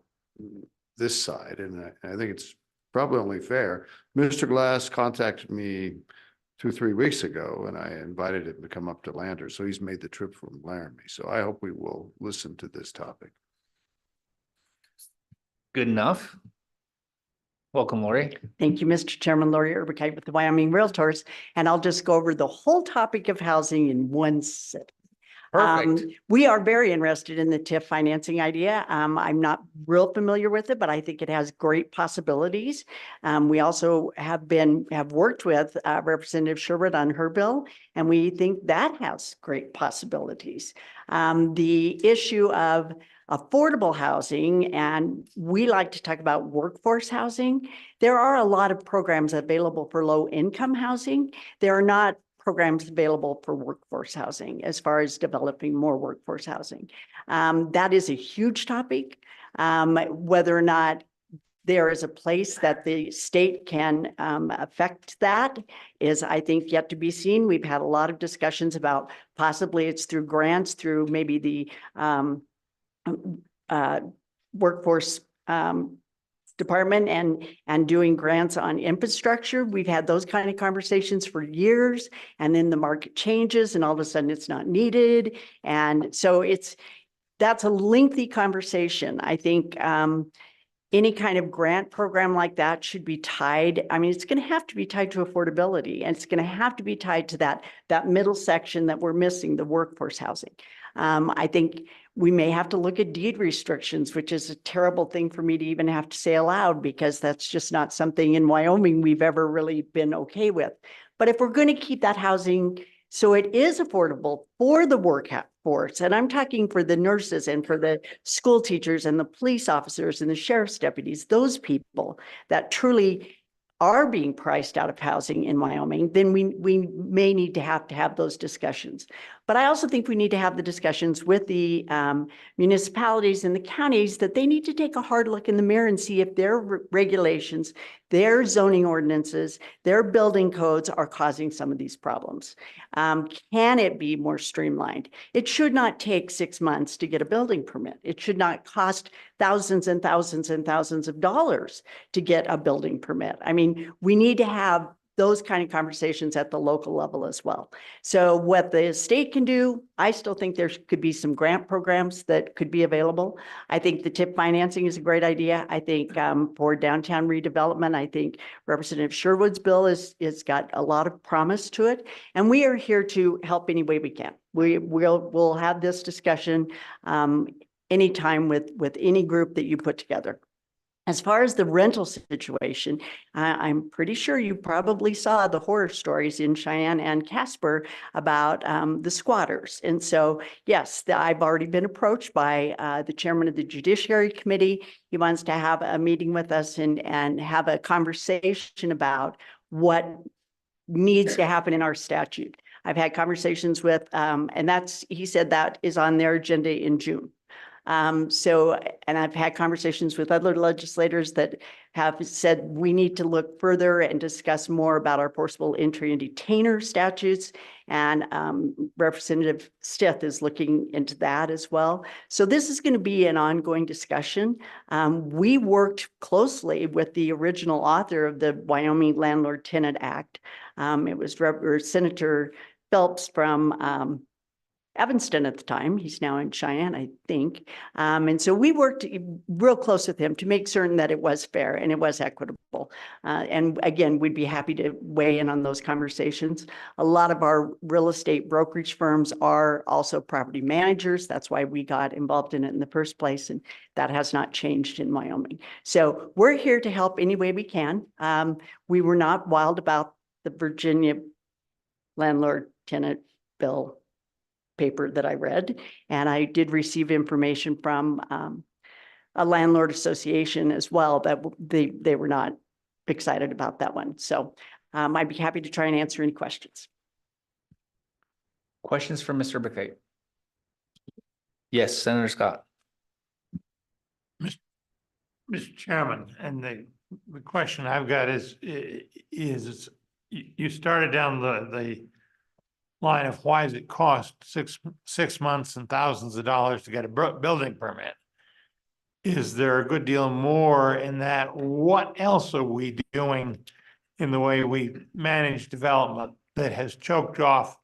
this side, and I think it's probably only fair. Mr. Glass contacted me 2-3 weeks ago, and I invited him to come up to Lander, so he's made the trip from Laramie. So I hope we will listen to this topic. Good enough. Welcome, Lori. Thank you, Mr. Chairman. Lori Urbikite with the Wyoming Realtors, and I'll just go over the whole topic of housing in one sitting. Perfect. We are very interested in the TIF financing idea. I'm not real familiar with it, but I think it has great possibilities. We also have worked with Representative Sherwood on her bill, and we think that has great possibilities. The issue of affordable housing, and we like to talk about workforce housing. There are a lot of programs available for low income housing. There are not programs available for workforce housing as far as developing more workforce housing. That is a huge topic. Whether or not there is a place that the state can affect that is, I think, yet to be seen. We've had a lot of discussions about possibly it's through grants, through maybe the workforce department and doing grants on infrastructure. We've had those kind of conversations for years, and then the market changes and all of a sudden it's not needed. And so that's a lengthy conversation. I think any kind of grant program like that should be tied. I mean, it's going to have to be tied to affordability, and it's going to have to be tied to that middle section that we're missing, the workforce housing. I think we may have to look at deed restrictions, which is a terrible thing for me to even have to say aloud, because that's just not something in Wyoming we've ever really been okay with. But if we're going to keep that housing so it is affordable for the workforce, and I'm talking for the nurses and for the school teachers and the police officers and the sheriff's deputies, those people that truly are being priced out of housing in Wyoming, then we may need to have those discussions. But I also think we need to have the discussions with the municipalities and the counties that they need to take a hard look in the mirror and see if their regulations, their zoning ordinances, their building codes are causing some of these problems. Can it be more streamlined? It should not take 6 months to get a building permit. It should not cost thousands and thousands and thousands of dollars to get a building permit. I mean, we need to have those kind of conversations at the local level as well. So what the state can do, I still think there could be some grant programs that could be available. I think the TIP financing is a great idea. I think for downtown redevelopment, I think Representative Sherwood's bill is got a lot of promise to it. And we are here to help any way we can. We'll have this discussion anytime with any group that you put together. As far as the rental situation, I'm pretty sure you probably saw the horror stories in Cheyenne and Casper about the squatters. And so, yes, I've already been approached by the chairman of the Judiciary Committee. He wants to have a meeting with us and have a conversation about what needs to happen in our statute. I've had conversations with, and he said that is on their agenda in June. And I've had conversations with other legislators that have said we need to look further and discuss more about our forcible entry and detainer statutes. And Representative Stith is looking into that as well. So this is going to be an ongoing discussion. We worked closely with the original author of the Wyoming Landlord Tenant Act. It was Senator Phelps from Evanston at the time. He's now in Cheyenne, I think. And so we worked real close with him to make certain that it was fair and it was equitable. And again, we'd be happy to weigh in on those conversations. A lot of our real estate brokerage firms are also property managers. That's why we got involved in it in the first place. And that has not changed in Wyoming. So we're here to help any way we can. We were not wild about the Virginia landlord tenant bill paper that I read, and I did receive information from a landlord association as well that they were not excited about that one. So I'd be happy to try and answer any questions. Questions for Mr. McKay? Yes, Senator Scott. Mr. Chairman, and the question I've got is you started down the line of why does it cost six months and thousands of dollars to get a building permit? Is there a good deal more in that? What else are we doing in the way we manage development that has choked off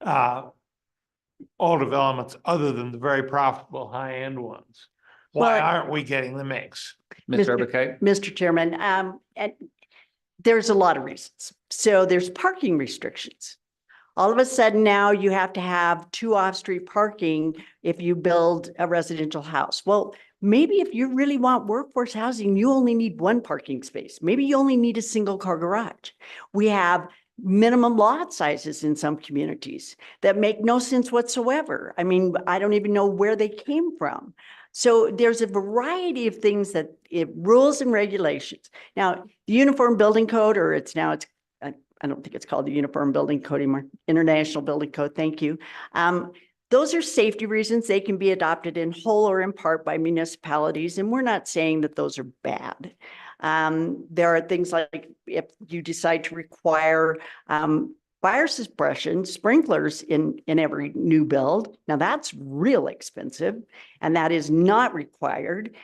all developments other than the very profitable high-end ones? Why aren't we getting the mix? Mr. Chairman, and there's a lot of reasons. So there's parking restrictions. All of a sudden now you have to have 2 off-street parking if you build a residential house. Well, maybe if you really want workforce housing, you only need 1 parking space. Maybe you only need a single car garage. We have minimum lot sizes in some communities that make no sense whatsoever. I mean, I don't even know where they came from. So there's a variety of things that rules and regulations. Now, the Uniform Building Code, or I don't think it's called the Uniform Building Code anymore, International Building Code, thank you. Those are safety reasons. They can be adopted in whole or in part by municipalities, and we're not saying that those are bad. There are things like if you decide to require fire suppression sprinklers in every new build. Now that's real expensive, and that is not required.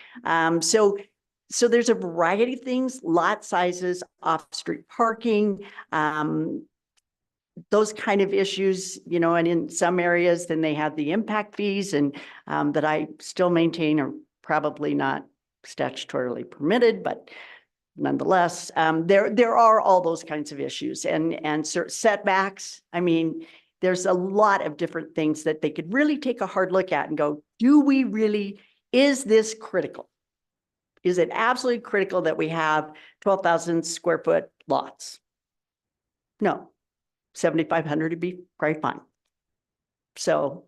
So there's a variety of things, lot sizes, off-street parking, those kind of issues, you know, and in some areas, then they have the impact fees and that I still maintain are probably not statutorily permitted, but nonetheless, there are all those kinds of issues and setbacks. I mean, there's a lot of different things that they could really take a hard look at and go, is this critical? Is it absolutely critical that we have 12,000 square foot lots? No, 7,500 would be quite fine. So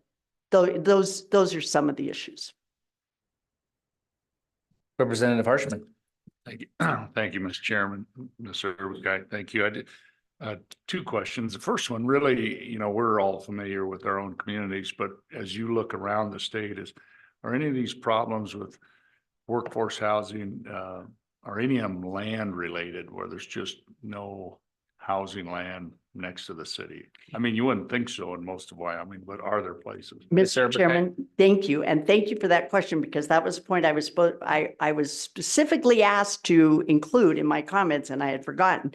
those are some of the issues. Representative Harshman. Thank you. Thank you, Mr. Chairman. Mr. Service Guy, thank you. I did 2 questions. The first one, really, you know, we're all familiar with our own communities, but as you look around the state, are any of these problems with workforce housing, are any of them land related where there's just no housing land next to the city? I mean, you wouldn't think so in most of Wyoming, but are there places? Mr. Chairman, thank you. And thank you for that question, because that was a point I was specifically asked to include in my comments and I had forgotten.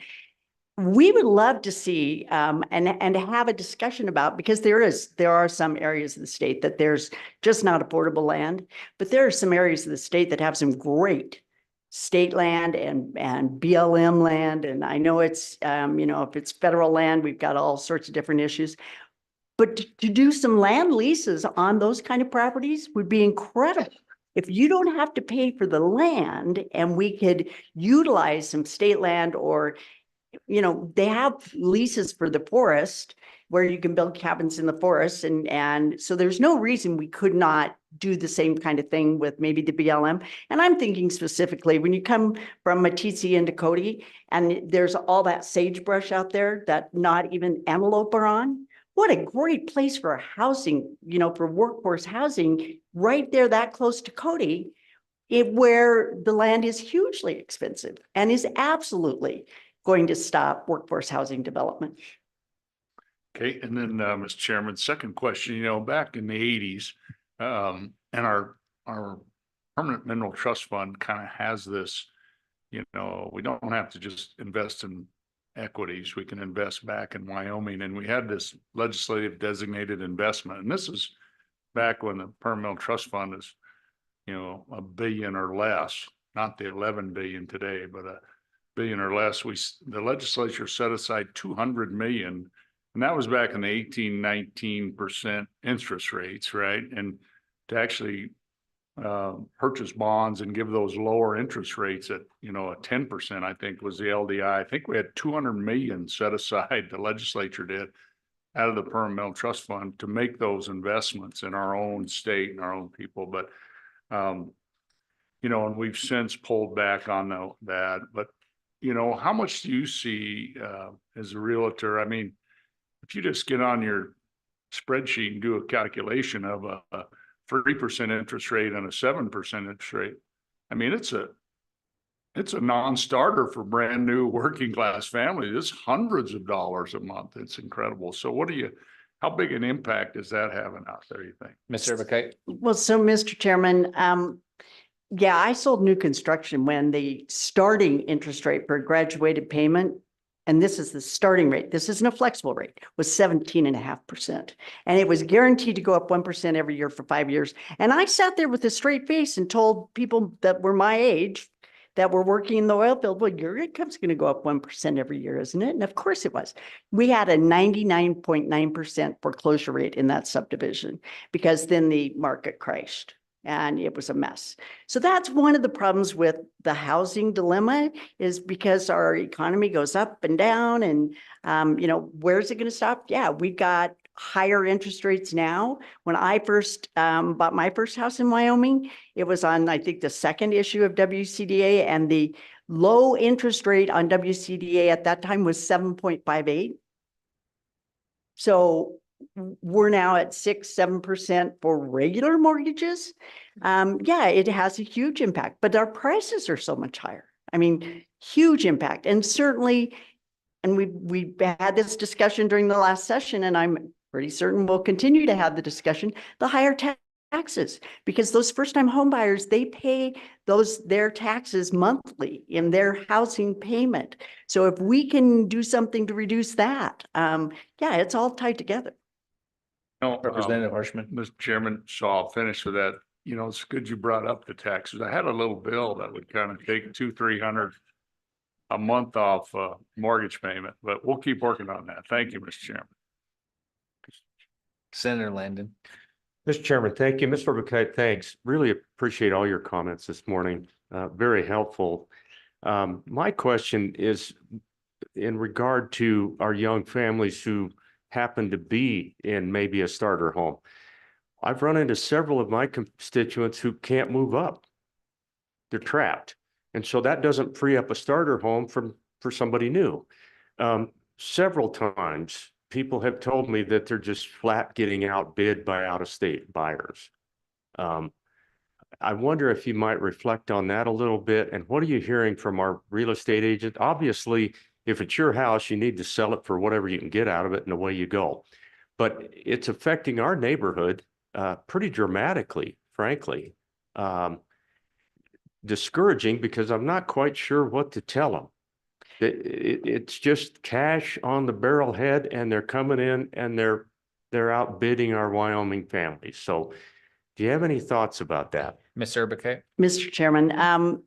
We would love to see and have a discussion about, because there are some areas of the state that there's just not affordable land, but there are some areas of the state that have some great state land and BLM land. And I know it's, you know, if it's federal land, we've got all sorts of different issues. But to do some land leases on those kind of properties would be incredible. If you don't have to pay for the land and we could utilize some state land or, you know, they have leases for the forest where you can build cabins in the forest. And so there's no reason we could not do the same kind of thing with maybe the BLM. And I'm thinking specifically when you come from Matisi into Cody and there's all that sagebrush out there that not even antelope are on. What a great place for housing, you know, for workforce housing right there that close to Cody, where the land is hugely expensive and is absolutely going to stop workforce housing development. Okay, and then, Mr. Chairman, second question, you know, back in the eighties, and our permanent mineral trust fund kind of has this, you know, we don't have to just invest in equities, we can invest back in Wyoming, and we had this legislative designated investment, and this is back when the permanent mineral trust fund is, you know, $1 billion or less, not the 11 billion today, but $1 billion or less. The legislature set aside 200 million. And that was back in the 18-19% interest rates, right? And to actually purchase bonds and give those lower interest rates at, you know, at 10%, I think was the LDI. I think we had 200 million set aside, the legislature did, out of the permanent mineral trust fund to make those investments in our own state and our own people. But, you know, and we've since pulled back on that. But, you know, how much do you see as a realtor? I mean, if you just get on your spreadsheet and do a calculation of a 3% interest rate and a 7% interest rate, I mean, it's a non-starter for brand new working class families. It's hundreds of dollars a month. It's incredible. So how big an impact is that having out there, you think? Mr. McKay? Well, so Mr. Chairman, yeah, I sold new construction when the starting interest rate for graduated payment, and this is the starting rate, this isn't a flexible rate, was 17.5%. And it was guaranteed to go up 1% every year for 5 years. And I sat there with a straight face and told people that were my age that were working in the oil field, well, your income's going to go up 1% every year, isn't it? And of course it was. We had a 99.9% foreclosure rate in that subdivision because then the market crashed. And it was a mess. So that's one of the problems with the housing dilemma is because our economy goes up and down and, you know, where's it going to stop? Yeah, we've got higher interest rates now. When I first bought my first house in Wyoming, it was on, I think, the second issue of WCDA, and the low interest rate on WCDA at that time was 7.58. So we're now at 6-7% for regular mortgages. Yeah, it has a huge impact, but our prices are so much higher. I mean, huge impact. And certainly, and we had this discussion during the last session, and I'm pretty certain we'll continue to have the discussion, the higher taxes, because those first-time home buyers, they pay their taxes monthly in their housing payment. So if we can do something to reduce that, yeah, it's all tied together. No, Representative Harshman. Mr. Chairman, so I'll finish with that. You know, it's good you brought up the taxes. I had a little bill that would kind of take $200-300 a month off mortgage payment, but we'll keep working on that. Thank you, Mr. Chairman. Senator Landon. Mr. Chairman, thank you. Mr. McKay, thanks. Really appreciate all your comments this morning. Very helpful. My question is in regard to our young families who happen to be in maybe a starter home. I've run into several of my constituents who can't move up. They're trapped. And so that doesn't free up a starter home for somebody new. Several times, people have told me that they're just flat getting outbid by out-of-state buyers. I wonder if you might reflect on that a little bit. And what are you hearing from our real estate agent? Obviously, if it's your house, you need to sell it for whatever you can get out of it, and away you go. But it's affecting our neighborhood pretty dramatically, frankly. Discouraging because I'm not quite sure what to tell them. It's just cash on the barrelhead, and they're coming in and they're outbidding our Wyoming families. So do you have any thoughts about that? Ms. Urbacay? Mr. Chairman,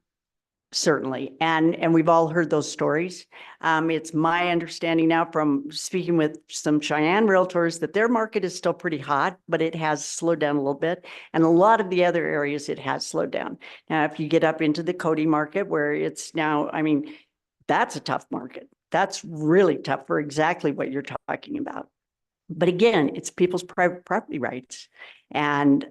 certainly. And we've all heard those stories. It's my understanding now from speaking with some Cheyenne realtors that their market is still pretty hot, but it has slowed down a little bit. And a lot of the other areas, it has slowed down. Now, if you get up into the Cody market where it's now, I mean, that's a tough market. That's really tough for exactly what you're talking about. But again, it's people's private property rights. And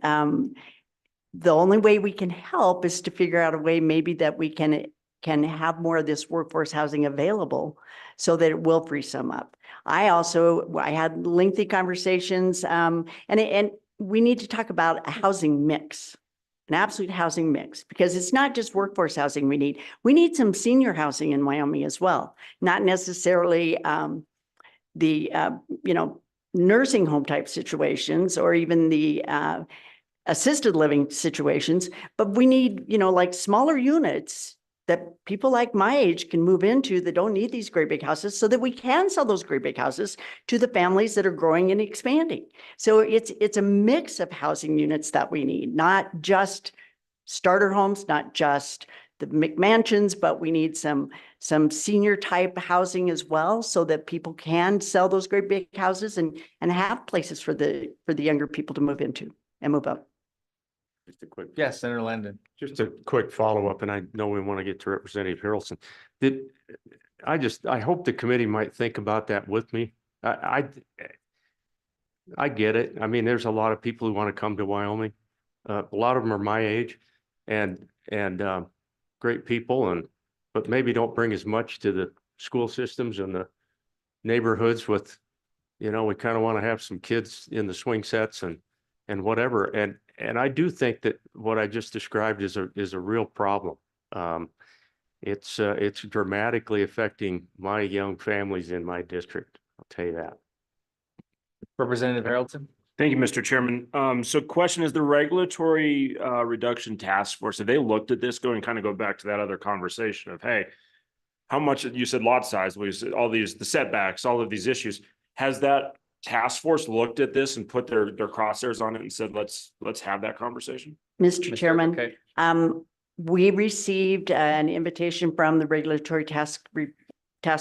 the only way we can help is to figure out a way maybe that we can have more of this workforce housing available so that it will free some up. I had lengthy conversations and we need to talk about a housing mix, an absolute housing mix, because it's not just workforce housing we need. We need some senior housing in Wyoming as well, not necessarily nursing home type situations or even the assisted living situations, but we need, like smaller units that people like my age can move into that don't need these great big houses so that we can sell those great big houses to the families that are growing and expanding. So it's a mix of housing units that we need, not just starter homes, not just the McMansions, but we need some senior type housing as well so that people can sell those great big houses and have places for the younger people to move into and move up. Just a quick. Yes, Senator Landon. Just a quick follow-up, and I know we want to get to Representative Harrelson. I hope the committee might think about that with me. I get it. I mean, there's a lot of people who want to come to Wyoming. A lot of them are my age and great people, but maybe don't bring as much to the school systems and the neighborhoods with, we kind of want to have some kids in the swing sets and whatever. And I do think that what I just described is a real problem. It's dramatically affecting my young families in my district. I'll tell you that. Representative Harrelson. Thank you, Mr. Chairman. So question is the regulatory reduction task force, have they looked at this going kind of go back to that other conversation of, hey, how much you said lot size, we said all the setbacks, all of these issues. Has that task force looked at this and put their crosshairs on it and said, let's have that conversation? Mr. Chairman, we received an invitation from the Regulatory Task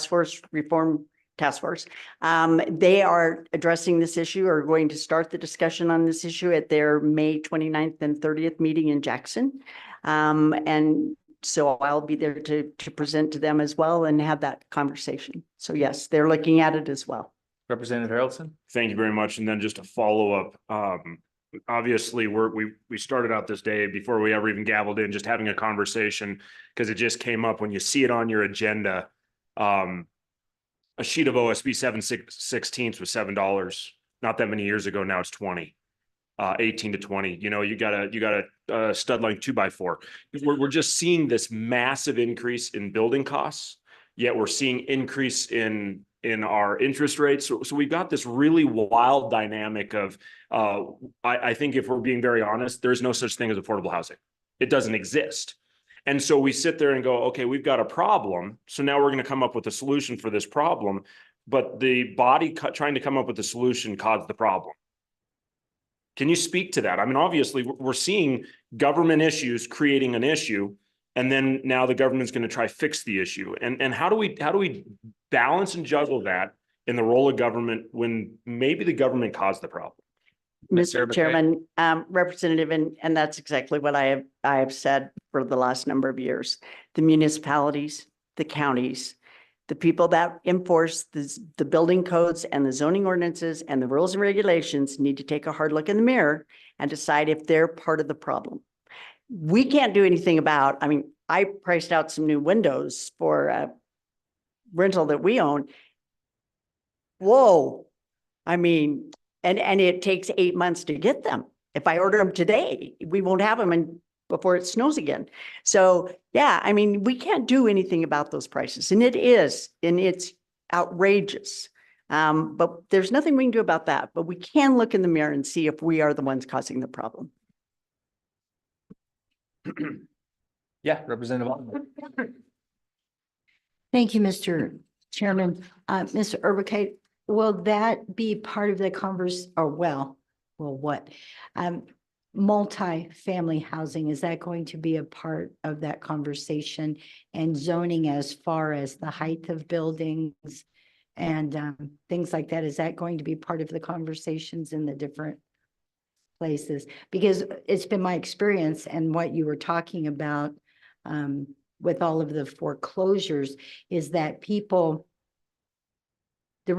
Force Reform Task Force. They are addressing this issue or going to start the discussion on this issue at their May 29th and 30th meeting in Jackson. And so I'll be there to present to them as well and have that conversation. So yes, they're looking at it as well. Representative Harrelson. Thank you very much. And then just a follow up. Obviously, we started out this day before we ever even gavelled in, just having a conversation because it just came up when you see it on your agenda. A sheet of OSB 7/16 was $7. Not that many years ago. Now it's 20, 18 to 20. You got a stud line 2x4. We're just seeing this massive increase in building costs. Yet we're seeing increase in our interest rates. So we've got this really wild dynamic of, I think if we're being very honest, there's no such thing as affordable housing. It doesn't exist. And so we sit there and go, okay, we've got a problem. So now we're going to come up with a solution for this problem. But the body trying to come up with a solution caused the problem. Can you speak to that? I mean, obviously we're seeing government issues creating an issue. And then now the government's going to try fix the issue. And how do we balance and juggle that in the role of government when maybe the government caused the problem? Mr. Chairman, Representative, and that's exactly what I have said for the last number of years. The municipalities, the counties, the people that enforce the building codes and the zoning ordinances and the rules and regulations need to take a hard look in the mirror and decide if they're part of the problem. We can't do anything about, I mean, I priced out some new windows for a rental that we own. Whoa. I mean, and it takes 8 months to get them. If I order them today, we won't have them before it snows again. So yeah, I mean, we can't do anything about those prices and it's outrageous. But there's nothing we can do about that, but we can look in the mirror and see if we are the ones causing the problem. Yeah, Representative Altman. Thank you, Mr. Chairman. Mr. Urbicate, will that be part of the what? multi-family housing, is that going to be a part of that conversation? And zoning as far as the height of buildings and things like that, is that going to be part of the conversations in the different places? Because it's been my experience and what you were talking about with all of the foreclosures is that people, the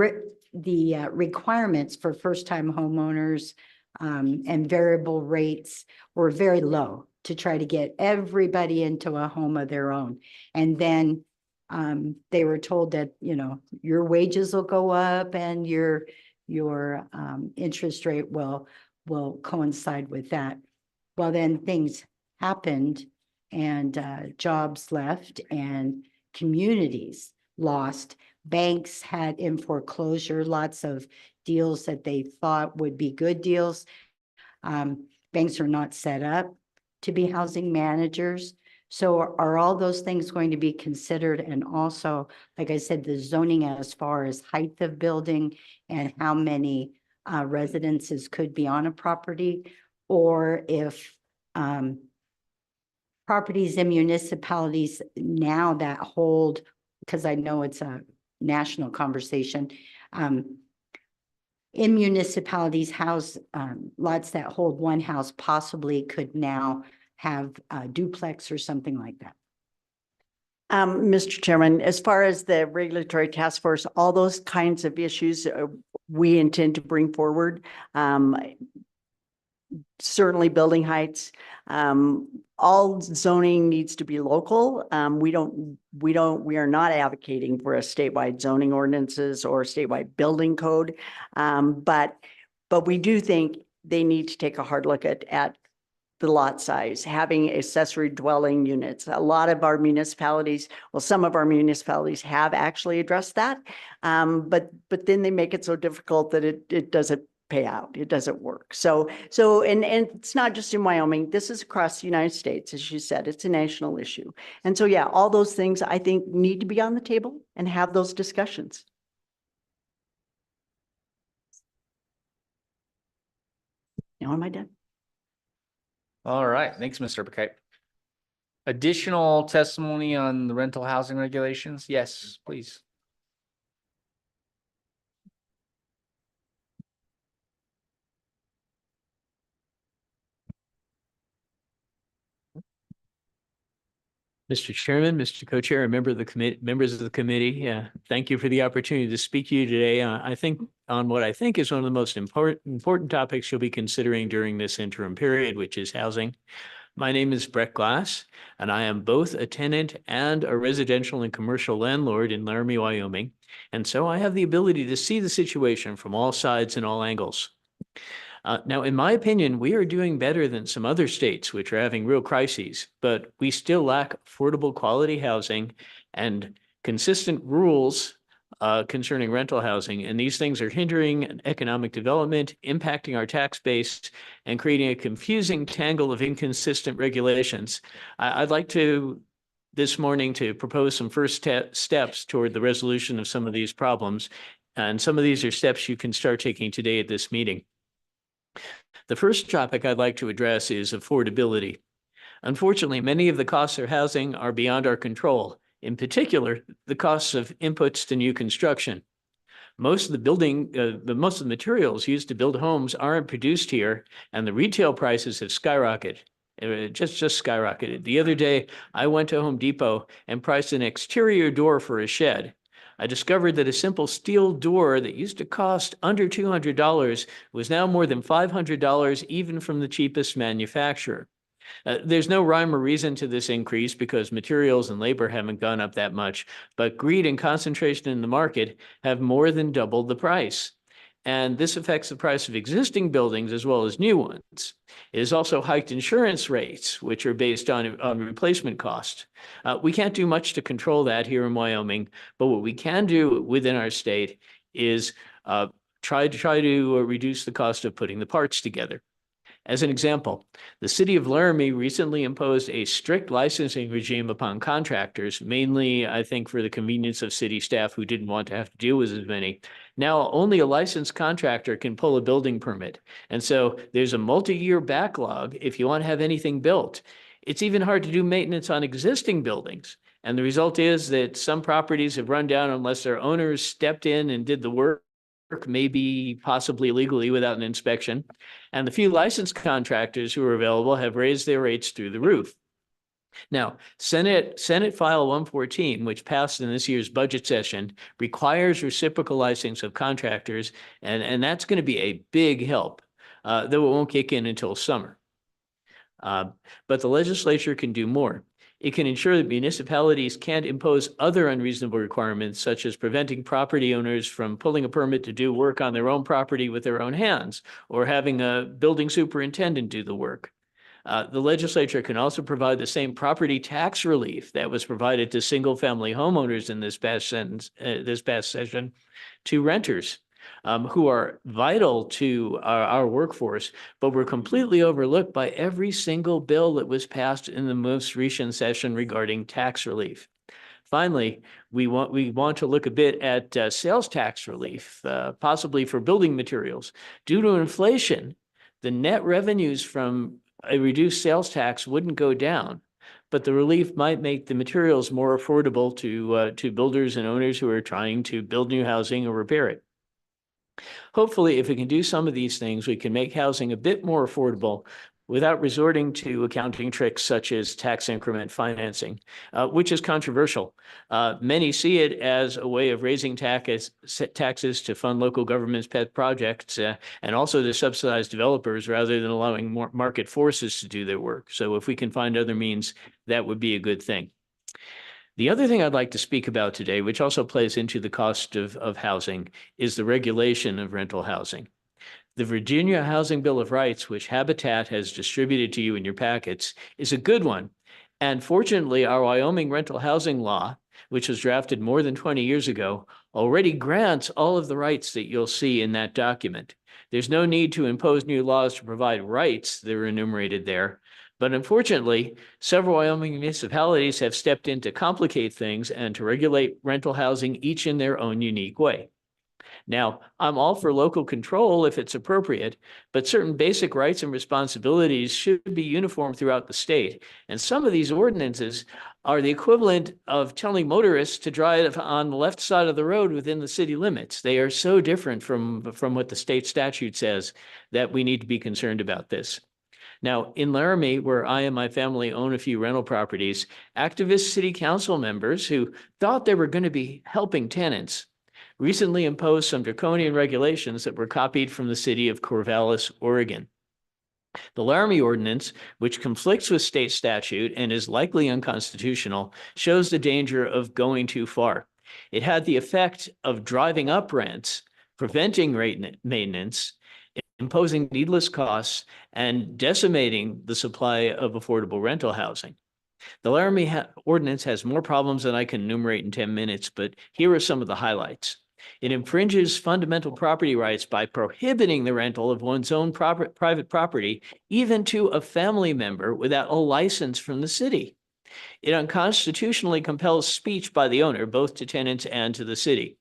requirements for first-time homeowners and variable rates were very low to try to get everybody into a home of their own. And then they were told that, you know, your wages will go up and your interest rate will coincide with that. Well, then things happened and jobs left and communities lost. Banks had in foreclosure lots of deals that they thought would be good deals. Banks are not set up to be housing managers. So are all those things going to be considered? And also, like I said, the zoning as far as height of building and how many residences could be on a property, or if properties in municipalities now that hold, because I know it's a national conversation, in municipalities, house lots that hold one house possibly could now have a duplex or something like that. Mr. Chairman, as far as the regulatory task force, all those kinds of issues we intend to bring forward. Certainly building heights, all zoning needs to be local. We are not advocating for a statewide zoning ordinances or statewide building code. But we do think they need to take a hard look at the lot size, having accessory dwelling units. A lot of our municipalities, well, some of our municipalities have actually addressed that. But then they make it so difficult that it doesn't pay out. It doesn't work. So and it's not just in Wyoming. This is across the United States. As you said, it's a national issue. And so, yeah, all those things I think need to be on the table and have those discussions. Now am I done? All right, thanks, Mr. Buckeye. Additional testimony on the rental housing regulations? Yes, please. Mr. Chairman, Mr. Co-Chair, and members of the committee, thank you for the opportunity to speak to you today. I think on what I think is one of the most important topics you'll be considering during this interim period, which is housing. My name is Brett Glass, and I am both a tenant and a residential and commercial landlord in Laramie, Wyoming. And so I have the ability to see the situation from all sides and all angles. Now, in my opinion, we are doing better than some other states which are having real crises, but we still lack affordable quality housing and consistent rules concerning rental housing. And these things are hindering economic development, impacting our tax base, and creating a confusing tangle of inconsistent regulations. I'd like to this morning to propose some first steps toward the resolution of some of these problems. And some of these are steps you can start taking today at this meeting. The first topic I'd like to address is affordability. Unfortunately, many of the costs of housing are beyond our control. In particular, the costs of inputs to new construction. Most of the materials used to build homes aren't produced here, and the retail prices have skyrocketed. Just skyrocketed. The other day, I went to Home Depot and priced an exterior door for a shed. I discovered that a simple steel door that used to cost under $200 was now more than $500, even from the cheapest manufacturer. There's no rhyme or reason to this increase because materials and labor haven't gone up that much, but greed and concentration in the market have more than doubled the price. And this affects the price of existing buildings as well as new ones. It has also hiked insurance rates, which are based on replacement cost. We can't do much to control that here in Wyoming, but what we can do within our state is try to reduce the cost of putting the parts together. As an example, the city of Laramie recently imposed a strict licensing regime upon contractors, mainly, I think, for the convenience of city staff who didn't want to have to deal with as many. Now, only a licensed contractor can pull a building permit. And so there's a multi-year backlog if you want to have anything built. It's even hard to do maintenance on existing buildings. And the result is that some properties have run down unless their owners stepped in and did the work, maybe possibly illegally without an inspection. And the few licensed contractors who are available have raised their rates through the roof. Now, Senate File 114, which passed in this year's budget session, requires reciprocal licensing of contractors, and that's going to be a big help, though it won't kick in until summer. But the legislature can do more. It can ensure that municipalities can't impose other unreasonable requirements, such as preventing property owners from pulling a permit to do work on their own property with their own hands, or having a building superintendent do the work. The legislature can also provide the same property tax relief that was provided to single-family homeowners in this past session to renters. Who are vital to our workforce, but were completely overlooked by every single bill that was passed in the most recent session regarding tax relief. Finally, we want to look a bit at sales tax relief, possibly for building materials. Due to inflation, the net revenues from a reduced sales tax wouldn't go down, but the relief might make the materials more affordable to builders and owners who are trying to build new housing or repair it. Hopefully, if we can do some of these things, we can make housing a bit more affordable without resorting to accounting tricks such as tax increment financing, which is controversial. Many see it as a way of raising taxes to fund local government's pet projects and also to subsidize developers rather than allowing more market forces to do their work. So if we can find other means, that would be a good thing. The other thing I'd like to speak about today, which also plays into the cost of housing, is the regulation of rental housing. The Virginia Housing Bill of Rights, which Habitat has distributed to you in your packets, is a good one. And fortunately, our Wyoming rental housing law, which was drafted more than 20 years ago, already grants all of the rights that you'll see in that document. There's no need to impose new laws to provide rights that are enumerated there. But unfortunately, several Wyoming municipalities have stepped in to complicate things and to regulate rental housing, each in their own unique way. Now, I'm all for local control if it's appropriate, but certain basic rights and responsibilities should be uniform throughout the state. And some of these ordinances are the equivalent of telling motorists to drive on the left side of the road within the city limits. They are so different from what the state statute says that we need to be concerned about this. Now, in Laramie, where I and my family own a few rental properties, activist city council members who thought they were going to be helping tenants recently imposed some draconian regulations that were copied from the city of Corvallis, Oregon. The Laramie ordinance, which conflicts with state statute and is likely unconstitutional, shows the danger of going too far. It had the effect of driving up rents, preventing rate maintenance, imposing needless costs, and decimating the supply of affordable rental housing. The Laramie ordinance has more problems than I can enumerate in 10 minutes, but here are some of the highlights. It infringes fundamental property rights by prohibiting the rental of one's own private property, even to a family member without a license from the city. It unconstitutionally compels speech by the owner, both to tenants and to the city.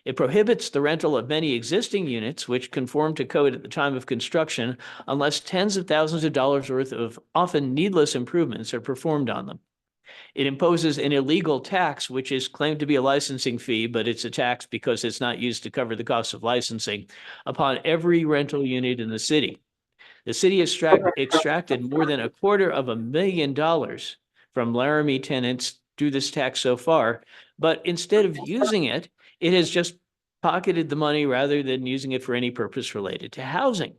It prohibits the rental of many existing units which conform to code at the time of construction unless tens of thousands of dollars worth of often needless improvements are performed on them. It imposes an illegal tax, which is claimed to be a licensing fee, but it's a tax because it's not used to cover the cost of licensing, upon every rental unit in the city. The city extracted more than $250,000 from Laramie tenants through this tax so far, but instead of using it, it has just pocketed the money rather than using it for any purpose related to housing.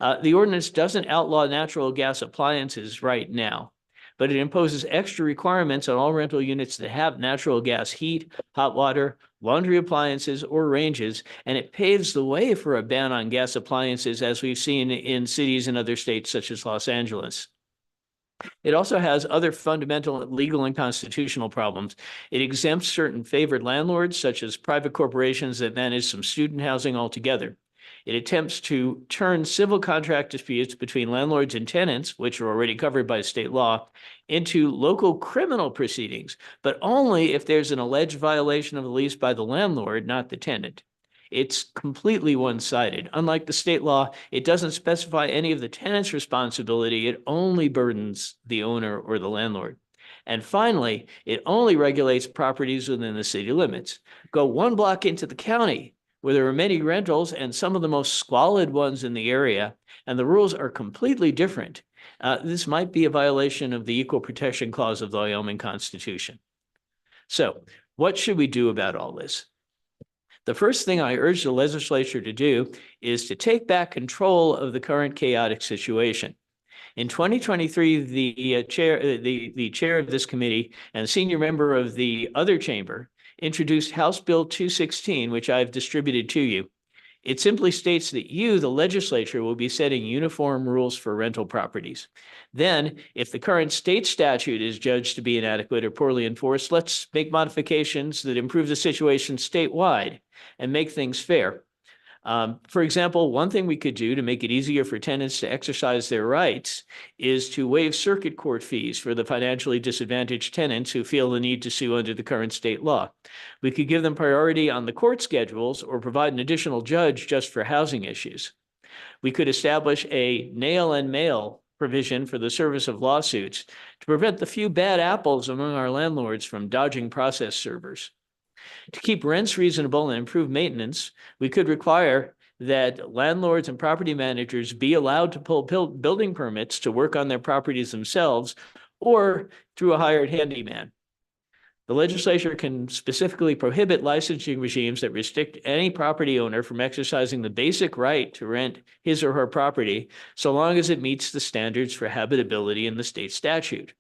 The ordinance doesn't outlaw natural gas appliances right now, but it imposes extra requirements on all rental units that have natural gas heat, hot water, laundry appliances, or ranges, and it paves the way for a ban on gas appliances as we've seen in cities in other states such as Los Angeles. It also has other fundamental legal and constitutional problems. It exempts certain favored landlords, such as private corporations that manage some student housing altogether. It attempts to turn civil contract disputes between landlords and tenants, which are already covered by state law, into local criminal proceedings, but only if there's an alleged violation of the lease by the landlord, not the tenant. It's completely one-sided. Unlike the state law, it doesn't specify any of the tenant's responsibility. It only burdens the owner or the landlord. And finally, it only regulates properties within the city limits. Go one block into the county, where there are many rentals and some of the most squalid ones in the area, and the rules are completely different. This might be a violation of the Equal Protection Clause of the Wyoming Constitution. So, what should we do about all this? The first thing I urge the legislature to do is to take back control of the current chaotic situation. In 2023, the chair of this committee and senior member of the other chamber introduced House Bill 216, which I've distributed to you. It simply states that you, the legislature, will be setting uniform rules for rental properties. Then, if the current state statute is judged to be inadequate or poorly enforced, let's make modifications that improve the situation statewide and make things fair. For example, one thing we could do to make it easier for tenants to exercise their rights is to waive circuit court fees for the financially disadvantaged tenants who feel the need to sue under the current state law. We could give them priority on the court schedules or provide an additional judge just for housing issues. We could establish a nail and mail provision for the service of lawsuits to prevent the few bad apples among our landlords from dodging process servers. To keep rents reasonable and improve maintenance, we could require that landlords and property managers be allowed to pull building permits to work on their properties themselves or through a hired handyman. The legislature can specifically prohibit licensing regimes that restrict any property owner from exercising the basic right to rent his or her property, so long as it meets the standards for habitability in the state statute.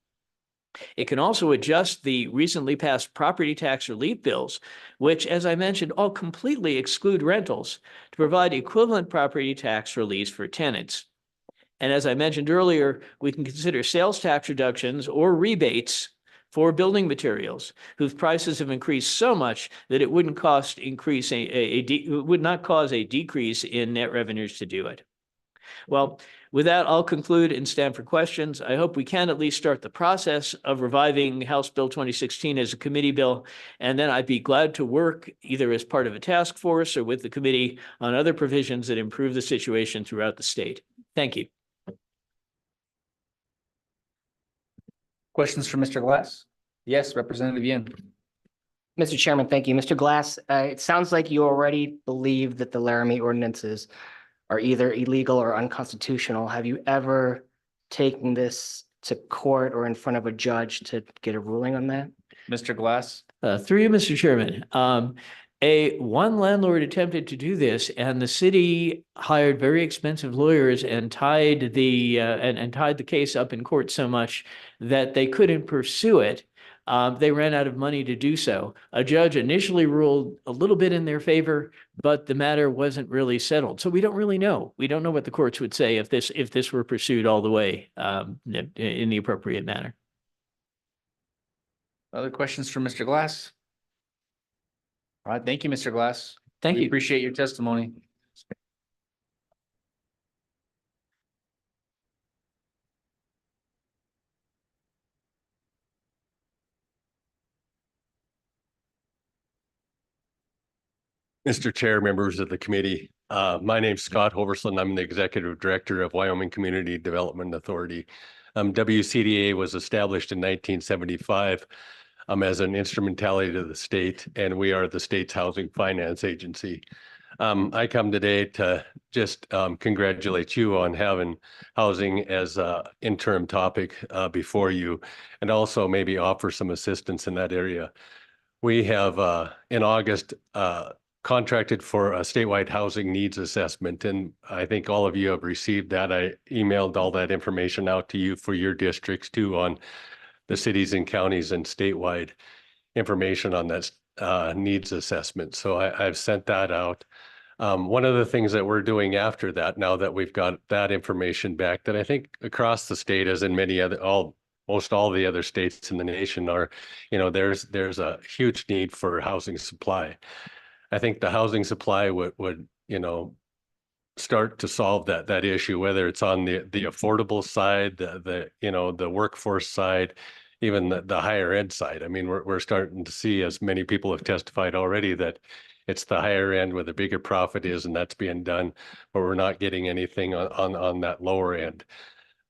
It can also adjust the recently passed property tax relief bills, which, as I mentioned, all completely exclude rentals, to provide equivalent property tax relief for tenants. And as I mentioned earlier, we can consider sales tax reductions or rebates for building materials whose prices have increased so much that it wouldn't cost would not cause a decrease in net revenues to do it. Well, with that, I'll conclude and stand for questions. I hope we can at least start the process of reviving House Bill 2016 as a committee bill, and then I'd be glad to work either as part of a task force or with the committee on other provisions that improve the situation throughout the state. Thank you. Questions for Mr. Glass? Yes, Representative Yin. Mr. Chairman, thank you. Mr. Glass, it sounds like you already believe that the Laramie ordinances are either illegal or unconstitutional. Have you ever taken this to court or in front of a judge to get a ruling on that? Mr. Glass? Through you, Mr. Chairman. One landlord attempted to do this, and the city hired very expensive lawyers and tied the case up in court so much that they couldn't pursue it. They ran out of money to do so. A judge initially ruled a little bit in their favor, but the matter wasn't really settled. So we don't really know. We don't know what the courts would say if this were pursued all the way in the appropriate manner. Other questions for Mr. Glass? All right, thank you, Mr. Glass. Thank We you. appreciate your testimony. Mr. Chair, members of the committee, my name's Scott Hoverson. I'm the Executive Director of Wyoming Community Development Authority. WCDA was established in 1975 as an instrumentality to the state, and we are the state's housing finance agency. I come today to just congratulate you on having housing as an interim topic before you, and also maybe offer some assistance in that area. We have in August contracted for a statewide housing needs assessment, and I think all of you have received that. I emailed all that information out to you for your districts too, on the cities and counties and statewide information on that needs assessment. So I've sent that out. One of the things that we're doing after that, now that we've got that information back, that I think across the state, as in many other, most all the other states in the nation, are, there's a huge need for housing supply. I think the housing supply would start to solve that issue, whether it's on the affordable side, the workforce side, even the higher ed side. I mean, we're starting to see, as many people have testified already, that it's the higher end where the bigger profit is, and that's being done, but we're not getting anything on that lower end.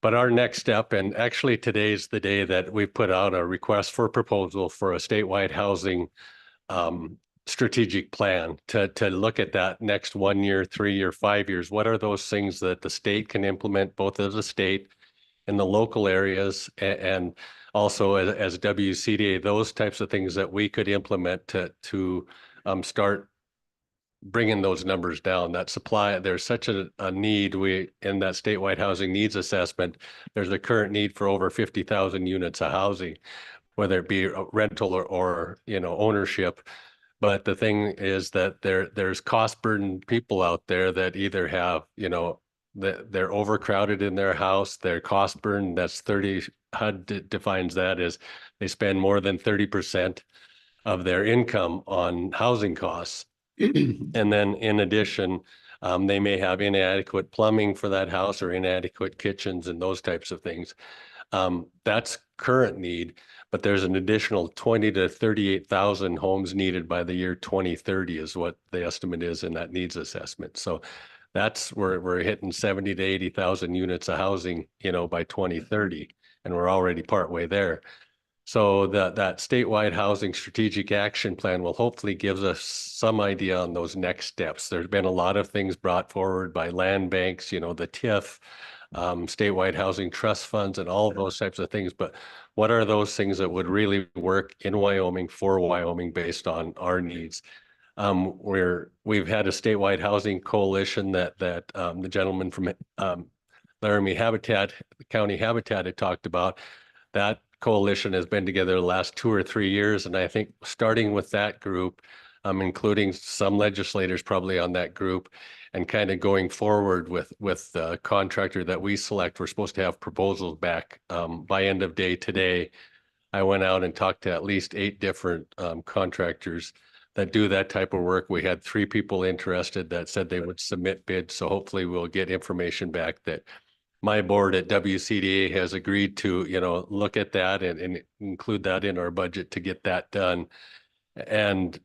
But our next step, and actually today's the day that we put out a request for proposal for a statewide housing strategic plan to look at that next 1 year, 3 year, 5 years. What are those things that the state can implement, both as a state in the local areas and also as WCDA, those types of things that we could implement to start bringing those numbers down. That supply, there's such a need in that statewide housing needs assessment. There's a current need for over 50,000 units of housing, whether it be a rental or ownership. But the thing is that there's cost burdened people out there that either have, that they're overcrowded in their house, their cost burden, that's 30, HUD defines that as they spend more than 30% of their income on housing costs. And then in addition, they may have inadequate plumbing for that house or inadequate kitchens and those types of things. That's current need, but there's an additional 20 to 38,000 homes needed by the year 2030 is what the estimate is in that needs assessment. So that's where we're hitting 70 to 80,000 units of housing, by 2030, and we're already partway there. So that statewide housing strategic action plan will hopefully give us some idea on those next steps. There's been a lot of things brought forward by land banks, the TIF, statewide housing trust funds, and all of those types of things. But what are those things that would really work in Wyoming for Wyoming based on our needs? We've had a statewide housing coalition that the gentleman from Laramie County Habitat had talked about. That coalition has been together the last 2 or 3 years, and I think starting with that group, including some legislators probably on that group, and kind of going forward with the contractor that we select, we're supposed to have proposals back by end of day today. I went out and talked to at least 8 different contractors that do that type of work. We had 3 people interested that said they would submit bids, so hopefully we'll get information back that my board at WCDA has agreed to, look at that and include that in our budget to get that done. And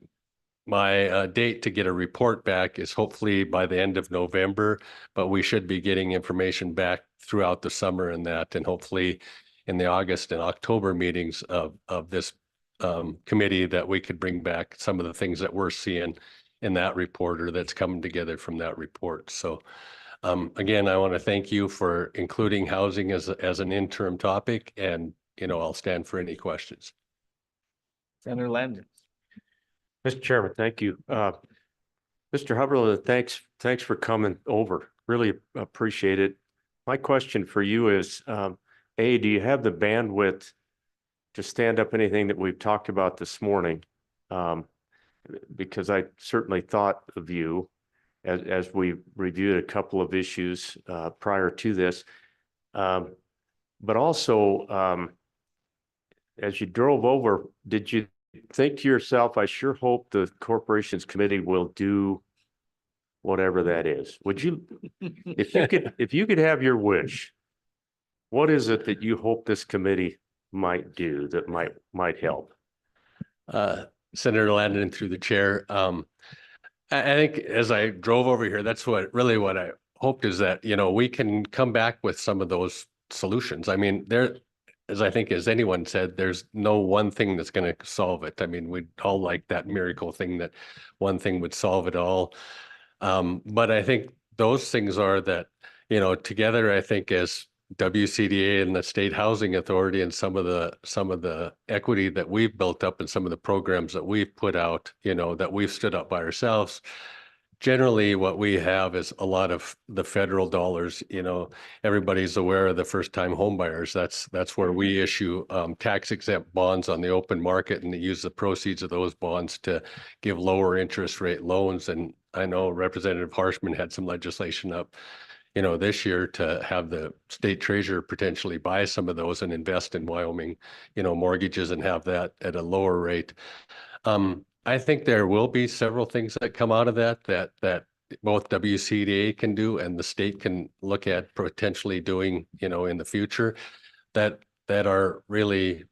my date to get a report back is hopefully by the end of November, but we should be getting information back throughout the summer and that, and hopefully in the August and October meetings of this committee that we could bring back some of the things that we're seeing in that report or that's coming together from that report. So again, I want to thank you for including housing as an interim topic, and I'll stand for any questions. Senator Landon. Mr. Chairman, thank you. Mr. Hubbard, thanks for coming over. Really appreciate it. My question for you is, A, do you have the bandwidth to stand up anything that we've talked about this morning? Because I certainly thought of you as we reviewed a couple of issues prior to this. But also, as you drove over, did you think to yourself, I sure hope the Corporations Committee will do whatever that is? Would you, if you could have your wish, what is it that you hope this committee might do that might help? Senator Landon, through the chair, I think as I drove over here, that's what I hoped is that, we can come back with some of those solutions. I mean, as I think, as anyone said, there's no one thing that's going to solve it. I mean, we'd all like that miracle thing that one thing would solve it all. But I think those things are that, together, I think as WCDA and the State Housing Authority and some of the equity that we've built up and some of the programs that we've put out, that we've stood up by ourselves. Generally, what we have is a lot of the federal dollars. Everybody's aware of the first-time home buyers. That's where we issue tax-exempt bonds on the open market, and they use the proceeds of those bonds to give lower interest rate loans. And I know Representative Harshman had some legislation up this year to have the state treasurer potentially buy some of those and invest in Wyoming, mortgages and have that at a lower rate. I think there will be several things that come out of that both WCDA can do and the state can look at potentially doing, in the future that are really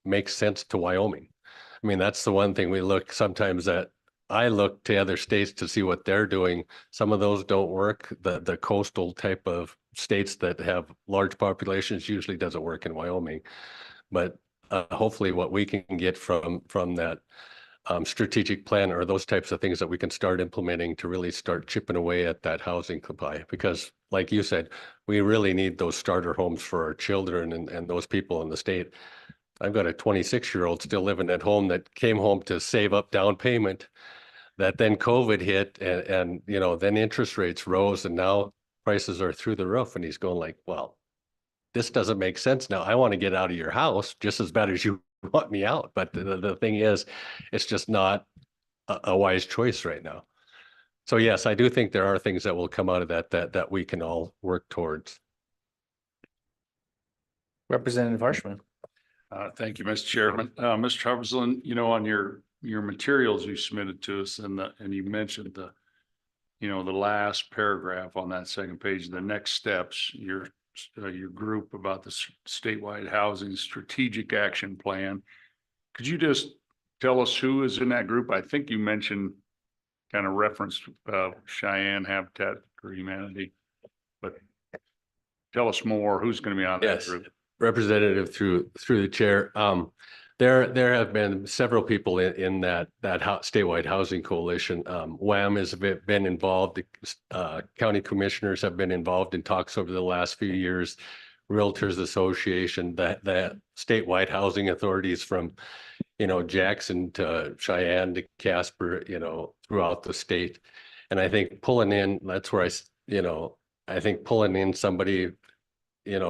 makes sense to Wyoming. I mean, that's the one thing we look sometimes at. I look to other states to see what they're doing. Some of those don't work. The coastal type of states that have large populations usually doesn't work in Wyoming. But hopefully what we can get from that strategic plan or those types of things that we can start implementing to really start chipping away at that housing supply. Because like you said, we really need those starter homes for our children and those people in the state. I've got a 26-year-old still living at home that came home to save up down payment, that then COVID hit and then interest rates rose and now prices are through the roof. And he's going like, well, this doesn't make sense now. I want to get out of your house just as bad as you want me out. But the thing is, it's just not a wise choice right now. So yes, I do think there are things that will come out of that we can all work towards. Representative Harshman. Thank you, Mr. Chairman. Mr. Hubbardson, on your materials you submitted to us and you mentioned the last paragraph on that second page, the next steps, your group about the statewide housing strategic action plan. Could you just tell us who is in that group? I think you mentioned kind of referenced Cheyenne Habitat for Humanity, but tell us more. Who's going to be on that group? Representative through the chair. There have been several people in that statewide housing coalition. WHAM has been involved. County commissioners have been involved in talks over the last few years. Realtors Association, that statewide housing authorities from, Jackson to Cheyenne to Casper, throughout the state. And I think pulling in, that's where I think pulling in somebody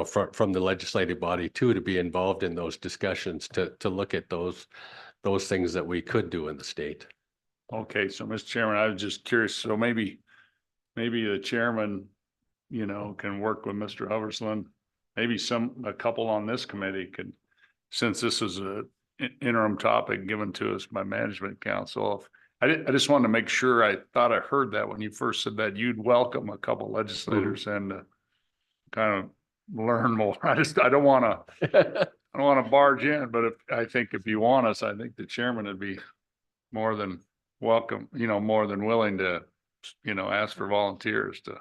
from the legislative body too, to be involved in those discussions, to look at those things that we could do in the state. Okay, so Mr. Chairman, I was just curious. So maybe the chairman, can work with Mr. Hubbardson. Maybe a couple on this committee could, since this is a interim topic given to us by management council. I just wanted to make sure. I thought I heard that when you first said that you'd welcome a couple legislators and kind of learn more. I don't want to barge in, but I think if you want us, I think the chairman would be more than welcome, more than willing to, ask for volunteers to.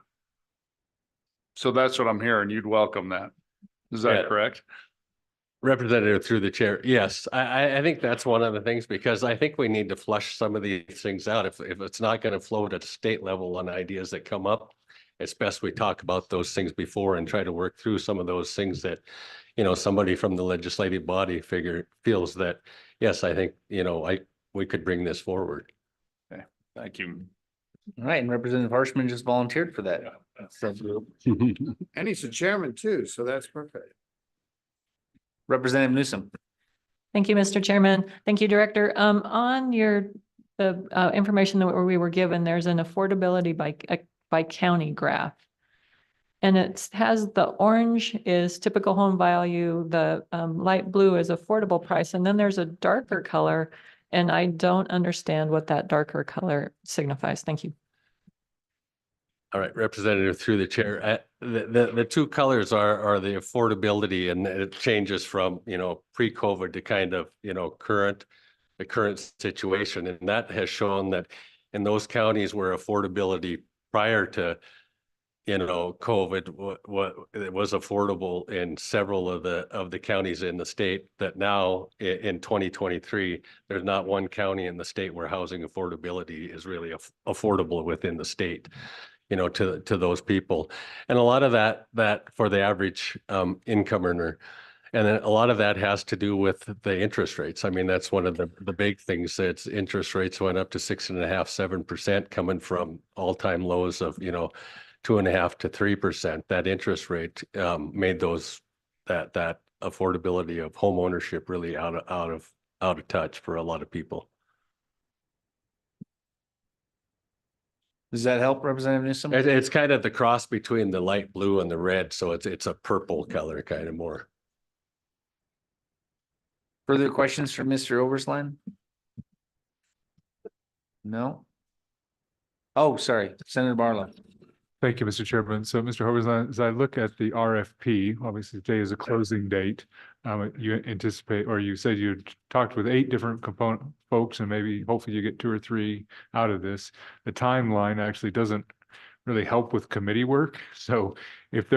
So that's what I'm hearing. You'd welcome that. Is that correct? Representative through the chair. Yes, I think that's one of the things, because I think we need to flush some of these things out. If it's not going to float at state level on ideas that come up, it's best we talk about those things before and try to work through some of those things that, somebody from the legislative body feels that, yes, I think, we could bring this forward. Okay, thank you. All right, and Representative Harshman just volunteered for that. And he's the chairman too, so that's perfect. Representative Newsom. Thank you, Mr. Chairman. Thank you, Director. On the information that we were given, there's an affordability by county graph. And it has the orange is typical home value, the light blue is affordable price, and then there's a darker color, and I don't understand what that darker color signifies. Thank you. All right, Representative through the chair. The two colors are the affordability, and it changes from, pre-COVID to kind of, the current situation. And that has shown that in those counties where affordability prior to, COVID, it was affordable in several of the counties in the state, that now in 2023, there's not one county in the state where housing affordability is really affordable within the state. To those people. And a lot of that for the average income earner. And then a lot of that has to do with the interest rates. I mean, that's one of the big things. That's interest rates went up to 6.5%, 7%, coming from all-time lows of, 2.5% to 3%. That interest rate made that affordability of home ownership really out of touch for a lot of people. Does that help, Representative Newsom? It's kind of the cross between the light blue and the red, so it's a purple color kind of more. Further questions for Mr. Oversland? No? Oh, sorry, Senator Barlow. Thank you, Mr. Chairman. So, Mr. Hover, as I look at the RFP, obviously today is a closing date. You anticipate, or you said you talked with 8 different component folks, and maybe hopefully you get 2 or 3 out of this. The timeline actually doesn't really help with committee work. So if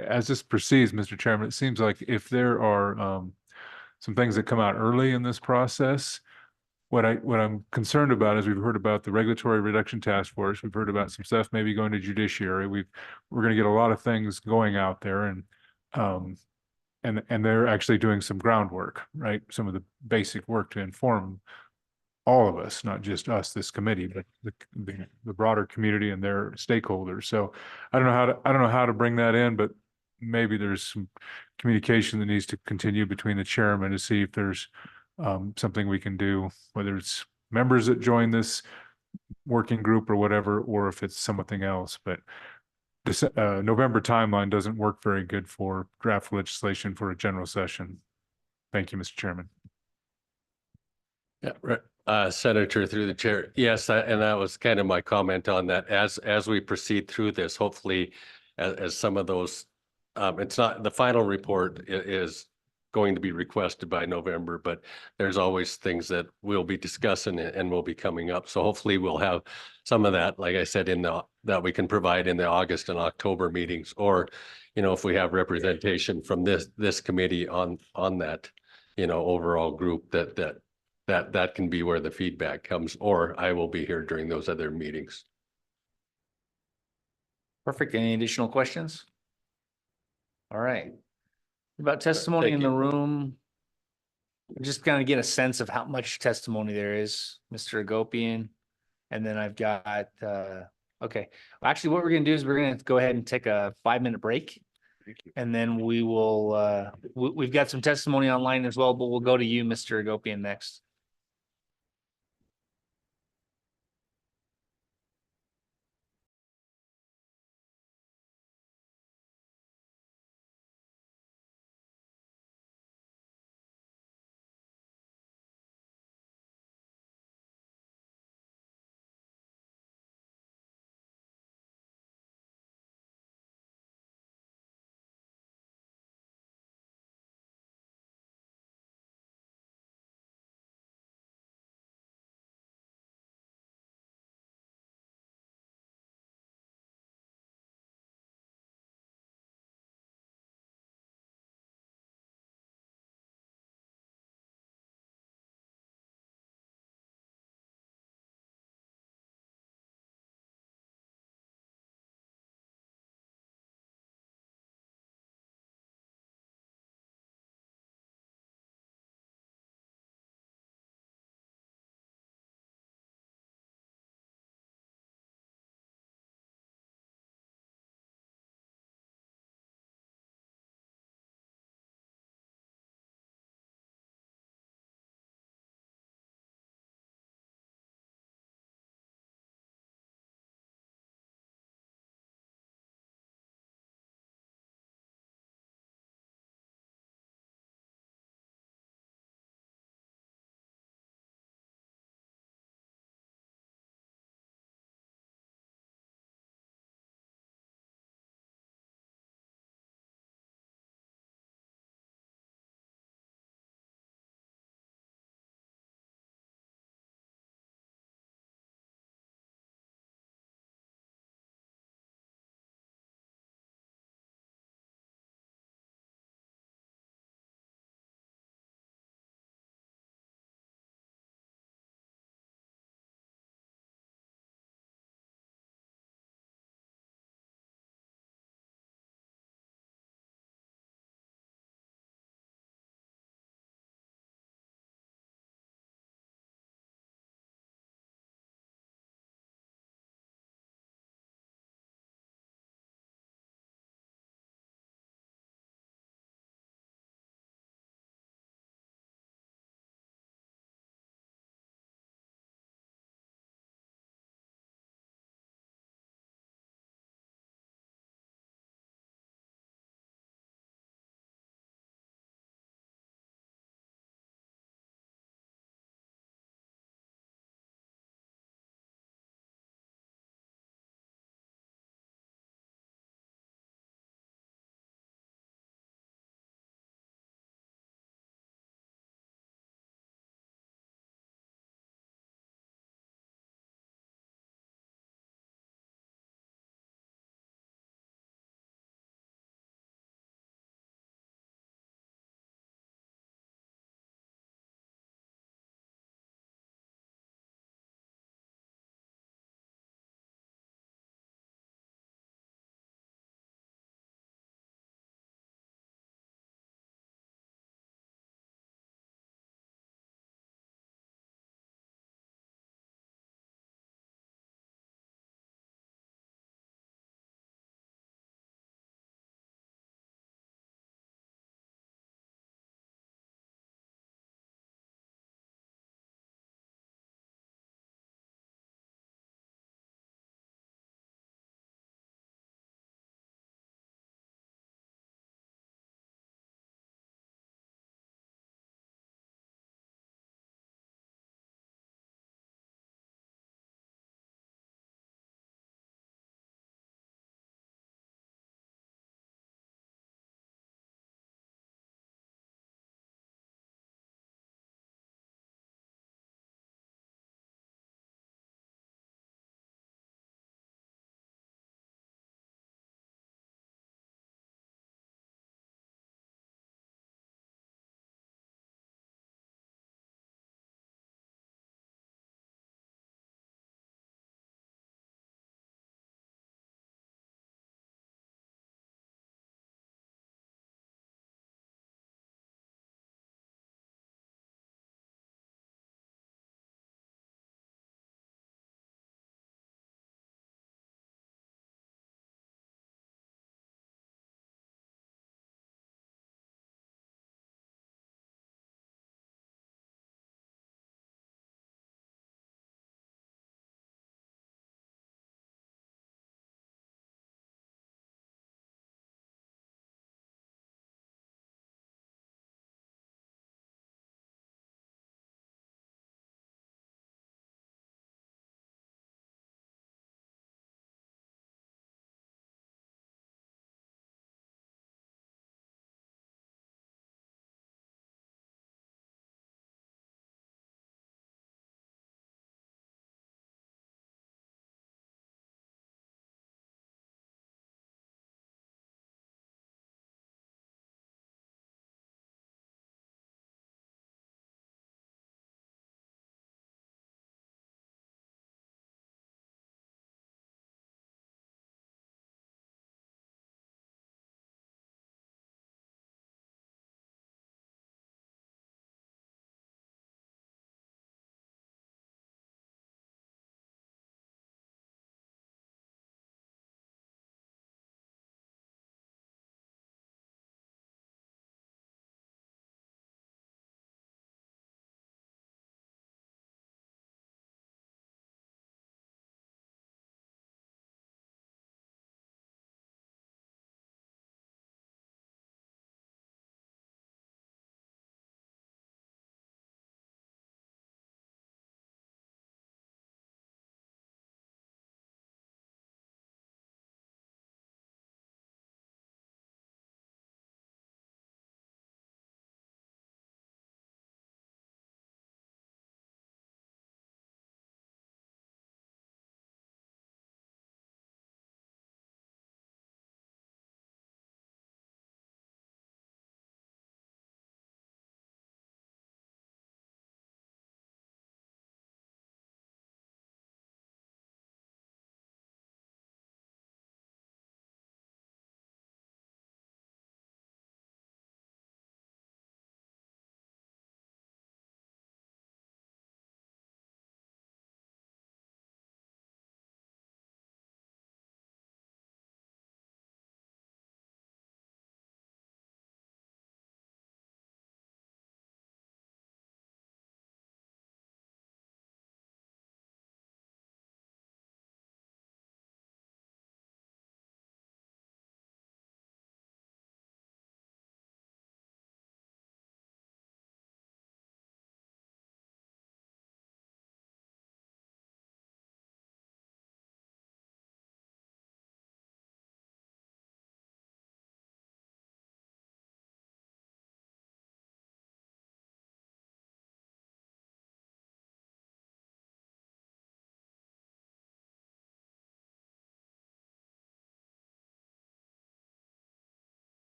as this proceeds, Mr. Chairman, it seems like if there are some things that come out early in this process, what I'm concerned about is we've heard about the Regulatory Reduction Task Force. We've heard about some stuff maybe going to judiciary. We're going to get a lot of things going out there, and they're actually doing some groundwork, right? Some of the basic work to inform all of us, not just us, this committee, but the broader community and their stakeholders. So I don't know how to bring that in, but maybe there's some communication that needs to continue between the chairman to see if there's something we can do, whether it's members that join this working group or whatever, or if it's something else. But this November timeline doesn't work very good for draft legislation for a general session. Thank you, Mr. Chairman. Yeah, right. Senator, through the chair. Yes, and that was kind of my comment on that. As we proceed through this, hopefully, as some of those, it's not the final report is going to be requested by November, but there's always things that we'll be discussing and will be coming up. So hopefully we'll have some of that, like I said, that we can provide in the August and October meetings, or, if we have representation from this committee on that, overall group that can be where the feedback comes, or I will be here during those other meetings. Perfect. Any additional questions? All right. About testimony in the room. Just kind of get a sense of how much testimony there is, Mr. Agopian. And then I've got, okay. Well, actually, what we're going to do is we're going to go ahead and take a 5-minute break. And then we will, we've got some testimony online as well, but we'll go to you, Mr. Agopian, next.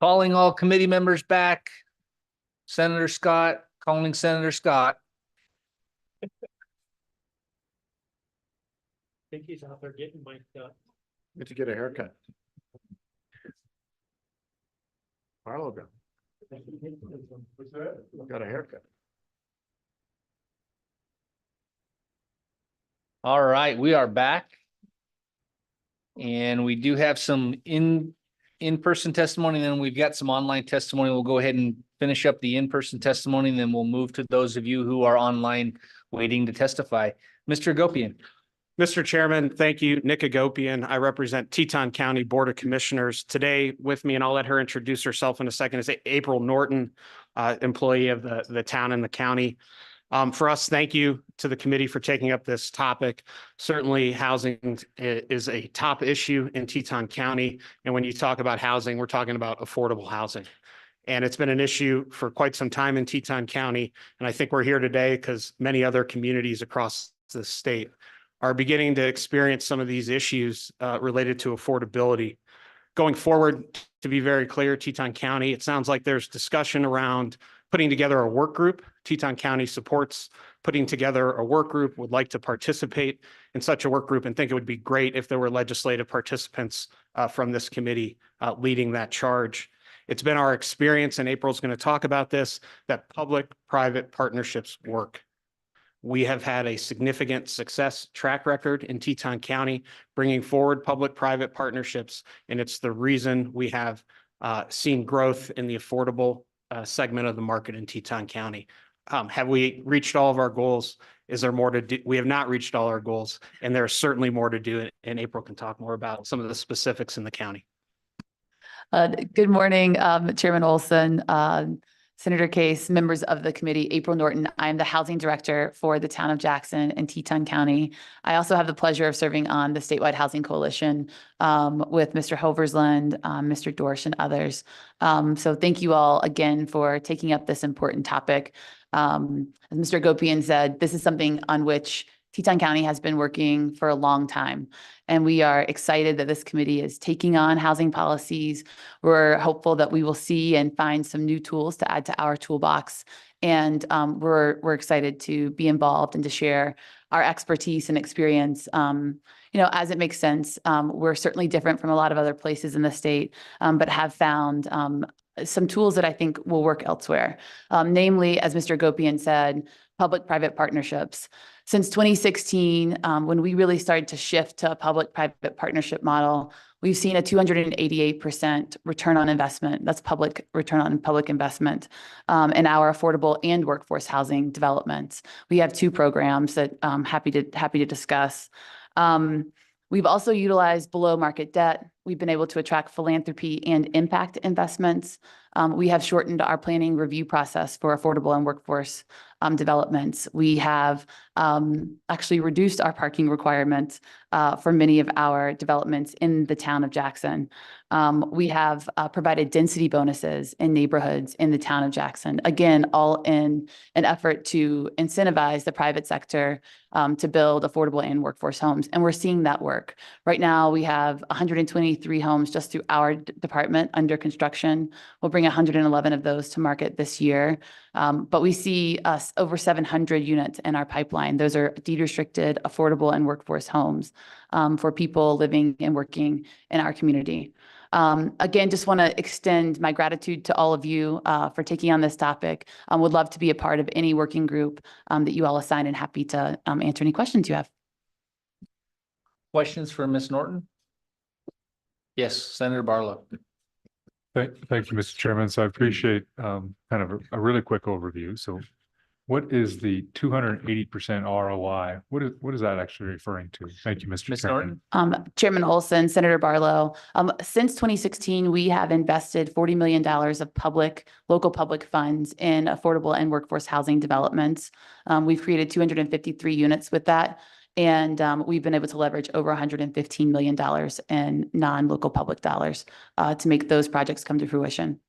Calling all committee members back. Senator Scott, calling Senator Scott. I think he's out there getting mic'd up. Get to get a haircut. Harlow got a haircut. All right, we are back. And we do have some in-person testimony, and then we've got some online testimony. We'll go ahead and finish up the in-person testimony, and then we'll move to those of you who are online waiting to testify. Mr. Agopian. Mr. Chairman, thank you. Nick Agopian. I represent Teton County Board of Commissioners. Today with me, and I'll let her introduce herself in a second, is April Norton, employee of the town and the county. For us, thank you to the committee for taking up this topic. Certainly, housing is a top issue in Teton County. And when you talk about housing, we're talking about affordable housing. And it's been an issue for quite some time in Teton County. And I think we're here today because many other communities across the state are beginning to experience some of these issues related to affordability. Going forward, to be very clear, Teton County, it sounds like there's discussion around putting together a work group. Teton County supports putting together a work group, would like to participate in such a work group, and think it would be great if there were legislative participants from this committee leading that charge. It's been our experience, and April's going to talk about this, that public-private partnerships work. We have had a significant success track record in Teton County, bringing forward public-private partnerships, and it's the reason we have seen growth in the affordable segment of the market in Teton County. Have we reached all of our goals? Is there more to do? We have not reached all our goals, and there's certainly more to do, and April can talk more about some of the specifics in the county. Good morning, Chairman Olson, Senator Case, members of the committee. April Norton. I am the housing director for the town of Jackson and Teton County. I also have the pleasure of serving on the statewide housing coalition with Mr. Hoversland, Mr. Dorsch, and others. So thank you all again for taking up this important topic. As Mr. Agopian said, this is something on which Teton County has been working for a long time, and we are excited that this committee is taking on housing policies. We're hopeful that we will see and find some new tools to add to our toolbox, and we're excited to be involved and to share our expertise and experience, as it makes sense. We're certainly different from a lot of other places in the state, but have found some tools that I think will work elsewhere. Namely, as Mr. Agopian said, public-private partnerships. Since 2016, when we really started to shift to a public-private partnership model, we've seen a 288% return on investment. That's public return on public investment in our affordable and workforce housing developments. We have two programs that I'm happy to discuss. We've also utilized below market debt. We've been able to attract philanthropy and impact investments. We have shortened our planning review process for affordable and workforce developments. We have actually reduced our parking requirements for many of our developments in the town of Jackson. We have provided density bonuses in neighborhoods in the town of Jackson. Again, all in an effort to incentivize the private sector to build affordable and workforce homes. And we're seeing that work. Right now, we have 123 homes just through our department under construction. We'll bring 111 of those to market this year. But we see over 700 units in our pipeline. Those are deed restricted, affordable, and workforce homes for people living and working in our community. Again, just want to extend my gratitude to all of you for taking on this topic. Would love to be a part of any working group that you all assign, and happy to answer any questions you have. Questions for Ms. Norton? Yes, Senator Barlow. Thank you, Mr. Chairman. So I appreciate kind of a really quick overview. So what is the 280% ROI? What is that actually referring to? Thank you, Mr. Chairman. Chairman Olson, Senator Barlow, since 2016, we have invested $40 million of local public funds in affordable and workforce housing developments. We've created 253 units with that. And we've been able to leverage over $115 million in non-local public dollars to make those projects come to fruition.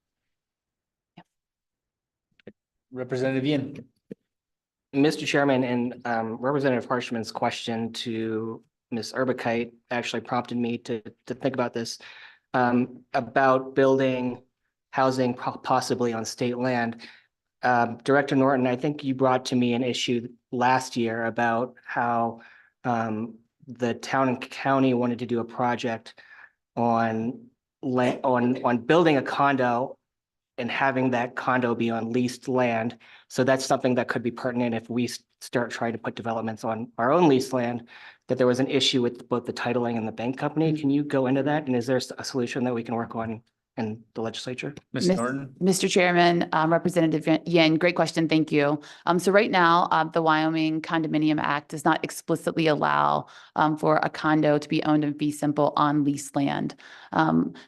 Yeah. Representative Yin. Mr. Chairman, and Representative Harshman's question to Ms. Urbakite actually prompted me to think about this, about building housing possibly on state land. Director Norton, I think you brought to me an issue last year about how the town and county wanted to do a project on building a condo and having that condo be on leased land. So that's something that could be pertinent if we start trying to put developments on our own leased land, that there was an issue with both the titling and the bank company. Can you go into that? And is there a solution that we can work on in the legislature? Ms. Norton? Mr. Chairman, Representative Yin, great question. Thank you. So right now, the Wyoming Condominium Act does not explicitly allow for a condo to be owned in fee simple on leased land.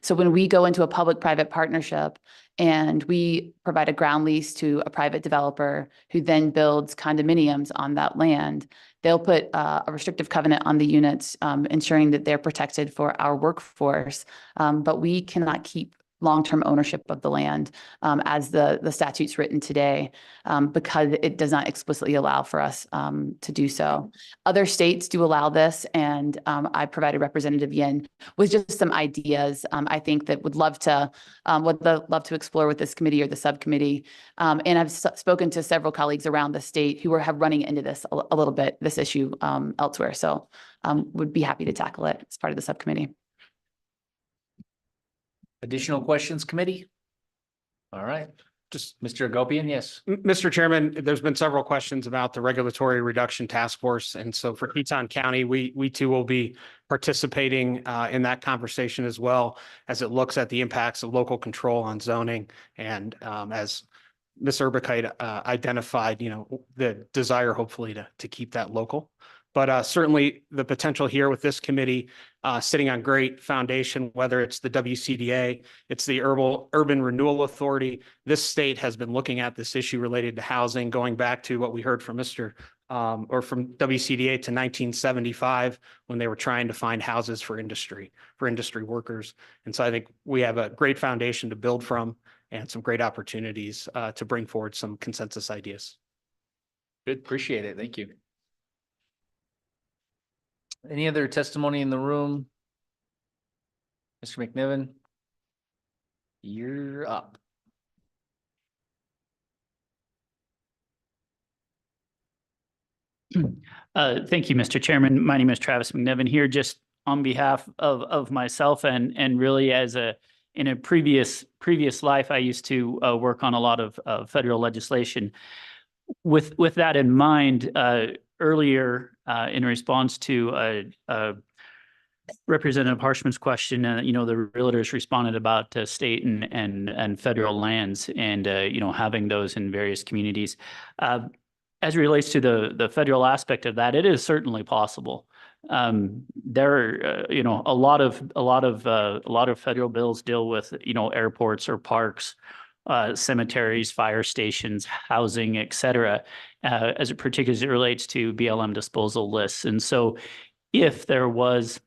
So when we go into a public-private partnership and we provide a ground lease to a private developer who then builds condominiums on that land, they'll put a restrictive covenant on the units, ensuring that they're protected for our workforce. But we cannot keep long-term ownership of the land as the statute's written today, because it does not explicitly allow for us to do so. Other states do allow this, and I provided Representative Yin with just some ideas I think that would love to explore with this committee or the subcommittee. And I've spoken to several colleagues around the state who have running into this a little bit, this issue elsewhere. So would be happy to tackle it as part of the subcommittee. Additional questions, committee? All right, just Mr. Agopian, yes. Mr. Chairman, there's been several questions about the Regulatory Reduction Task Force. And so for Teton County, we too will be participating in that conversation as well, as it looks at the impacts of local control on zoning. And as Ms. Urbicite identified, the desire hopefully to keep that local. But certainly the potential here with this committee sitting on great foundation, whether it's the WCDA, it's the Urban Renewal Authority. This state has been looking at this issue related to housing, going back to what we heard from or from WCDA to 1975, when they were trying to find houses for industry workers. And so I think we have a great foundation to build from and some great opportunities to bring forward some consensus ideas. Good, appreciate it. Thank you. Any other testimony in the room? Mr. McNiven? You're up. Thank you, Mr. Chairman. My name is Travis McNiven here, just on behalf of myself and really in a previous life, I used to work on a lot of federal legislation. With that in mind, earlier in response to Representative Harshman's question, the realtors responded about state and federal lands and having those in various communities. As it relates to the federal aspect of that, it is certainly possible. There are a lot of federal bills deal with airports or parks, cemeteries, fire stations, housing, et cetera, as it particularly relates to BLM disposal lists. And so if there was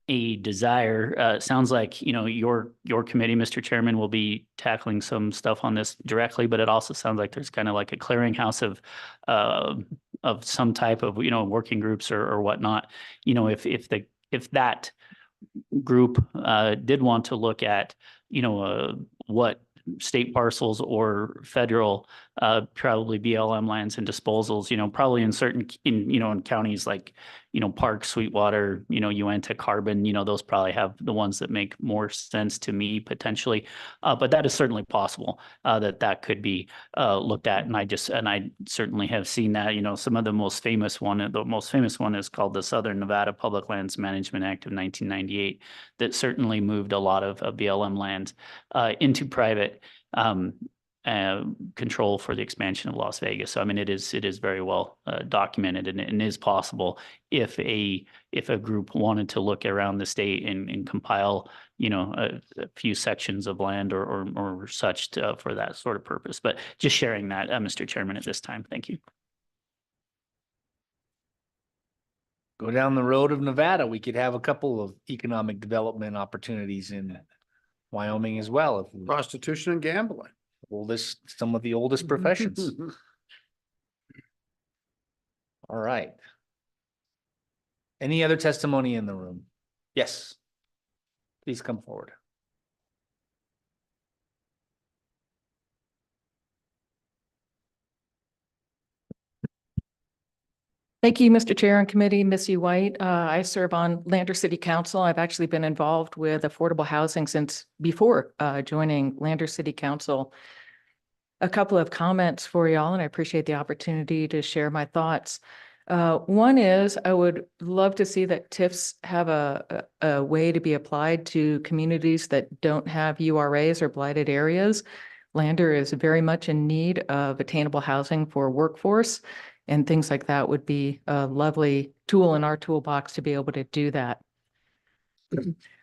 a desire, sounds like, your committee, Mr. Chairman, will be tackling some stuff on this directly, but it also sounds like there's kind of like a clearinghouse of some type of, working groups or whatnot. If that group did want to look at, what state parcels or federal, probably BLM lands and disposals, probably in certain, in counties like, Park, Sweetwater, Uinta, Carbon, those probably have the ones that make more sense to me potentially. But that is certainly possible that could be looked at. And I certainly have seen that, some of the most famous one is called the Southern Nevada Public Lands Management Act of 1998 that certainly moved a lot of BLM lands into private control for the expansion of Las Vegas. So, I mean, it is very well documented and is possible if a group wanted to look around the state and compile, a few sections of land or such for that sort of purpose. But just sharing that, Mr. Chairman, at this time. Thank you. Go down the road of Nevada, we could have a couple of economic development opportunities in Wyoming as well. Prostitution and gambling. Some of the oldest professions. All right. Any other testimony in the room? Yes. Please come forward. Thank you, Mr. Chair and Committee. Missy White. I serve on Lander City Council. I've actually been involved with affordable housing since before joining Lander City Council. A couple of comments for y'all, and I appreciate the opportunity to share my thoughts. One is I would love to see that TIFs have a way to be applied to communities that don't have URAs or blighted areas. Lander is very much in need of attainable housing for workforce, and things like that would be a lovely tool in our toolbox to be able to do that.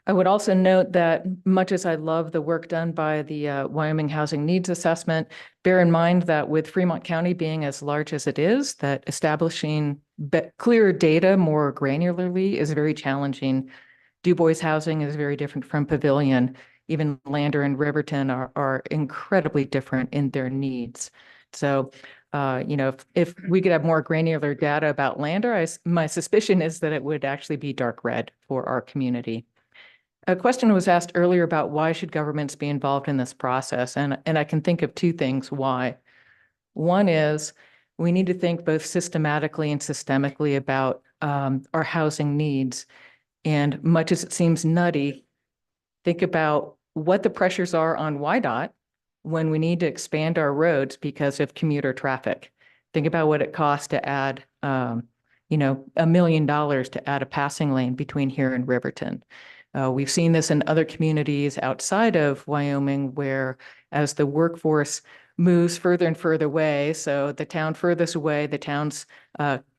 I would also note that much as I love the work done by the Wyoming Housing Needs Assessment, bear in mind that with Fremont County being as large as it is, that establishing clearer data more granularly is very challenging. Du Bois housing is very different from Pavilion. Even Lander and Riverton are incredibly different in their needs. So, if we could have more granular data about Lander, my suspicion is that it would actually be dark red for our community. A question was asked earlier about why should governments be involved in this process? And I can think of two things why. One is we need to think both systematically and systemically about our housing needs. And much as it seems nutty, think about what the pressures are on YDOT when we need to expand our roads because of commuter traffic. Think about what it costs to add, $1 million to add a passing lane between here and Riverton. We've seen this in other communities outside of Wyoming where as the workforce moves further and further away, so the town furthest away, the town's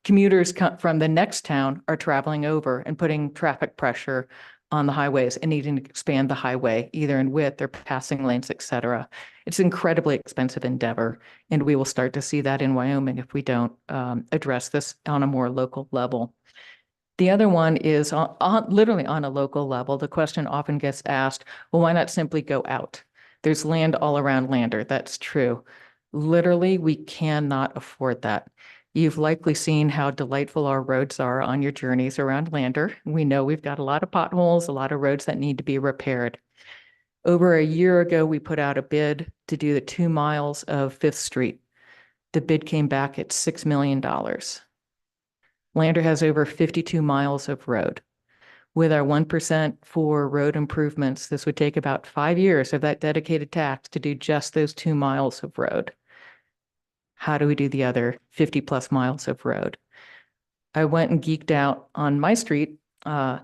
commuters from the next town are traveling over and putting traffic pressure on the highways and needing to expand the highway either in width or passing lanes, et cetera. It's an incredibly expensive endeavor, and we will start to see that in Wyoming if we don't address this on a more local level. The other one is literally on a local level. The question often gets asked, well, why not simply go out? There's land all around Lander. That's true. Literally, we cannot afford that. You've likely seen how delightful our roads are on your journeys around Lander. We know we've got a lot of potholes, a lot of roads that need to be repaired. Over a year ago, we put out a bid to do the 2 miles of 5th Street. The bid came back at $6 million. Lander has over 52 miles of road. With our 1% for road improvements, this would take about 5 years of that dedicated tax to do just those 2 miles of road. How do we do the other 50 plus miles of road? I went and geeked out on my street, the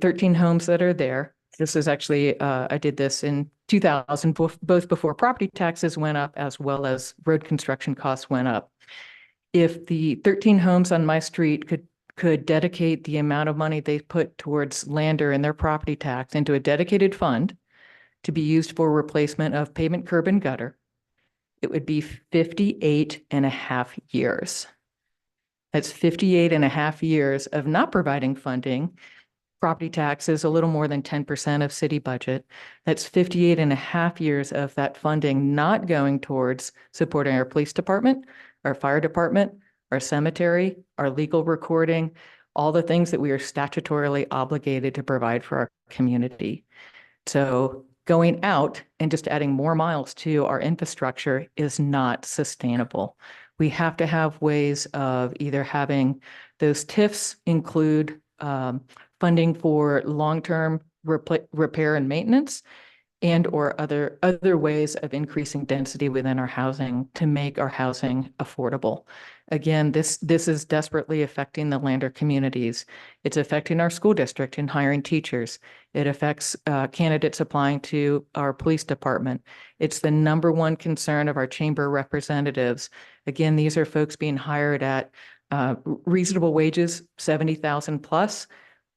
13 homes that are there. This is actually, I did this in 2000, both before property taxes went up as well as road construction costs went up. If the 13 homes on my street could dedicate the amount of money they put towards Lander and their property tax into a dedicated fund to be used for replacement of pavement, curb, and gutter, it would be 58 and a half years. That's 58 and a half years of not providing funding. Property tax is a little more than 10% of city budget. That's 58 and a half years of that funding not going towards supporting our police department, our fire department, our cemetery, our legal recording, all the things that we are statutorily obligated to provide for our community. So going out and just adding more miles to our infrastructure is not sustainable. We have to have ways of either having those TIFs include funding for long-term repair and maintenance, and or other ways of increasing density within our housing to make our housing affordable. Again, this is desperately affecting the Lander communities. It's affecting our school district in hiring teachers. It affects candidates applying to our police department. It's the #1 concern of our chamber representatives. Again, these are folks being hired at reasonable wages, 70,000 plus.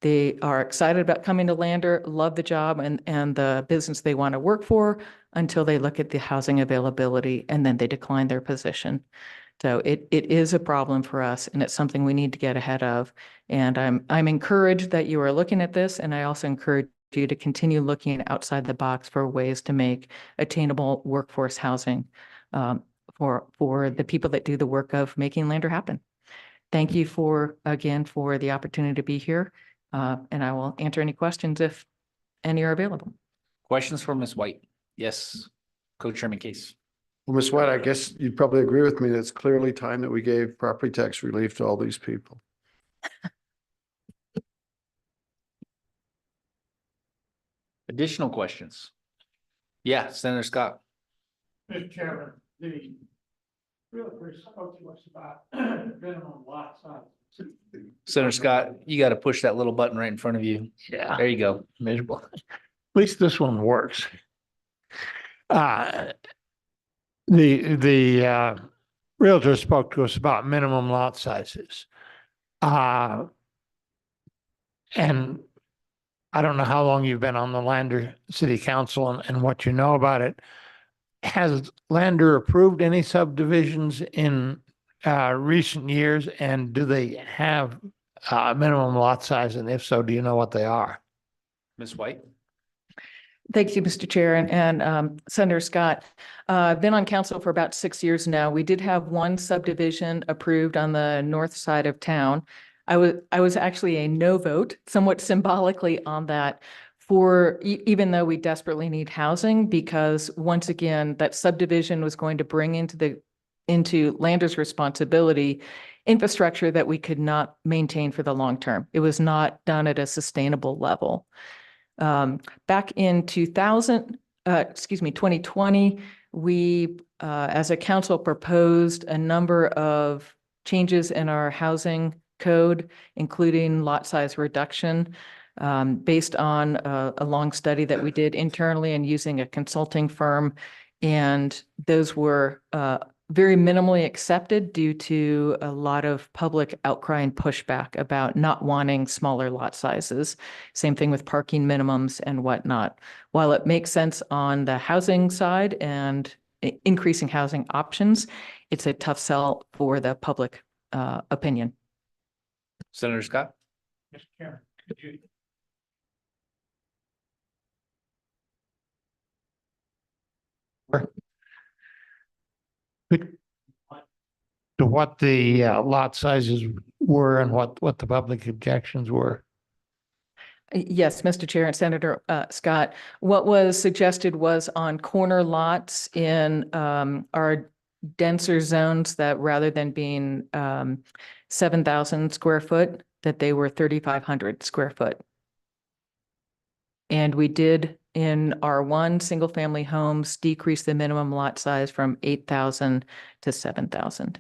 They are excited about coming to Lander, love the job and the business they want to work for until they look at the housing availability and then they decline their position. So it is a problem for us, and it's something we need to get ahead of. And I'm encouraged that you are looking at this, and I also encourage you to continue looking outside the box for ways to make attainable workforce housing for the people that do the work of making Lander happen. Thank you for the opportunity to be here. And I will answer any questions if any are available. Questions for Ms. White? Yes, Co-Chairman Case. Well, Ms. White, I guess you'd probably agree with me that it's clearly time that we gave property tax relief to all these people. Additional questions? Yeah, Senator Scott. Mr. Chairman, the realtor spoke to us about minimum lot size. Senator Scott, you got to push that little button right in front of you. Yeah. There you go. Miserable. At least this one works. The realtor spoke to us about minimum lot sizes. And I don't know how long you've been on the Lander City Council and what you know about it. Has Lander approved any subdivisions in recent years, and do they have a minimum lot size? And if so, do you know what they are? Ms. White? Thank you, Mr. Chair and Senator Scott. I've been on council for about 6 years now. We did have one subdivision approved on the north side of town. I was actually a no vote, somewhat symbolically on that, for even though we desperately need housing, because once again, that subdivision was going to bring into Lander's responsibility infrastructure that we could not maintain for the long term. It was not done at a sustainable level. Back in 2020, we, as a council, proposed a number of changes in our housing code, including lot size reduction, based on a long study that we did internally and using a consulting firm. And those were very minimally accepted due to a lot of public outcry and pushback about not wanting smaller lot sizes. Same thing with parking minimums and whatnot. While it makes sense on the housing side and increasing housing options, it's a tough sell for the public opinion. Senator Scott? Mr. Chairman, could you? To what the lot sizes were and what the public objections were. Yes, Mr. Chair and Senator Scott, what was suggested was on corner lots in our denser zones, that rather than being 7,000 square foot, that they were 3,500 square foot. And we did in R1 single family homes decrease the minimum lot size from 8,000 to 7,000.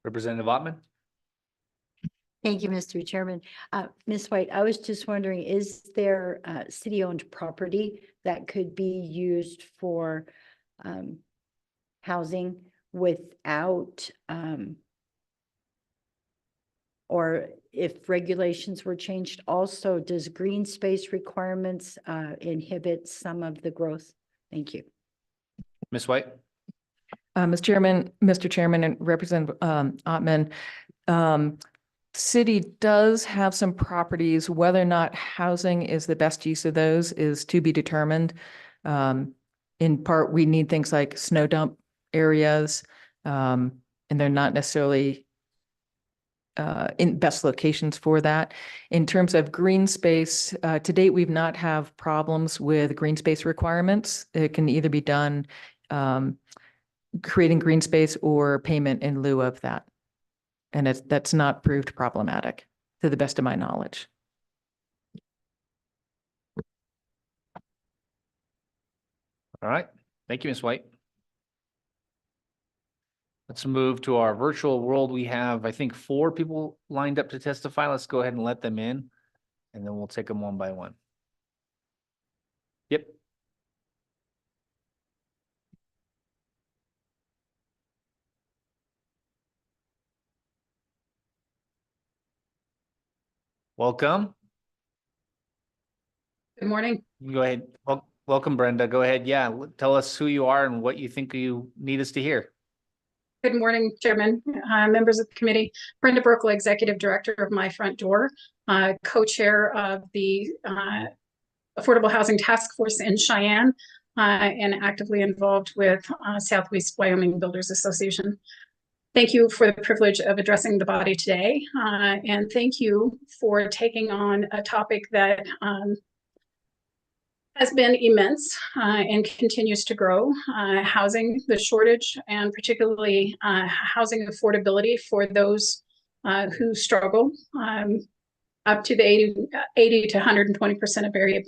Representative Ottman? Thank you, Mr. Chairman. Ms. White, I was just wondering, is there city-owned property that could be used for housing without, or if regulations were changed? Also, does green space requirements inhibit some of the growth? Thank you. Ms. White? Mr. Chairman and Representative Ottman, city does have some properties. Whether or not housing is the best use of those is to be determined. In part, we need things like snow dump areas, and they're not necessarily in best locations for that. In terms of green space, to date, we've not have problems with green space requirements. It can either be done creating green space or payment in lieu of that. And that's not proved problematic to the best of my knowledge. All right. Thank you, Ms. White. Let's move to our virtual world. We have, I think, 4 people lined up to testify. Let's go ahead and let them in, and then we'll take them one by one. Yep. Welcome. Good morning. Go ahead. Welcome, Brenda. Go ahead. Yeah, tell us who you are and what you think you need us to hear. Good morning, Chairman, members of the committee. Brenda Brookle, Executive Director of My Front Door, co-chair of the Affordable Housing Task Force in Cheyenne, and actively involved with Southwest Wyoming Builders Association. Thank you for the privilege of addressing the body today, and thank you for taking on a topic that has been immense and continues to grow. Housing, the shortage, and particularly housing affordability for those who struggle. Up to the 80 to 120% of area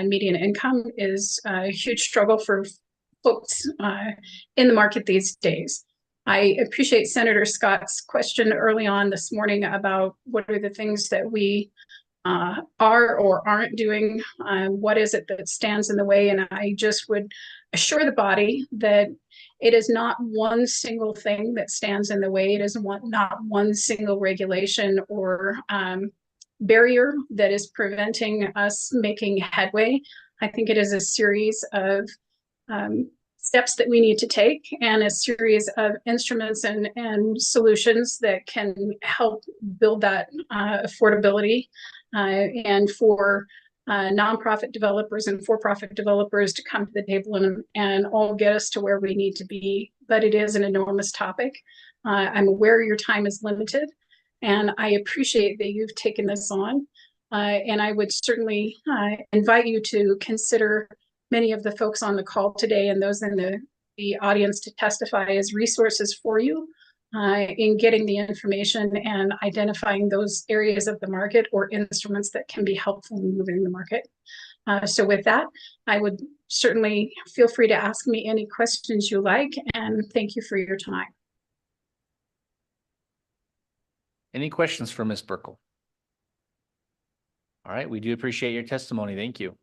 median income is a huge struggle for folks in the market these days. I appreciate Senator Scott's question early on this morning about what are the things that we are or aren't doing. What is it that stands in the way? And I just would assure the body that it is not one single thing that stands in the way. It is not one single regulation or barrier that is preventing us making headway. I think it is a series of steps that we need to take and a series of instruments and solutions that can help build that affordability and for nonprofit developers and for-profit developers to come to the table and all get us to where we need to be. But it is an enormous topic. I'm aware your time is limited, and I appreciate that you've taken this on. And I would certainly invite you to consider many of the folks on the call today and those in the audience to testify as resources for you in getting the information and identifying those areas of the market or instruments that can be helpful in moving the market. So with that, I would certainly feel free to ask me any questions you like, and thank you for your time. Any questions for Ms. Burkle? All right, we do appreciate your testimony. Thank you.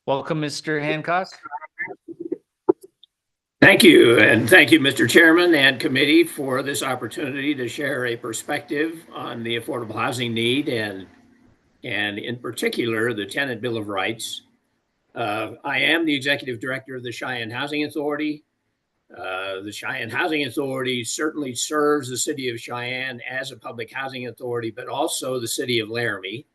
Welcome, Mr. Hancock. Thank you, and thank you, Mr. Chairman and committee, for this opportunity to share a perspective on the affordable housing need and in particular, the Tenant Bill of Rights. I am the executive director of the Cheyenne Housing Authority. The Cheyenne Housing Authority certainly serves the city of Cheyenne as a public housing authority, but also the city of Laramie.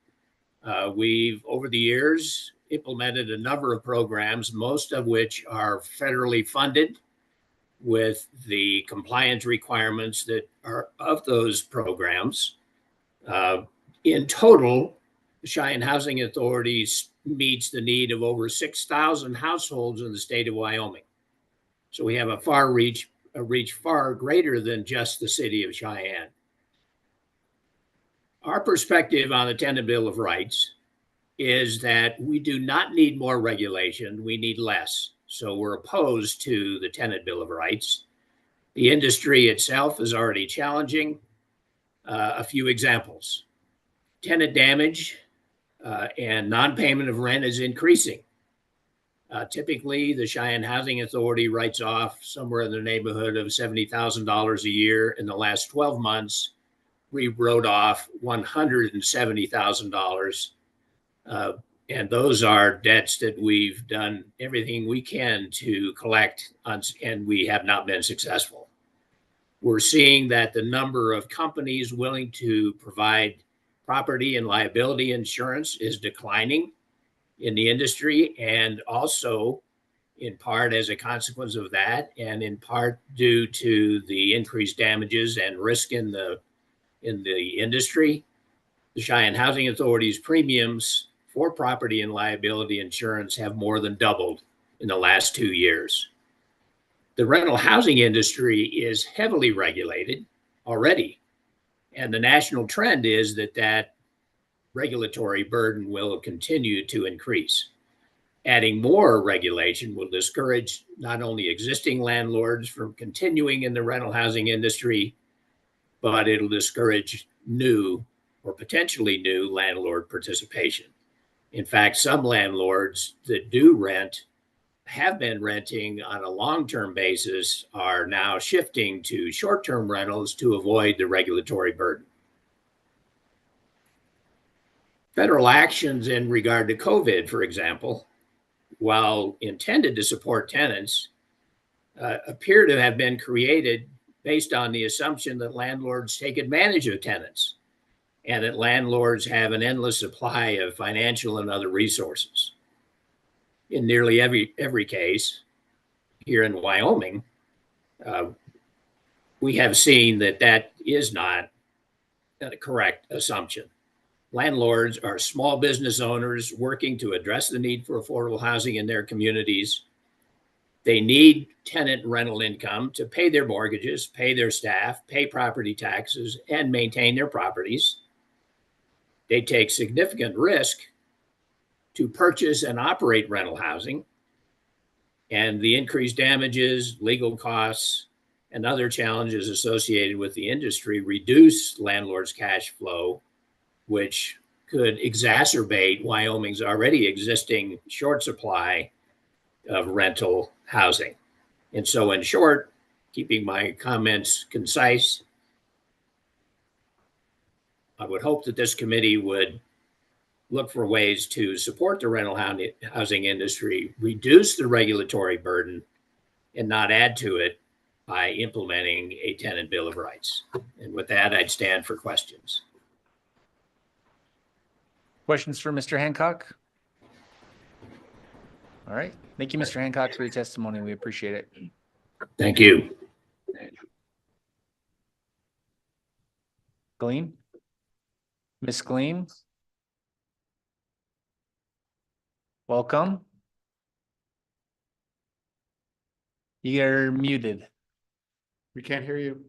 We've, over the years, implemented a number of programs, most of which are federally funded with the compliance requirements that are of those programs. In total, the Cheyenne Housing Authority meets the need of over 6,000 households in the state of Wyoming. So we have a reach far greater than just the city of Cheyenne. Our perspective on the Tenant Bill of Rights is that we do not need more regulation, we need less. So we're opposed to the Tenant Bill of Rights. The industry itself is already challenging. A few examples. Tenant damage and non-payment of rent is increasing. Typically, the Cheyenne Housing Authority writes off somewhere in the neighborhood of $70,000 a year. In the last 12 months, we wrote off $170,000. And those are debts that we've done everything we can to collect on, and we have not been successful. We're seeing that the number of companies willing to provide property and liability insurance is declining in the industry, and also in part as a consequence of that, and in part due to the increased damages and risk in the industry. The Cheyenne Housing Authority's premiums for property and liability insurance have more than doubled in the last 2 years. The rental housing industry is heavily regulated already, and the national trend is that regulatory burden will continue to increase. Adding more regulation will discourage not only existing landlords from continuing in the rental housing industry, but it'll discourage new or potentially new landlord participation. In fact, some landlords that do rent, have been renting on a long-term basis, are now shifting to short-term rentals to avoid the regulatory burden. Federal actions in regard to COVID, for example, while intended to support tenants, appear to have been created based on the assumption that landlords take advantage of tenants and that landlords have an endless supply of financial and other resources. in nearly every case here in Wyoming, we have seen that that is not a correct assumption. Landlords are small business owners working to address the need for affordable housing in their communities. They need tenant rental income to pay their mortgages, pay their staff, pay property taxes, and maintain their properties. They take significant risk to purchase and operate rental housing, and the increased damages, legal costs, and other challenges associated with the industry reduce landlords' cash flow, which could exacerbate Wyoming's already existing short supply of rental housing. And so, in short, keeping my comments concise, I would hope that this committee would look for ways to support the rental housing industry, reduce the regulatory burden, and not add to it by implementing a tenant bill of rights. And with that, I'd stand for questions. Questions for Mr. Hancock? All right. Thank you, Mr. Hancock, for your testimony. We appreciate it. Thank you. Gleam? Miss Gleam? Welcome. You're muted. We can't hear you.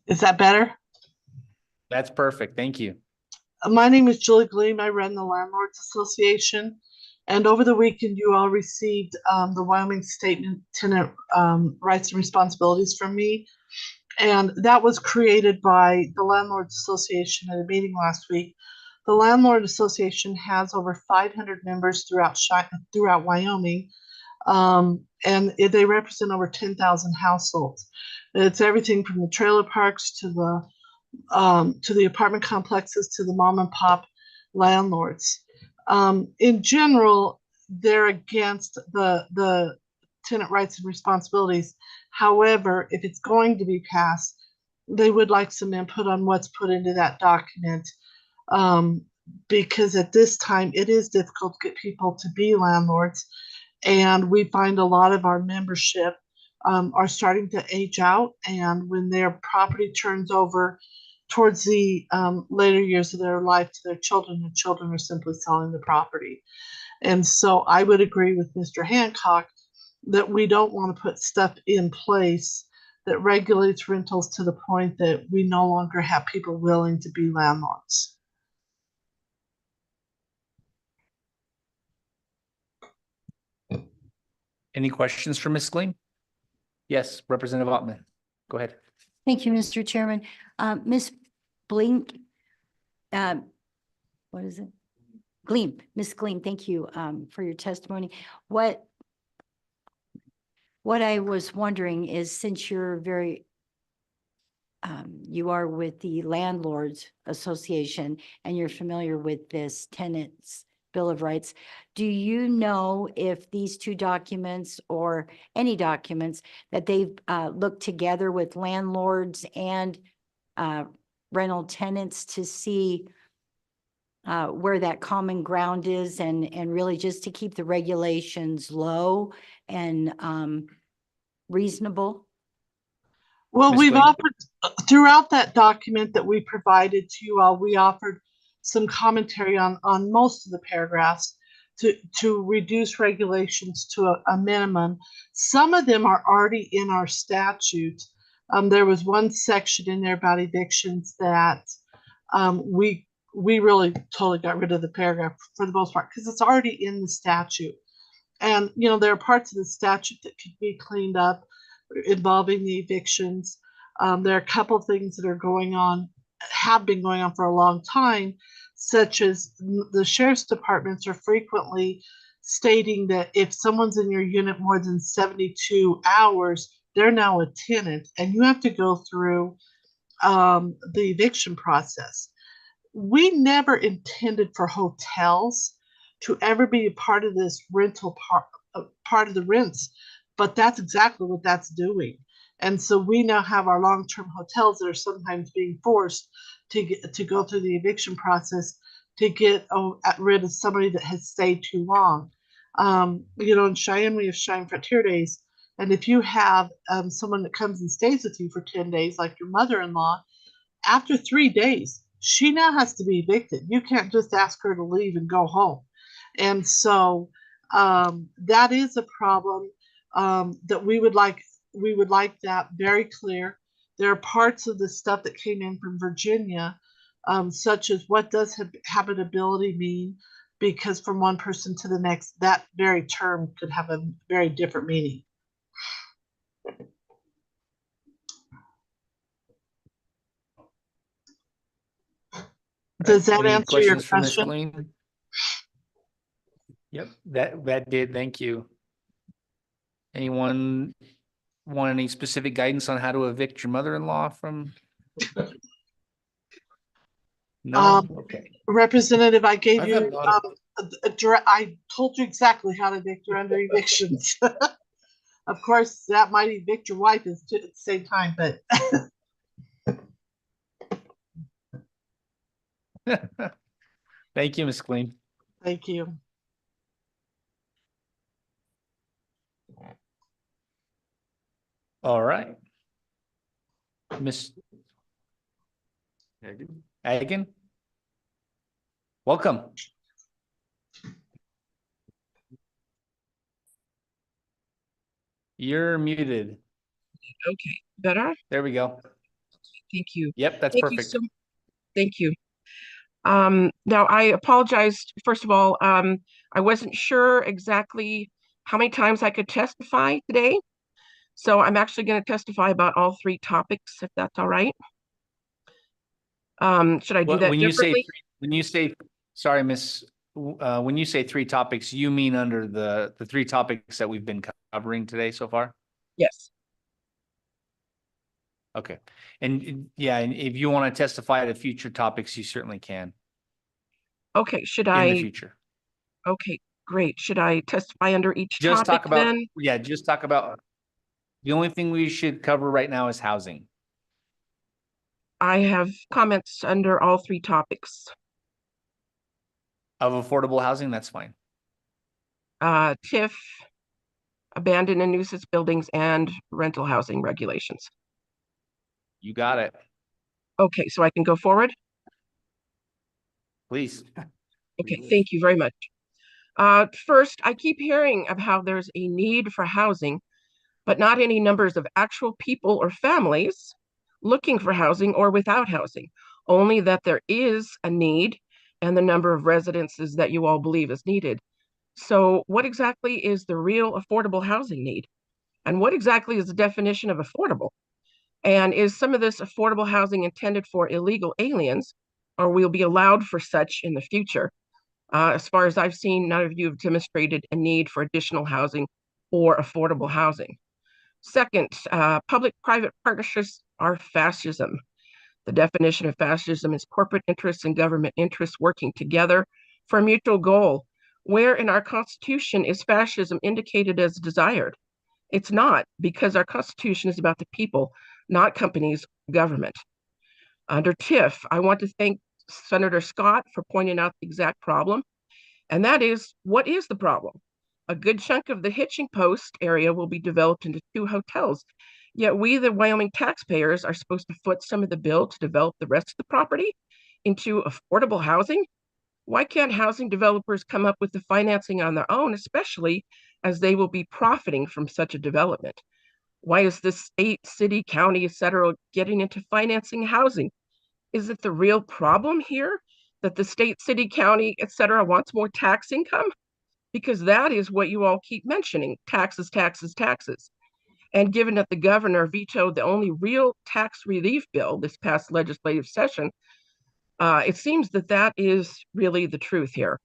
Is that better? That's perfect. Thank you. My name is Julie Gleam. I run the Landlords Association. And over the weekend, you all received the Wyoming State Tenant Rights and Responsibilities from me. And that was created by the Landlords Association at a meeting last week. The Landlord Association has over 500 members throughout Wyoming, and they represent over 10,000 households. It's everything from the trailer parks to the apartment complexes to the mom and pop landlords. In general, they're against the tenant rights and responsibilities. However, if it's going to be passed, they would like some input on what's put into that document. Because at this time, it is difficult to get people to be landlords. And we find a lot of our membership are starting to age out. And when their property turns over towards the later years of their life to their children, the children are simply selling the property. And so I would agree with Mr. Hancock that we don't want to put stuff in place that regulates rentals to the point that we no longer have people willing to be landlords. Any questions for Ms. Gleam? Yes, Representative Ottman. Go ahead. Thank you, Mr. Chairman. Ms. Blink, what is it? Gleam, Ms. Gleam, thank you for your testimony. What I was wondering is, since you're you are with the Landlords Association and you're familiar with this Tenants Bill of Rights, do you know if these two documents or any documents that they've looked together with landlords and rental tenants to see where that common ground is and really just to keep the regulations low and reasonable? Well, we've offered throughout that document that we provided to you all, we offered some commentary on most of the paragraphs to reduce regulations to a minimum. Some of them are already in our statute. There was one section in there about evictions that we really totally got rid of the paragraph for the most part because it's already in the statute. And, you know, there are parts of the statute that could be cleaned up involving the evictions. There are a couple of things that are going on, have been going on for a long time, such as the sheriff's departments are frequently stating that if someone's in your unit more than 72 hours, they're now a tenant and you have to go through the eviction process. We never intended for hotels to ever be a part of this rental part of the rents, but that's exactly what that's doing. And so we now have our long-term hotels that are sometimes being forced to go through the eviction process to get rid of somebody that has stayed too long. In Cheyenne, we have Cheyenne Frontier Days. And if you have someone that comes and stays with you for 10 days, like your mother-in-law, after 3 days, she now has to be evicted. You can't just ask her to leave and go home. And so that is a problem that we would like that very clear. There are parts of the stuff that came in from Virginia, such as what does habitability mean? Because from one person to the next, that very term could have a very different meaning. Does that Any answer your questions for Ms. question? Glean? Yep, that did. Thank you. Anyone want any specific guidance on how to evict your mother-in-law from? No, okay. Representative, I gave I've had you, a lot I told you exactly how to evict her under evictions. Of course, that might evict your wife at the same time, but. Thank you, Ms. Glean. Thank you. All right. Ms. Agan? Welcome. You're muted. Okay, better? There we go. Thank you. Yep, that's Thank you perfect. thank you. Now I apologize. First of all, I wasn't sure exactly how many times I could testify today. So I'm actually going to testify about all 3 topics, if that's all right. Should I do that differently? Sorry, Miss, when you say 3 topics, you mean under the 3 topics that we've been covering today so far? Yes. Okay. And yeah, and if you want to testify to future topics, you certainly can. Okay, should in I? the future. Okay, great. Should I testify under each Just topic talk about, then? yeah, just talk about, the only thing we should cover right now is housing. I have comments under all 3 topics. Of affordable housing, that's fine. TIF, abandoned and nuisance buildings, and rental housing regulations. You got it. Okay, so I can go forward? Please. Okay, thank you very much. First, I keep hearing of how there's a need for housing, but not any numbers of actual people or families looking for housing or without housing, only that there is a need and the number of residences that you all believe is needed. So what exactly is the real affordable housing need? And what exactly is the definition of affordable? And is some of this affordable housing intended for illegal aliens, or will be allowed for such in the future? As far as I've seen, none of you have demonstrated a need for additional housing or affordable housing. Second, public-private partnerships are fascism. The definition of fascism is corporate interests and government interests working together for a mutual goal. Where in our Constitution is fascism indicated as desired? It's not, because our Constitution is about the people, not companies, government. Under TIF, I want to thank Senator Scott for pointing out the exact problem, and that is, what is the problem? A good chunk of the hitching post area will be developed into 2 hotels, yet we, the Wyoming taxpayers, are supposed to foot some of the bill to develop the rest of the property into affordable housing? Why can't housing developers come up with the financing on their own, especially as they will be profiting from such a development? Why is the state, city, county, etc. getting into financing housing? Is it the real problem here that the state, city, county, etc. wants more tax income? Because that is what you all keep mentioning, taxes, taxes, taxes. And given that the governor vetoed the only real tax relief bill this past legislative session, it seems that that is really the truth here.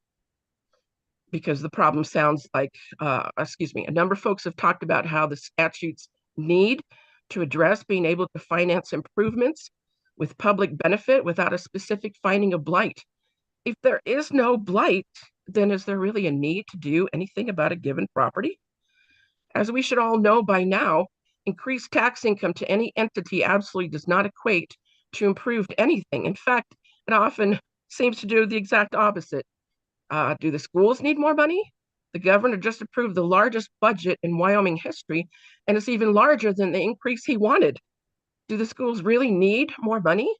Because the problem sounds like, a number of folks have talked about how the statutes need to address being able to finance improvements with public benefit without a specific finding of blight. If there is no blight, then is there really a need to do anything about a given property? As we should all know by now, increased tax income to any entity absolutely does not equate to improved anything. In fact, it often seems to do the exact opposite. Do the schools need more money? The governor just approved the largest budget in Wyoming history, and it's even larger than the increase he wanted. Do the schools really need more money?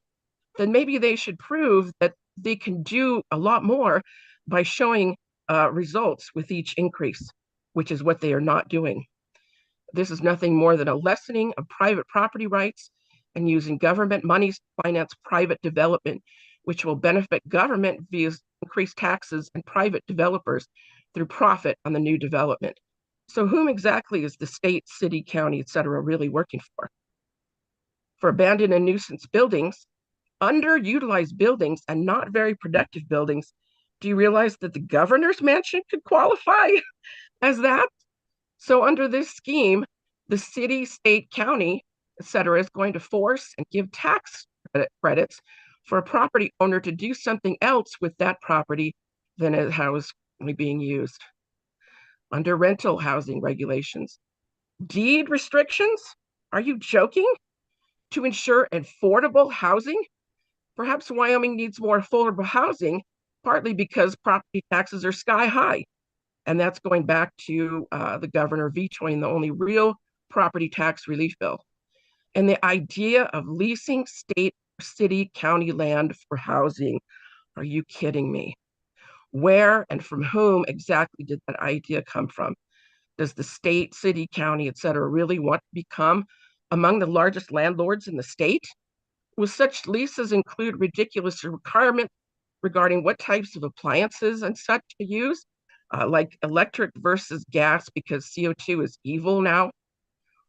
Then maybe they should prove that they can do a lot more by showing results with each increase, which is what they are not doing. This is nothing more than a lessening of private property rights and using government monies to finance private development, which will benefit government via increased taxes and private developers through profit on the new development. So whom exactly is the state, city, county, et cetera, really working for? For abandoned and nuisance buildings, underutilized buildings, and not very productive buildings, do you realize that the governor's mansion could qualify as that? So under this scheme, the city, state, county, et cetera, is going to force and give tax credits for a property owner to do something else with that property than how it's being used. Under rental housing regulations, deed restrictions? Are you joking? To ensure affordable housing? Perhaps Wyoming needs more affordable housing, partly because property taxes are sky high. And that's going back to the governor vetoing the only real property tax relief bill. And the idea of leasing state, city, county land for housing. Are you kidding me? Where and from whom exactly did that idea come from? Does the state, city, county, et cetera, really want to become among the largest landlords in the state? Will such leases include ridiculous requirements regarding what types of appliances and such to use, like electric versus gas because CO2 is evil now?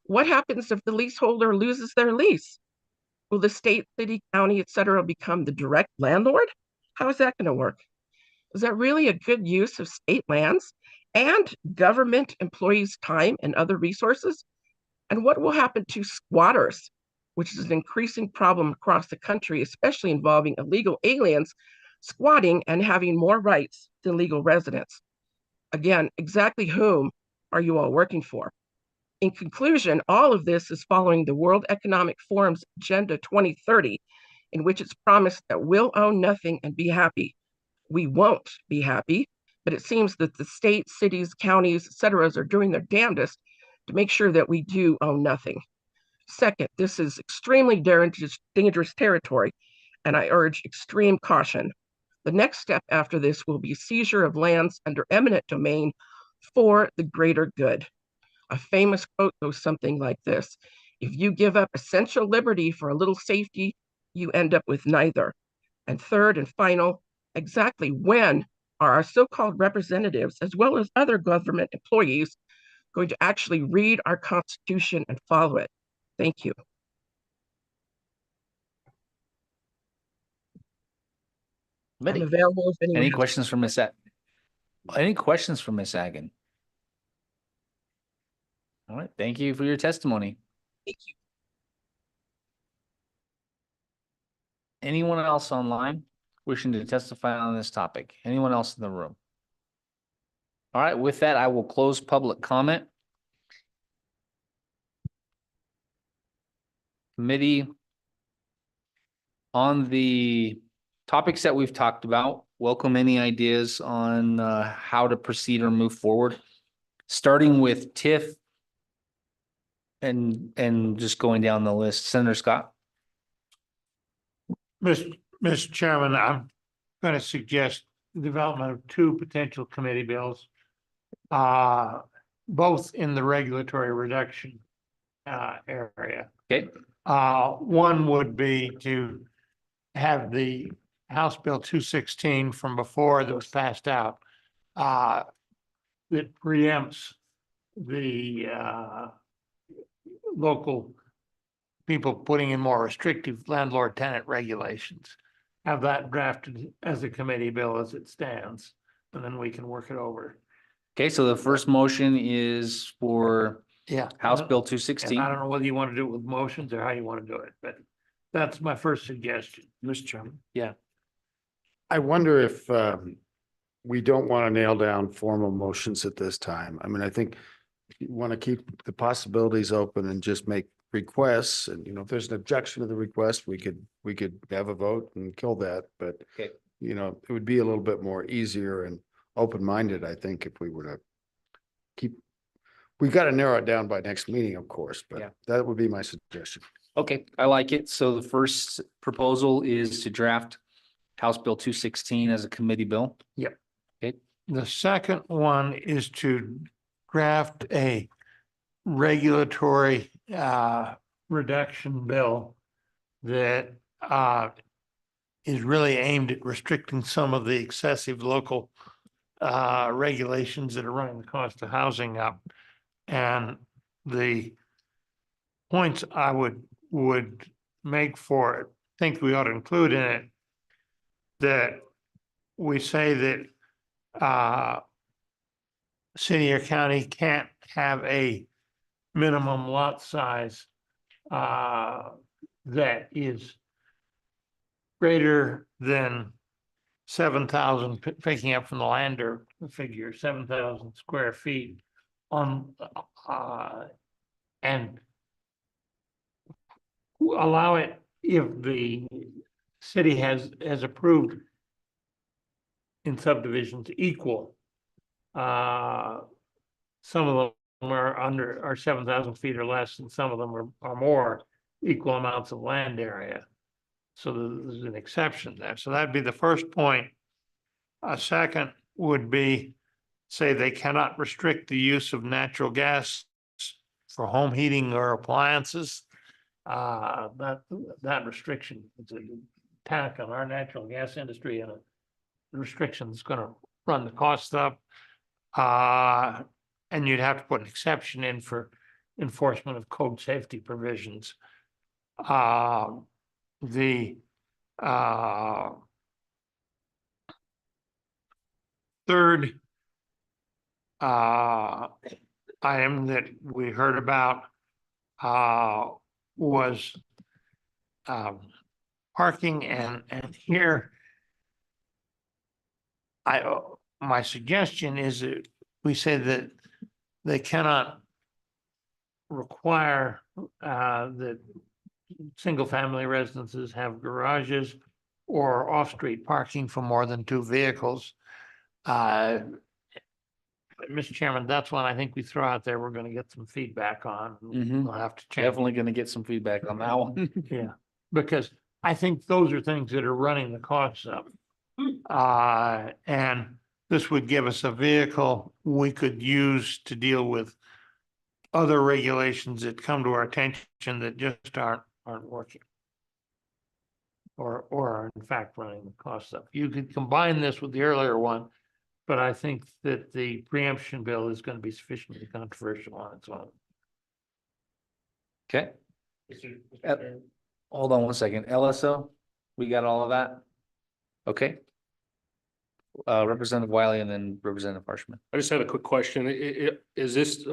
What happens if the leaseholder loses their lease? Will the state, city, county, et cetera, become the direct landlord? How is that going to work? Is that really a good use of state lands and government employees' time and other resources? And what will happen to squatters, which is an increasing problem across the country, especially involving illegal aliens squatting and having more rights than legal residents? Again, exactly whom are you all working for? In conclusion, all of this is following the World Economic Forum's Agenda 2030, in which it's promised that we'll own nothing and be happy. We won't be happy, but it seems that the state, cities, counties, et cetera, are doing their damnedest to make sure that we do own nothing. Second, this is extremely dangerous territory, and I urge extreme caution. The next step after this will be seizure of lands under eminent domain for the greater good. A famous quote goes something like this: if you give up essential liberty for a little safety, you end up with neither. And third and final, exactly when are our so-called representatives, as well as other government employees, going to actually read our Constitution and follow it? Thank you. I'm available if anyone Any has questions from Ms. Any questions from Ms. Agan? All right, thank you for your testimony. Thank you. Anyone else online wishing to testify on this topic? Anyone else in the room? All right, with that, I will close public comment. Committee, on the topics that we've talked about, welcome any ideas on how to proceed or move forward, starting with TIF and just going down the list. Senator Scott. Mr. Chairman, I'm going to suggest the development of two potential committee bills, both in the regulatory reduction area. Okay. One would be to have the House Bill 216 from before that was passed out that preempts the local people putting in more restrictive landlord-tenant regulations. Have that drafted as a committee bill as it stands, and then we can work it over. Okay, so the first motion is for House Bill 216. And I don't know whether you want to do it with motions or how you want to do it, but that's my first suggestion. Mr. Chairman. Yeah. I wonder if we don't want to nail down formal motions at this time. I mean, I think you want to keep the possibilities open and just make requests. And, you know, if there's an objection to the request, we could have a vote and kill that. But okay, you know, it would be a little bit more easier and open-minded, I think, if we were to keep, we got to narrow it down by next meeting, of course, Yeah. but that would be my suggestion. Okay, I like it. So the first proposal is to draft House Bill 216 as a committee bill. Yep. Okay. The second one is to draft a regulatory reduction bill that is really aimed at restricting some of the excessive local regulations that are running the cost of housing up. And the points I would make for it, think we ought to include in it, that we say that city or county can't have a minimum lot size that is greater than 7,000, picking up from the Lander figure, 7,000 square feet on and allow it if the city has approved in subdivisions equal. Some of them are 7,000 feet or less, and some of them are more, equal amounts of land area. So there's an exception there. So that'd be the first point. A second would be, say they cannot restrict the use of natural gas for home heating or appliances. That restriction is an attack on our natural gas industry, and a restriction that's going to run the cost up. And you'd have to put an exception in for enforcement of code safety provisions. The third item that we heard about was parking, and here my suggestion is that we say that they cannot require that single-family residences have garages or off-street parking for more than 2 vehicles. Mr. Chairman, that's one I think we throw out there. We're going to get some feedback on. We'll have to change. Definitely going to get some feedback on that one. Yeah, because I think those are things that are running the costs up. And this would give us a vehicle we could use to deal with other regulations that come to our attention that just aren't working. Or are in fact running the costs up. You could combine this with the earlier one, but I think that the preemption bill is going to be sufficiently controversial on its own. Okay. Hold on one second. LSO, we got all of that? Okay. Representative Wiley and then Representative Harshman. I just had a quick question. Is this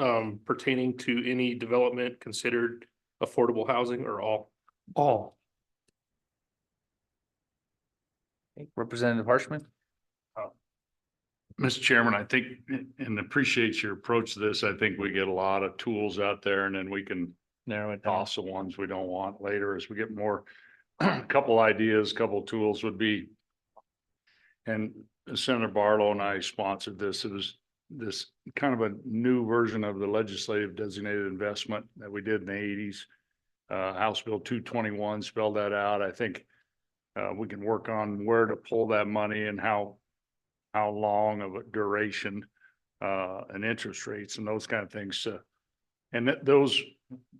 pertaining to any development considered affordable housing or all? All. Okay. Representative Harshman. Mr. Chairman, I think, and appreciate your approach to this. I think we get a lot of tools out there, and then we can narrow it down. toss the ones we don't want later as we get more. Couple ideas, couple tools would be, and Senator Barlow and I sponsored this. It was this kind of a new version of the legislative designated investment that we did in the 80s. House Bill 221 spelled that out. I think we can work on where to pull that money and how long of a duration and interest rates and those kind of things. And those,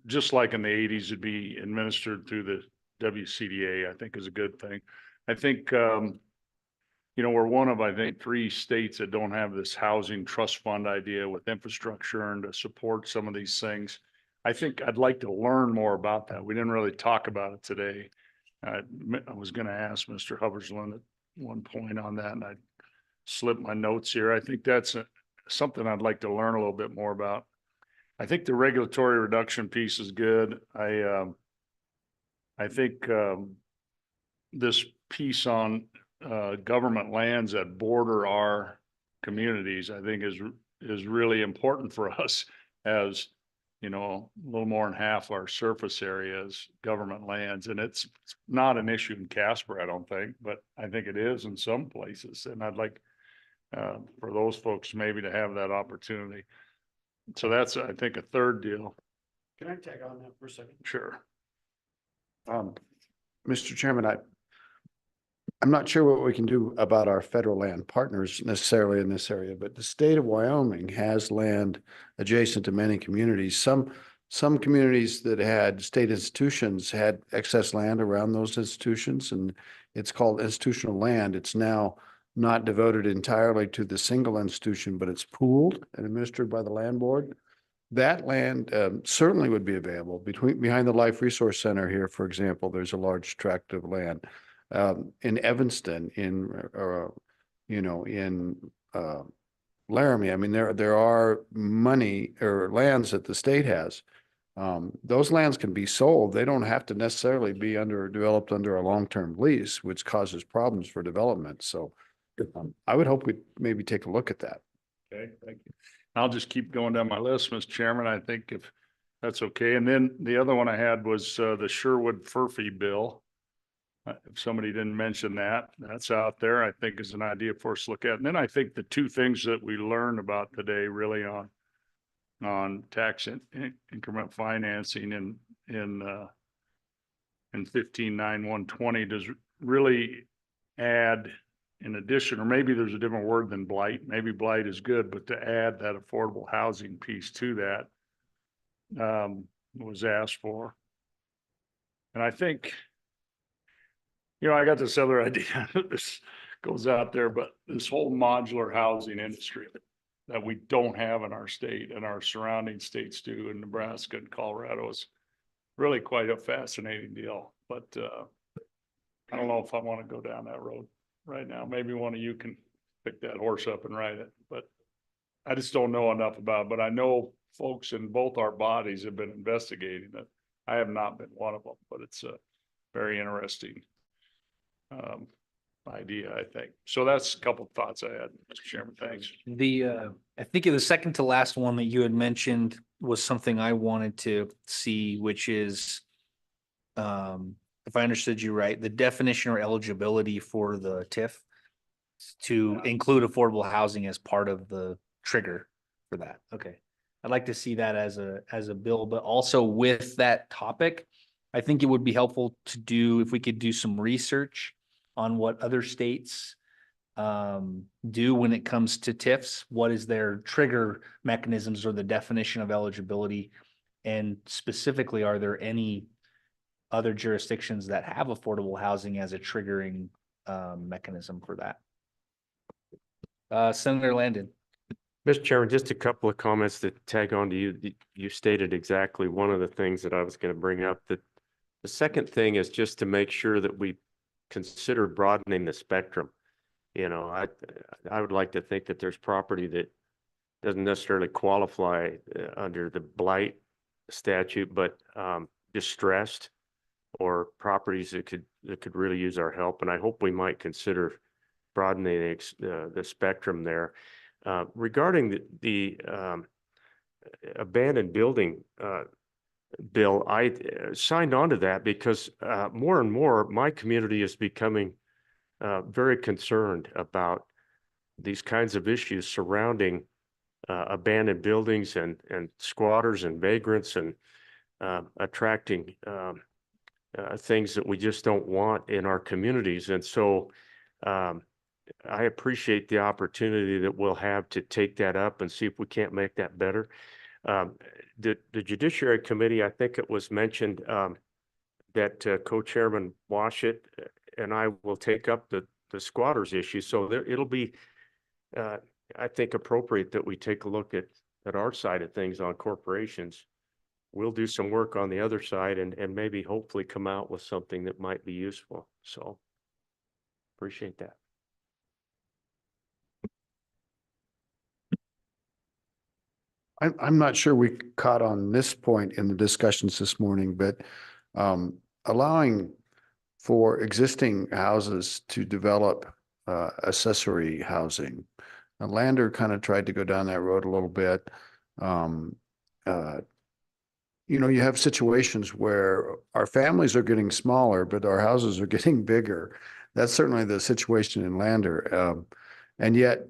just like in the 80s, would be administered through the WCDA, I think is a good thing. I think, we're one of, I think, 3 states that don't have this housing trust fund idea with infrastructure and to support some of these things. I think I'd like to learn more about that. We didn't really talk about it today. I was going to ask Mr. Hubbersland at one point on that, and I slipped my notes here. I think that's something I'd like to learn a little bit more about. I think the regulatory reduction piece is good. I think this piece on government lands that border our communities, I think is really important for us as, you know, a little more than half our surface area is government lands, and it's not an issue in Casper, I don't think, but I think it is in some places, and I'd like for those folks maybe to have that opportunity. So that's, I think, a third deal. Can I tag on that for a second? Sure. Mr. Chairman, I'm not sure what we can do about our federal land partners necessarily in this area, but the state of Wyoming has land adjacent to many communities. Some communities that had state institutions had excess land around those institutions, and it's called institutional land. It's now not devoted entirely to the single institution, but it's pooled and administered by the land board. That land certainly would be available behind the Life Resource Center here, for example. There's a large tract of land. In Evanston, in Laramie. I mean, there are money or lands that the state has. Those lands can be sold. They don't have to necessarily be developed under a long-term lease, which causes problems for development. So I would hope we'd maybe take a look at that. Okay, thank you. I'll just keep going down my list, Mr. Chairman. I think if that's okay. And then the other one I had was the Sherwood Furphy bill. If somebody didn't mention that, that's out there, I think is an idea for us to look at. And then I think the two things that we learned about today really on tax increment financing in 15.9.120 does really add in addition, or maybe there's a different word than blight. Maybe blight is good, but to add that affordable housing piece to that was asked for. And I think, you know, I got this other idea. This goes out there, but this whole modular housing industry that we don't have in our state and our surrounding states do in Nebraska and Colorado is really quite a fascinating deal. But I don't know if I want to go down that road right now. Maybe one of you can pick that horse up and ride it, but I just don't know enough about it. But I know folks in both our bodies have been investigating it. I have not been one of them, but it's a very interesting idea, I think. So that's a couple of thoughts I had, Mr. Chairman. Thanks. I think the second to last one that you had mentioned was something I wanted to see, which is, if I understood you right, the definition or eligibility for the TIF to include affordable housing as part of the trigger for that. Okay. I'd like to see that as a bill, but also with that topic, I think it would be helpful to do, if we could do some research on what other states do when it comes to TIFs. What is their trigger mechanisms or the definition of eligibility? And specifically, are there any other jurisdictions that have affordable housing as a triggering mechanism for that? Senator Landon. Mr. Chairman, just a couple of comments to tag on to you. You stated exactly one of the things that I was going to bring up. That the second thing is just to make sure that we consider broadening the spectrum. You know, I would like to think that there's property that doesn't necessarily qualify under the blight statute, but distressed or properties that could really use our help. And I hope we might consider broadening the spectrum there. Regarding the abandoned building bill, I signed on to that because more and more my community is becoming very concerned about these kinds of issues surrounding abandoned buildings and squatters and vagrants and attracting things that we just don't want in our communities. And so I appreciate the opportunity that we'll have to take that up and see if we can't make that better. The Judiciary Committee, I think it was mentioned that Co-Chairman Washit and I will take up the squatters issue. So it'll be, I think, appropriate that we take a look at our side of things on corporations. We'll do some work on the other side and maybe hopefully come out with something that might be useful. So appreciate that. I'm not sure we caught on this point in the discussions this morning, but allowing for existing houses to develop accessory housing. Lander kind of tried to go down that road a little bit. you know, you have situations where our families are getting smaller, but our houses are getting bigger. That's certainly the situation in Lander. And yet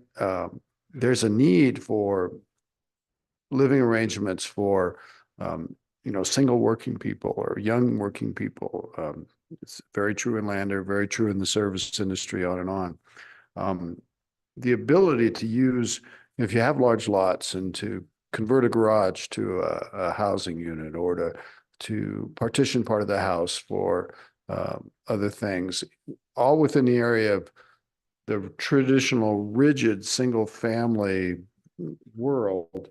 there's a need for living arrangements for, you know, single working people or young working people. It's very true in Lander, very true in the service industry, on and on. The ability to use, if you have large lots, and to convert a garage to a housing unit, or to partition part of the house for other things, all within the area of the traditional rigid single family world.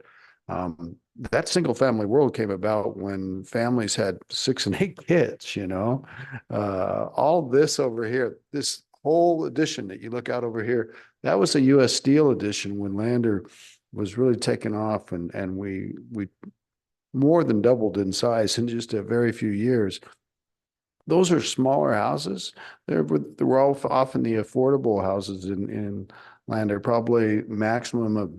That single family world came about when families had 6 and 8 kids, you know. All this over here, this whole addition that you look out over here, that was a U.S. Steel addition when Lander was really taking off, and we more than doubled in size in just a very few years. Those are smaller houses. They're all often the affordable houses in Lander, probably maximum of,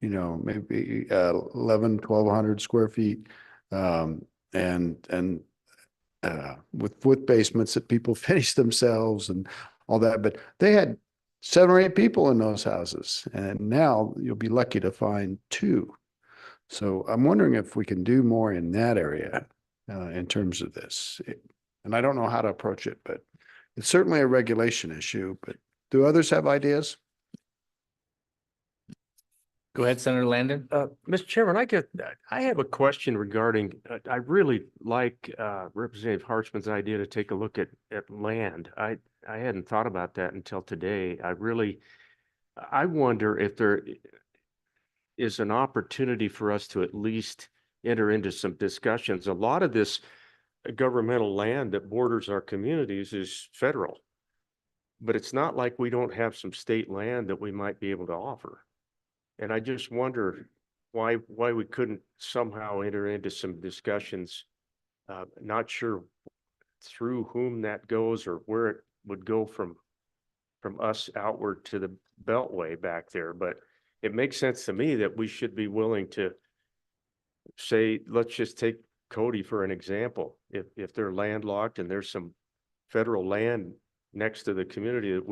you know, maybe 1,200 square feet, and with basements that people finish themselves and all that. But they had 7 or 8 people in those houses, and now you'll be lucky to find 2. So I'm wondering if we can do more in that area in terms of this. And I don't know how to approach it, but it's certainly a regulation issue. But do others have ideas? Go ahead, Senator Landon. Mr. Chairman, I have a question regarding, I really like Representative Hartman's idea to take a look at land. I hadn't thought about that until today. I wonder if there is an opportunity for us to at least enter into some discussions. A lot of this governmental land that borders our communities is federal, but it's not like we don't have some state land that we might be able to offer. And I just wonder why we couldn't somehow enter into some discussions. Not sure through whom that goes or where it would go from us outward to the Beltway back there, but it makes sense to me that we should be willing to say, let's just take Cody for an example. If they're landlocked and there's some federal land next to the community that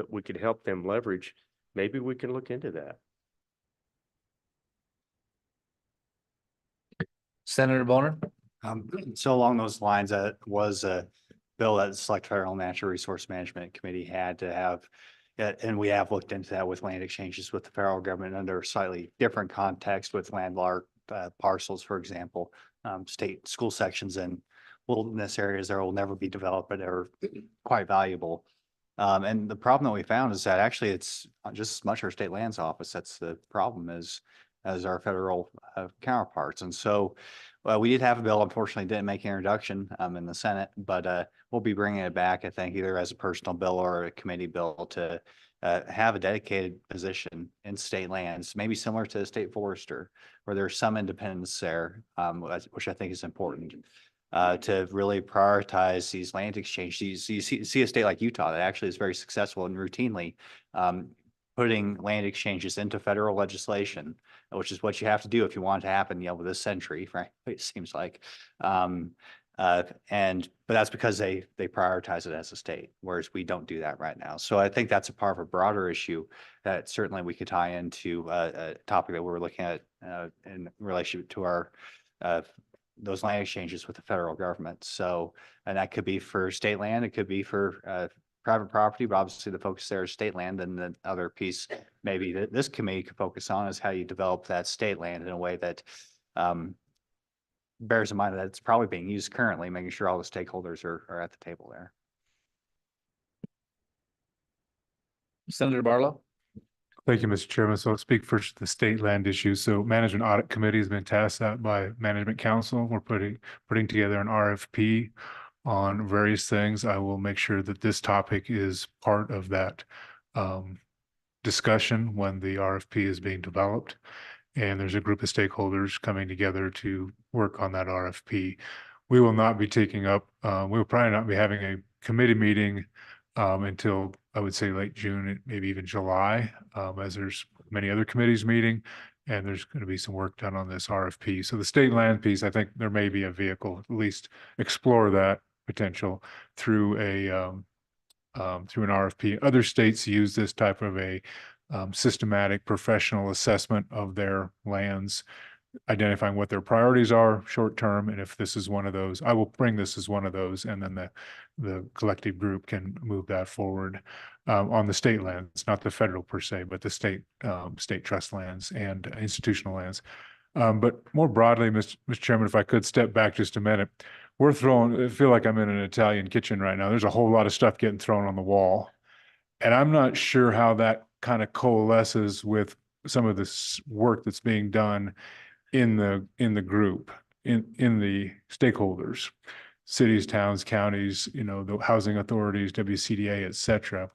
we could help them leverage, maybe we can look into that. Senator Boner. So along those lines, that was a bill that the Select Federal Natural Resource Management Committee had to have. And we have looked into that with land exchanges with the federal government under a slightly different context with landlocked parcels, for example, state school sections in wilderness areas that will never be developed, but are quite valuable. And the problem that we found is that actually it's just as much our state lands office that's the problem as our federal counterparts. And so we did have a bill, unfortunately didn't make an introduction in the Senate, but we'll be bringing it back, I think, either as a personal bill or a committee bill to have a dedicated position in state lands, maybe similar to the state forester, where there's some independence there, which I think is important. To really prioritize these land exchanges. You see a state like Utah that actually is very successful and routinely putting land exchanges into federal legislation, which is what you have to do if you want it to happen, you know, this century, frankly, it seems like. But that's because they prioritize it as a state, whereas we don't do that right now. So I think that's a part of a broader issue that certainly we could tie into a topic that we're looking at in relation to our those land exchanges with the federal government. So, and that could be for state land, it could be for private property, but obviously the focus there is state land. And the other piece maybe that this committee could focus on is how you develop that state land in a way that bears in mind that it's probably being used currently, making sure all the stakeholders are at the table there. Senator Barlow. Thank you, Mr. Chairman. So I'll speak first to the state land issue. So Management Audit Committee has been tasked out by Management Council. We're putting together an RFP on various things. I will make sure that this topic is part of that discussion when the RFP is being developed. And there's a group of stakeholders coming together to work on that RFP. We will not be taking up, we will probably not be having a committee meeting until I would say late June, maybe even July, as there's many other committees meeting. And there's going to be some work done on this RFP. So the state land piece, I think there may be a vehicle, at least explore that potential through through an RFP. Other states use this type of a systematic professional assessment of their lands, identifying what their priorities are short term, and if this is one of those, I will bring this as one of those, and then the collective group can move that forward on the state lands, not the federal per se, but the state trust lands and institutional lands. But more broadly, Mr. Chairman, if I could step back just a minute, I feel like I'm in an Italian kitchen right now. There's a whole lot of stuff getting thrown on the wall, and I'm not sure how that kind of coalesces with some of this work that's being done in the group, in the stakeholders, cities, towns, counties, the housing authorities, WCDA, et cetera.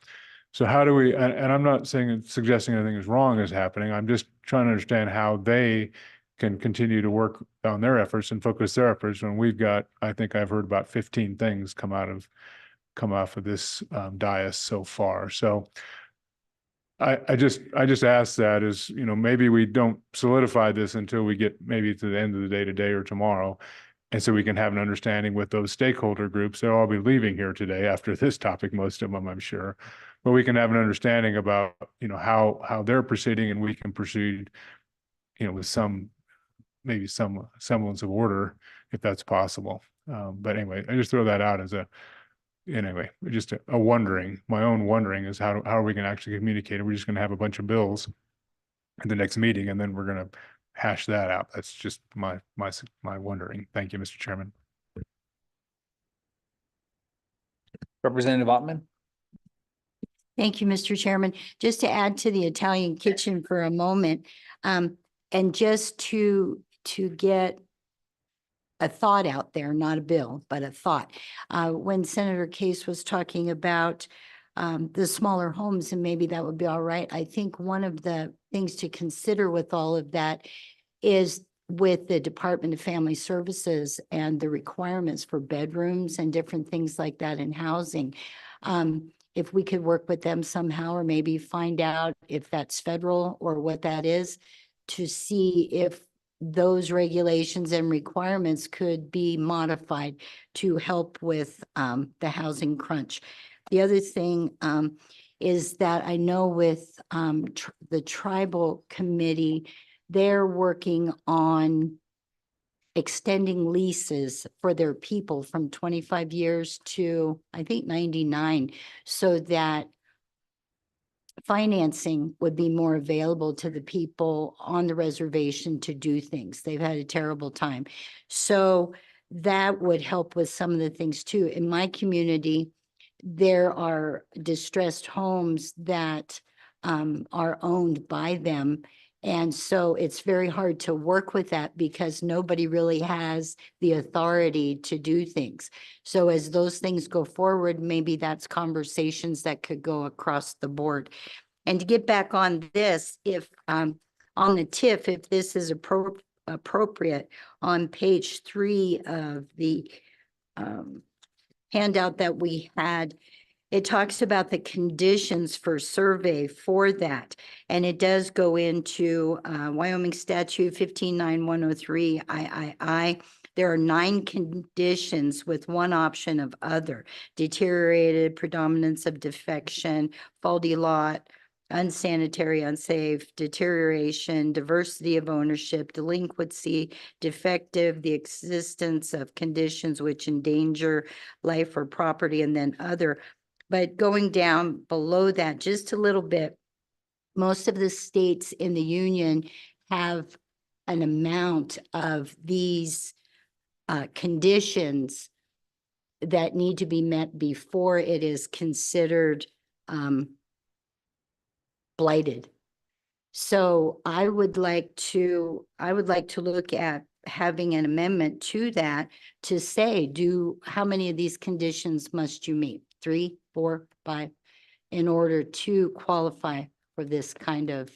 So how do we, and I'm not suggesting anything is wrong is happening. I'm just trying to understand how they can continue to work on their efforts and focus their efforts when we've got, I think I've heard about 15 things come off of this dais so far. So I just ask that is, maybe we don't solidify this until we get maybe to the end of the day today or tomorrow. And so we can have an understanding with those stakeholder groups. They'll all be leaving here today after this topic, most of them, I'm sure. But we can have an understanding about, how they're proceeding, and we can proceed, with maybe some semblance of order if that's possible. But anyway, I just throw that out as just a wondering. My own wondering is how are we going to actually communicate? Are we just going to have a bunch of bills at the next meeting, and then we're going to hash that out? That's just my wondering. Thank you, Mr. Chairman. Representative Ottman. Thank you, Mr. Chairman. Just to add to the Italian kitchen for a moment, and just to get a thought out there, not a bill, but a thought. When Senator Case was talking about the smaller homes, and maybe that would be all right, I think one of the things to consider with all of that is with the Department of Family Services and the requirements for bedrooms and different things like that in housing. If we could work with them somehow, or maybe find out if that's federal or what that is, to see if those regulations and requirements could be modified to help with the housing crunch. The other thing is that I know with the tribal committee, they're working on extending leases for their people from 25 years to, I think, 99, so that financing would be more available to the people on the reservation to do things. They've had a terrible time. So that would help with some of the things too. In my community, there are distressed homes that are owned by them. And so it's very hard to work with that because nobody really has the authority to do things. So as those things go forward, maybe that's conversations that could go across the board. And to get back on this, if on the TIF, if this is appropriate, on page 3 of the handout that we had, it talks about the conditions for survey for that. And it does go into Wyoming Statute 159103 III. There are 9 conditions with one option of other: deteriorated, predominance of defection, faulty lot, unsanitary, unsafe, deterioration, diversity of ownership, delinquency, defective, the existence of conditions which endanger life or property, and then other. But going down below that just a little bit, most of the states in the union have an amount of these conditions that need to be met before it is considered blighted. So I would like to look at having an amendment to that to say, how many of these conditions must you meet? 3, 4, 5, in order to qualify for this kind of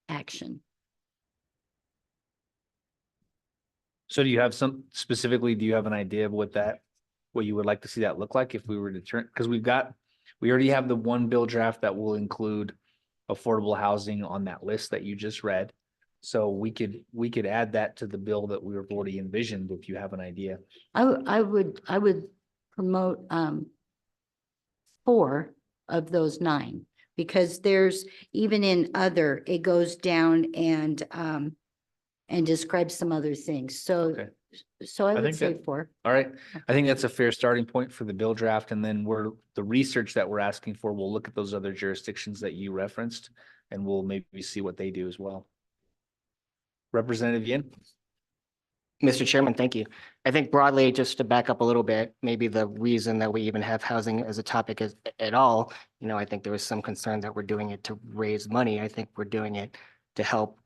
action. So do you have do you have an idea of what you would like to see that look like if we were to turn, because we already have the one bill draft that will include affordable housing on that list that you just read. So we could add that to the bill that we were already envisioned, if you have an idea. I would promote 4 of those 9, because there's, even in other, it goes down and describes some other things. So, Okay. so I would think say that- 4. All right, I think that's a fair starting point for the bill draft, and then the research that we're asking for, we'll look at those other jurisdictions that you referenced, and we'll maybe see what they do as well. Representative Yin? Mr. Chairman, thank you. I think broadly, just to back up a little bit, maybe the reason that we even have housing as a topic at all, I think there was some concern that we're doing it to raise money. I think we're doing it to help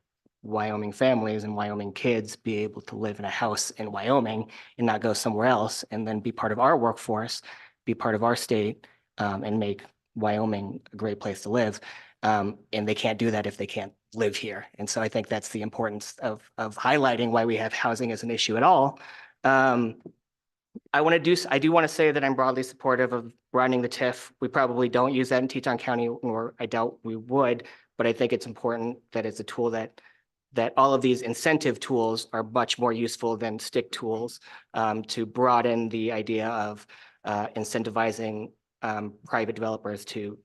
Wyoming families and Wyoming kids be able to live in a house in Wyoming and not go somewhere else, and then be part of our workforce, be part of our state, and make Wyoming a great place to live. And they can't do that if they can't live here. And so I think that's the importance of highlighting why we have housing as an issue at all. I do want to say that I'm broadly supportive of broadening the TIF. We probably don't use that in Teton County, or I doubt we would, but I think it's important that it's a tool that all of these incentive tools are much more useful than stick tools, to broaden the idea of incentivizing private developers to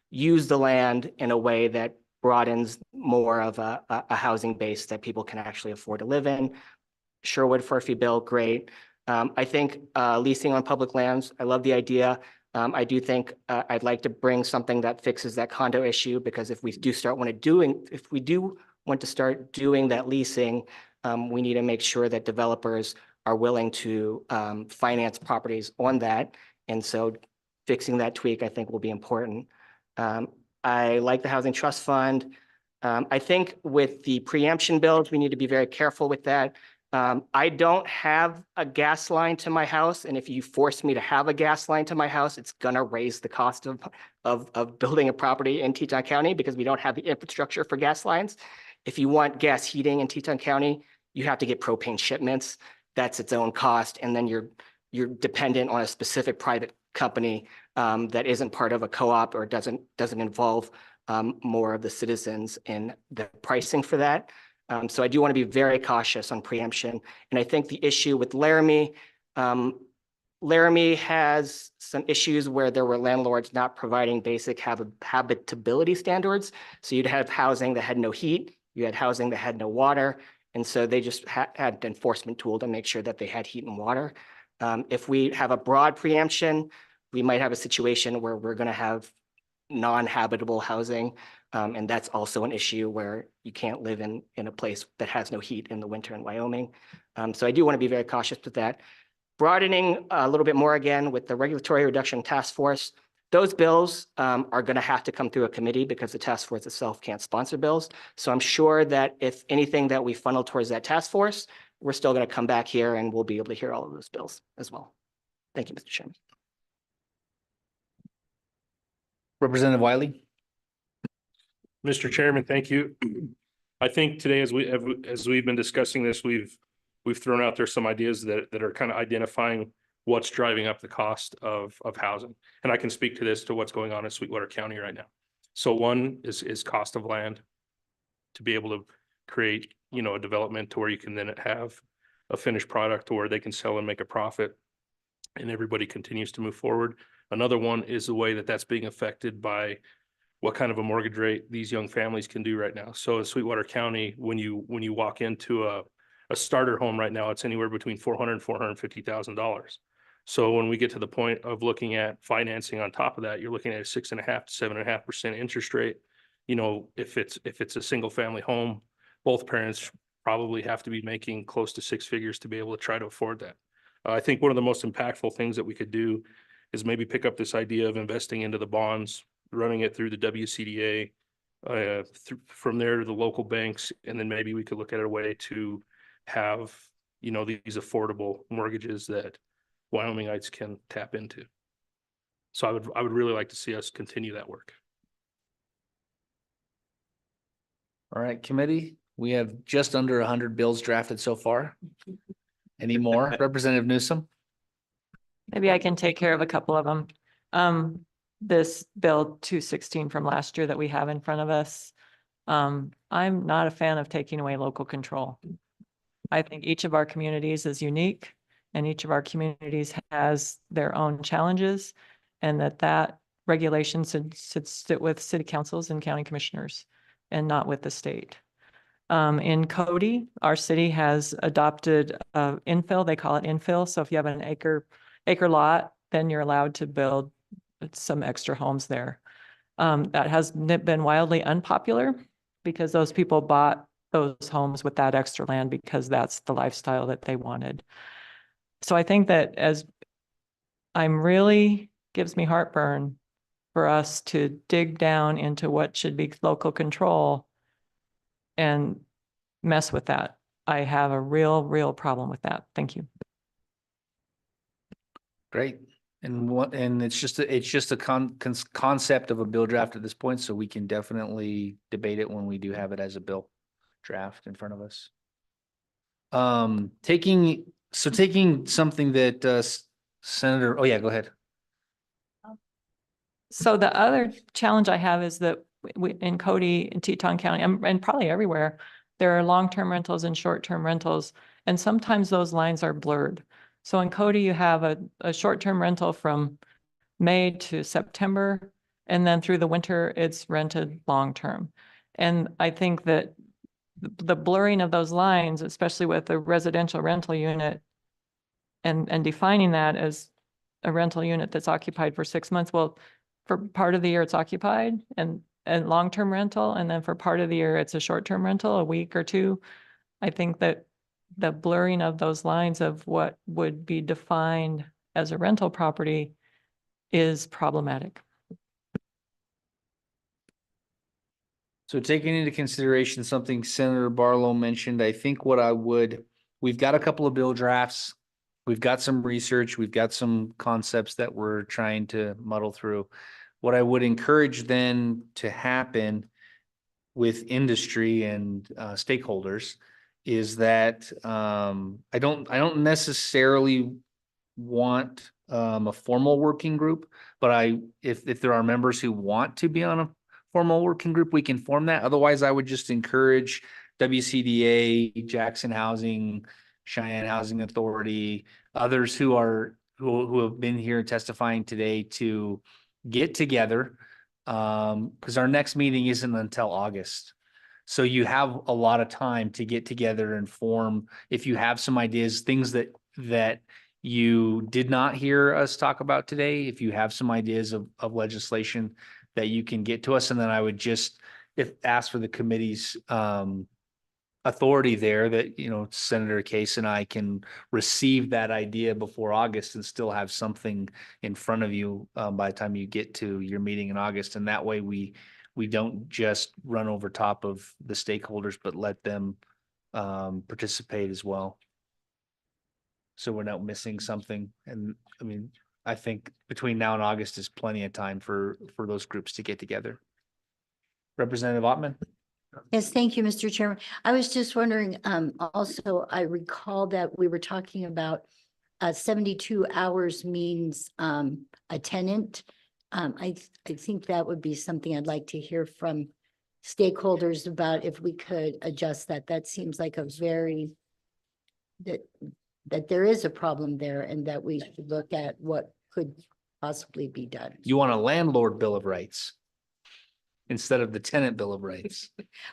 use the land in a way that broadens more of a housing base that people can actually afford to live in. Sherwood Furphy bill, great. I think leasing on public lands, I love the idea. I do think I'd like to bring something that fixes that condo issue, because if we do want to start doing that leasing, we need to make sure that developers are willing to finance properties on that. And so fixing that tweak, I think, will be important. I like the Housing Trust Fund. I think with the preemption bills, we need to be very careful with that. I don't have a gas line to my house, and if you force me to have a gas line to my house, it's gonna raise the cost of building a property in Teton County, because we don't have the infrastructure for gas lines. If you want gas heating in Teton County, you have to get propane shipments. That's its own cost, and then you're dependent on a specific private company that isn't part of a co-op, or doesn't involve more of the citizens in the pricing for that. So I do want to be very cautious on preemption. And I think the issue with Laramie, Laramie has some issues where there were landlords not providing basic habitability standards. So you'd have housing that had no heat, you had housing that had no water. And so they just had an enforcement tool to make sure that they had heat and water. If we have a broad preemption, we might have a situation where we're going to have non-habitable housing. And that's also an issue where you can't live in a place that has no heat in the winter in Wyoming. So I do want to be very cautious with that. Broadening a little bit more again with the Regulatory Reduction Task Force, those bills are going to have to come through a committee, because the task force itself can't sponsor bills. So I'm sure that if anything that we funnel towards that task force, we're still going to come back here and we'll be able to hear all of those bills as well. Thank you, Mr. Chairman. Representative Wiley? Mr. Chairman, thank you. I think today, as we've been discussing this, we've thrown out there some ideas that are kind of identifying what's driving up the cost of housing. And I can speak to this, to what's going on in Sweetwater County right now. So one is cost of land, to be able to create, a development to where you can then have a finished product to where they can sell and make a profit, and everybody continues to move forward. Another one is the way that that's being affected by what kind of a mortgage rate these young families can do right now. So in Sweetwater County, when you walk into a starter home right now, it's anywhere between $400,000 and $450,000. So when we get to the point of looking at financing on top of that, you're looking at a 6.5% to 7.5% interest rate. If it's a single family home, both parents probably have to be making close to 6 figures to be able to try to afford that. I think one of the most impactful things that we could do is maybe pick up this idea of investing into the bonds, running it through the WCDA, from there to the local banks, and then maybe we could look at a way to have, these affordable mortgages that Wyomingites can tap into. So I would really like to see us continue that work. All right, committee, we have just under 100 bills drafted so far. Any more? Representative Newsom? Maybe I can take care of a couple of them. This bill 216 from last year that we have in front of us, I'm not a fan of taking away local control. I think each of our communities is unique and each of our communities has their own challenges, and that regulation should sit with city councils and county commissioners and not with the state. In Cody, our city has adopted infill. They call it infill. So if you have an acre lot, then you're allowed to build some extra homes there. That has been wildly unpopular because those people bought those homes with that extra land because that's the lifestyle that they wanted. So I think that gives me heartburn for us to dig down into what should be local control and mess with that. I have a real problem with that. Thank you. Great. And it's just a concept of a bill draft at this point, so we can definitely debate it when we do have it as a bill draft in front of us. Taking something that Senator, oh yeah, go ahead. So the other challenge I have is that in Cody and Teton County, and probably everywhere, there are long-term rentals and short-term rentals, and sometimes those lines are blurred. So in Cody, you have a short-term rental from May to September, and then through the winter, it's rented long-term. And I think that the blurring of those lines, especially with a residential rental unit, and defining that as a rental unit that's occupied for 6 months, well, for part of the year it's occupied and long-term rental, and then for part of the year it's a short-term rental, a week or two. I think that the blurring of those lines of what would be defined as a rental property is problematic. So taking into consideration something Senator Barlow mentioned, I think we've got a couple of bill drafts. We've got some research, we've got some concepts that we're trying to muddle through. What I would encourage then to happen with industry and stakeholders is that I don't necessarily want a formal working group, but if there are members who want to be on a formal working group, we can form that. Otherwise, I would just encourage WCDA, Jackson Housing, Cheyenne Housing Authority, others who have been here testifying today to get together, because our next meeting isn't until August. So you have a lot of time to get together and form, if you have some ideas, things that you did not hear us talk about today, if you have some ideas of legislation that you can get to us, and then I would just ask for the committee's authority there that, Senator Case and I can receive that idea before August and still have something in front of you by the time you get to your meeting in August. And that way we don't just run over top of the stakeholders, but let them participate as well. So we're not missing something. And I mean, I think between now and August is plenty of time for those groups to get together. Representative Ottman? Yes, thank you, Mr. Chairman. I was just wondering, also, I recall that we were talking about 72 hours means a tenant. I think that would be something I'd like to hear from stakeholders about, if we could adjust that. That seems like that there is a problem there, and that we should look at what could possibly be done. You want a landlord bill of rights instead of the tenant bill of rights.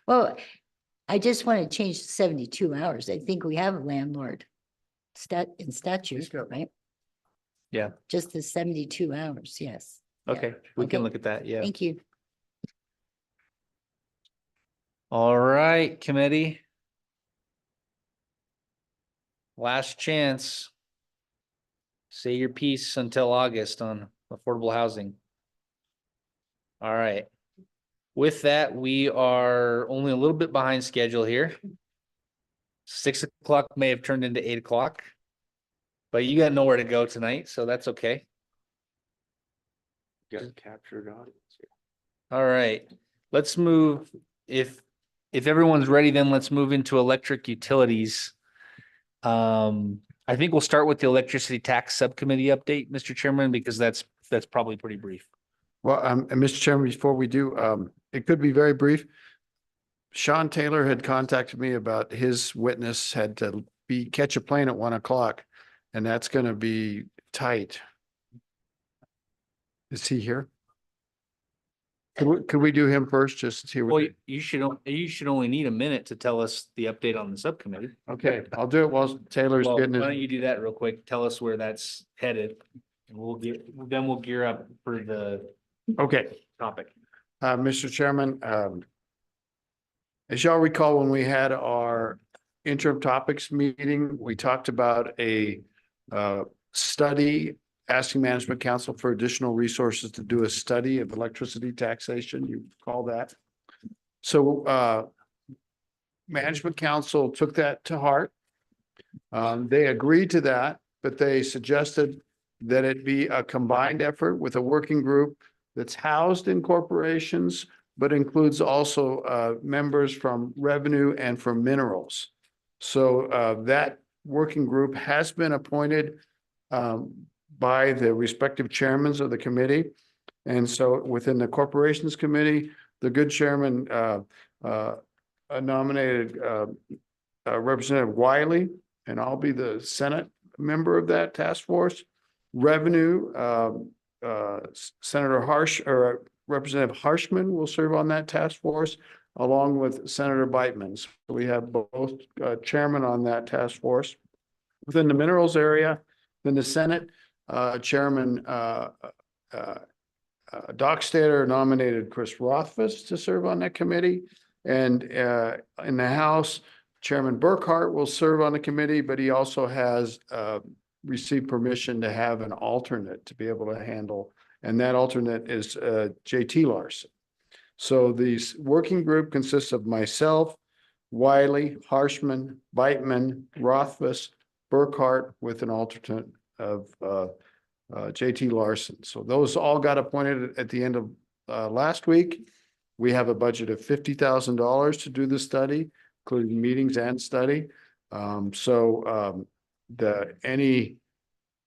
Well, I just want to change to 72 hours. I think we have a landlord in statute, right? Yeah. Just the 72 hours, yes. Okay, we can look at that, yeah. Thank you. All right, committee. Last chance. Say your piece until August on affordable housing. All right. With that, we are only a little bit behind schedule here. 6 o'clock may have turned into 8 o'clock, but you got nowhere to go tonight, so that's okay. Got a captured audience. All right, let's move. If everyone's ready, then let's move into electric utilities. I think we'll start with the electricity tax subcommittee update, Mr. Chairman, because that's probably pretty brief. Well, and Mr. Chairman, before we do, it could be very brief. Sean Taylor had contacted me about his witness had to catch a plane at 1 o'clock, and that's going to be tight. Is he here? Could we do him first, just to see? Well, you should only need a minute to tell us the update on the subcommittee. Okay, I'll do it while Taylor's Well, getting why don't his. you do that real quick? Tell us where that's headed. And we'll gear up for the Okay, topic. Mr. Chairman, as y'all recall, when we had our interim topics meeting, we talked about a study, asking Management Council for additional resources to do a study of electricity taxation. You call that. So Management Council took that to heart. They agreed to that, but they suggested that it be a combined effort with a working group that's housed in corporations, but includes also members from revenue and from minerals. So that working group has been appointed by the respective chairmen of the committee. And so within the Corporations Committee, the good chairman nominated Representative Wiley, and I'll be the Senate member of that task force. Revenue, Senator Representative Harshman will serve on that task force, along with Senator Beitman. So we have both chairmen on that task force. Within the minerals area, in the Senate, Chairman Dockstader nominated Chris Rothfuss to serve on that committee. And in the House, Chairman Burkhart will serve on the committee, but he also has received permission to have an alternate to be able to handle, and that alternate is JT Larson. So the working group consists of myself, Wiley, Harshman, Beitman, Rothfuss, Burkhart, with an alternate of JT Larson. So those all got appointed at the end of last week. We have a budget of $50,000 to do the study, including meetings and study.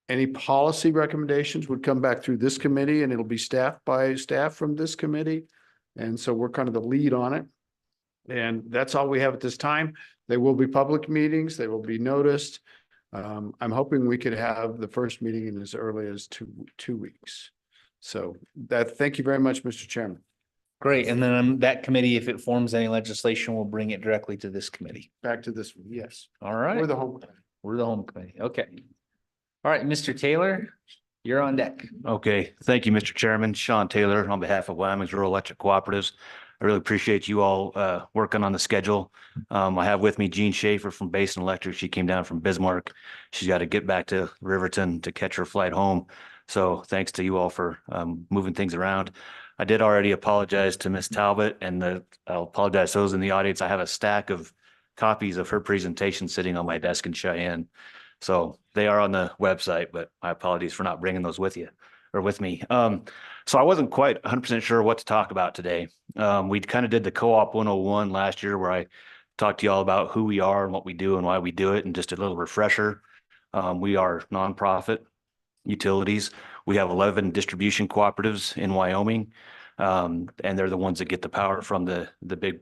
Any policy recommendations would come back through this committee, and it'll be staffed by staff from this committee. And so we're kind of the lead on it. And that's all we have at this time. There will be public meetings. They will be noticed. I'm hoping we could have the first meeting in as early as two weeks. So thank you very much, Mr. Chairman. Great. And then that committee, if it forms any legislation, will bring it directly to this committee. Back to this one, yes. All right. We're the home committee. We're the home committee. Okay. All right, Mr. Taylor, you're on deck. Okay, thank you, Mr. Chairman. Sean Taylor on behalf of Wyoming's Rural Electric Cooperatives. I really appreciate you all working on the schedule. I have with me Jean Schaefer from Basin Electric. She came down from Bismarck. She's got to get back to Riverton to catch her flight home. So thanks to you all for moving things around. I did already apologize to Ms. Talbot, and I'll apologize to those in the audience. I have a stack of copies of her presentation sitting on my desk in Cheyenne. So they are on the website, but my apologies for not bringing those with you or with me. So I wasn't quite 100% sure what to talk about today. We kind of did the Co-op 101 last year, where I talked to you all about who we are and what we do and why we do it, and just a little refresher. We are nonprofit utilities. We have 11 distribution cooperatives in Wyoming, and they're the ones that get the power from the big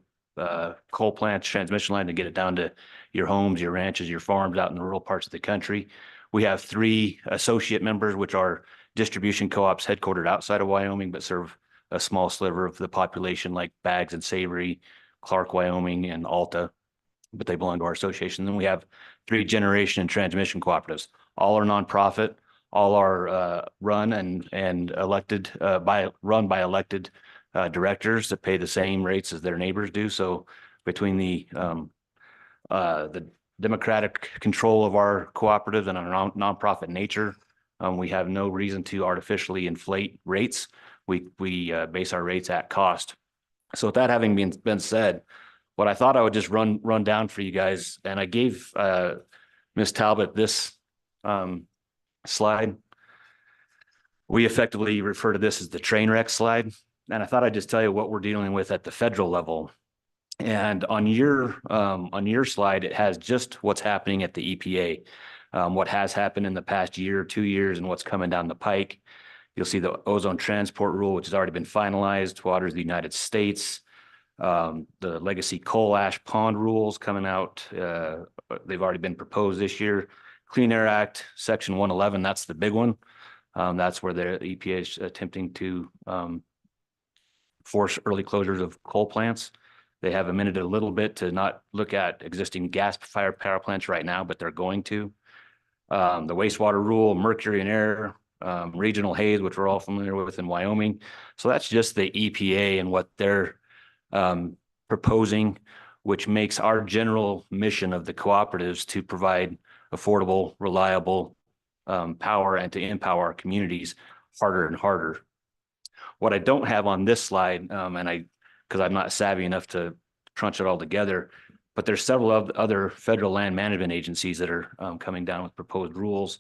coal plants, transmission line, to get it down to your homes, your ranches, your farms out in the rural parts of the country. We have 3 associate members, which are distribution co-ops headquartered outside of Wyoming, but serve a small sliver of the population, like Baggs and Savory, Clark, Wyoming, and Alta, but they belong to our association. Then we have 3 generation and transmission cooperatives. All are nonprofit. All are run and elected by elected directors that pay the same rates as their neighbors do. So between the democratic control of our cooperatives and our nonprofit nature, we have no reason to artificially inflate rates. We base our rates at cost. So with that having been said, what I thought I would just run down for you guys, and I gave Ms. Talbot this slide. We effectively refer to this as the train wreck slide. And I thought I'd just tell you what we're dealing with at the federal level. And on your slide, it has just what's happening at the EPA, what has happened in the past year, 2 years, and what's coming down the pike. You'll see the ozone transport rule, which has already been finalized, waters of the United States, The legacy coal ash pond rules coming out, they've already been proposed this year. Clean Air Act, Section 111, that's the big one. That's where the EPA is attempting to force early closures of coal plants. They have amended it a little bit to not look at existing gas-fired power plants right now, but they're going to. The wastewater rule, mercury and air, regional haze, which we're all familiar with in Wyoming. So that's just the EPA and what they're proposing, which makes our general mission of the cooperatives to provide affordable, reliable power and to empower our communities harder and harder. What I don't have on this slide, because I'm not savvy enough to crunch it all together, but there's several other federal land management agencies that are coming down with proposed rules.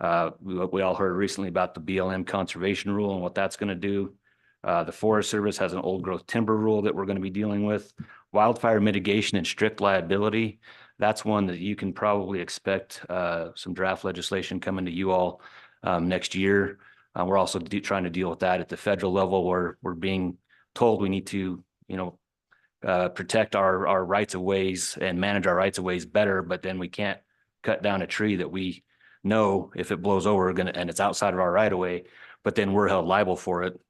We all heard recently about the BLM conservation rule and what that's going to do. The Forest Service has an old growth timber rule that we're going to be dealing with. Wildfire mitigation and strict liability. That's one that you can probably expect some draft legislation coming to you all next year. We're also trying to deal with that at the federal level, where we're being told we need to, protect our rights of ways and manage our rights of ways better, but then we can't cut down a tree that we know if it blows over and it's outside of our right of way, but then we're held liable for it.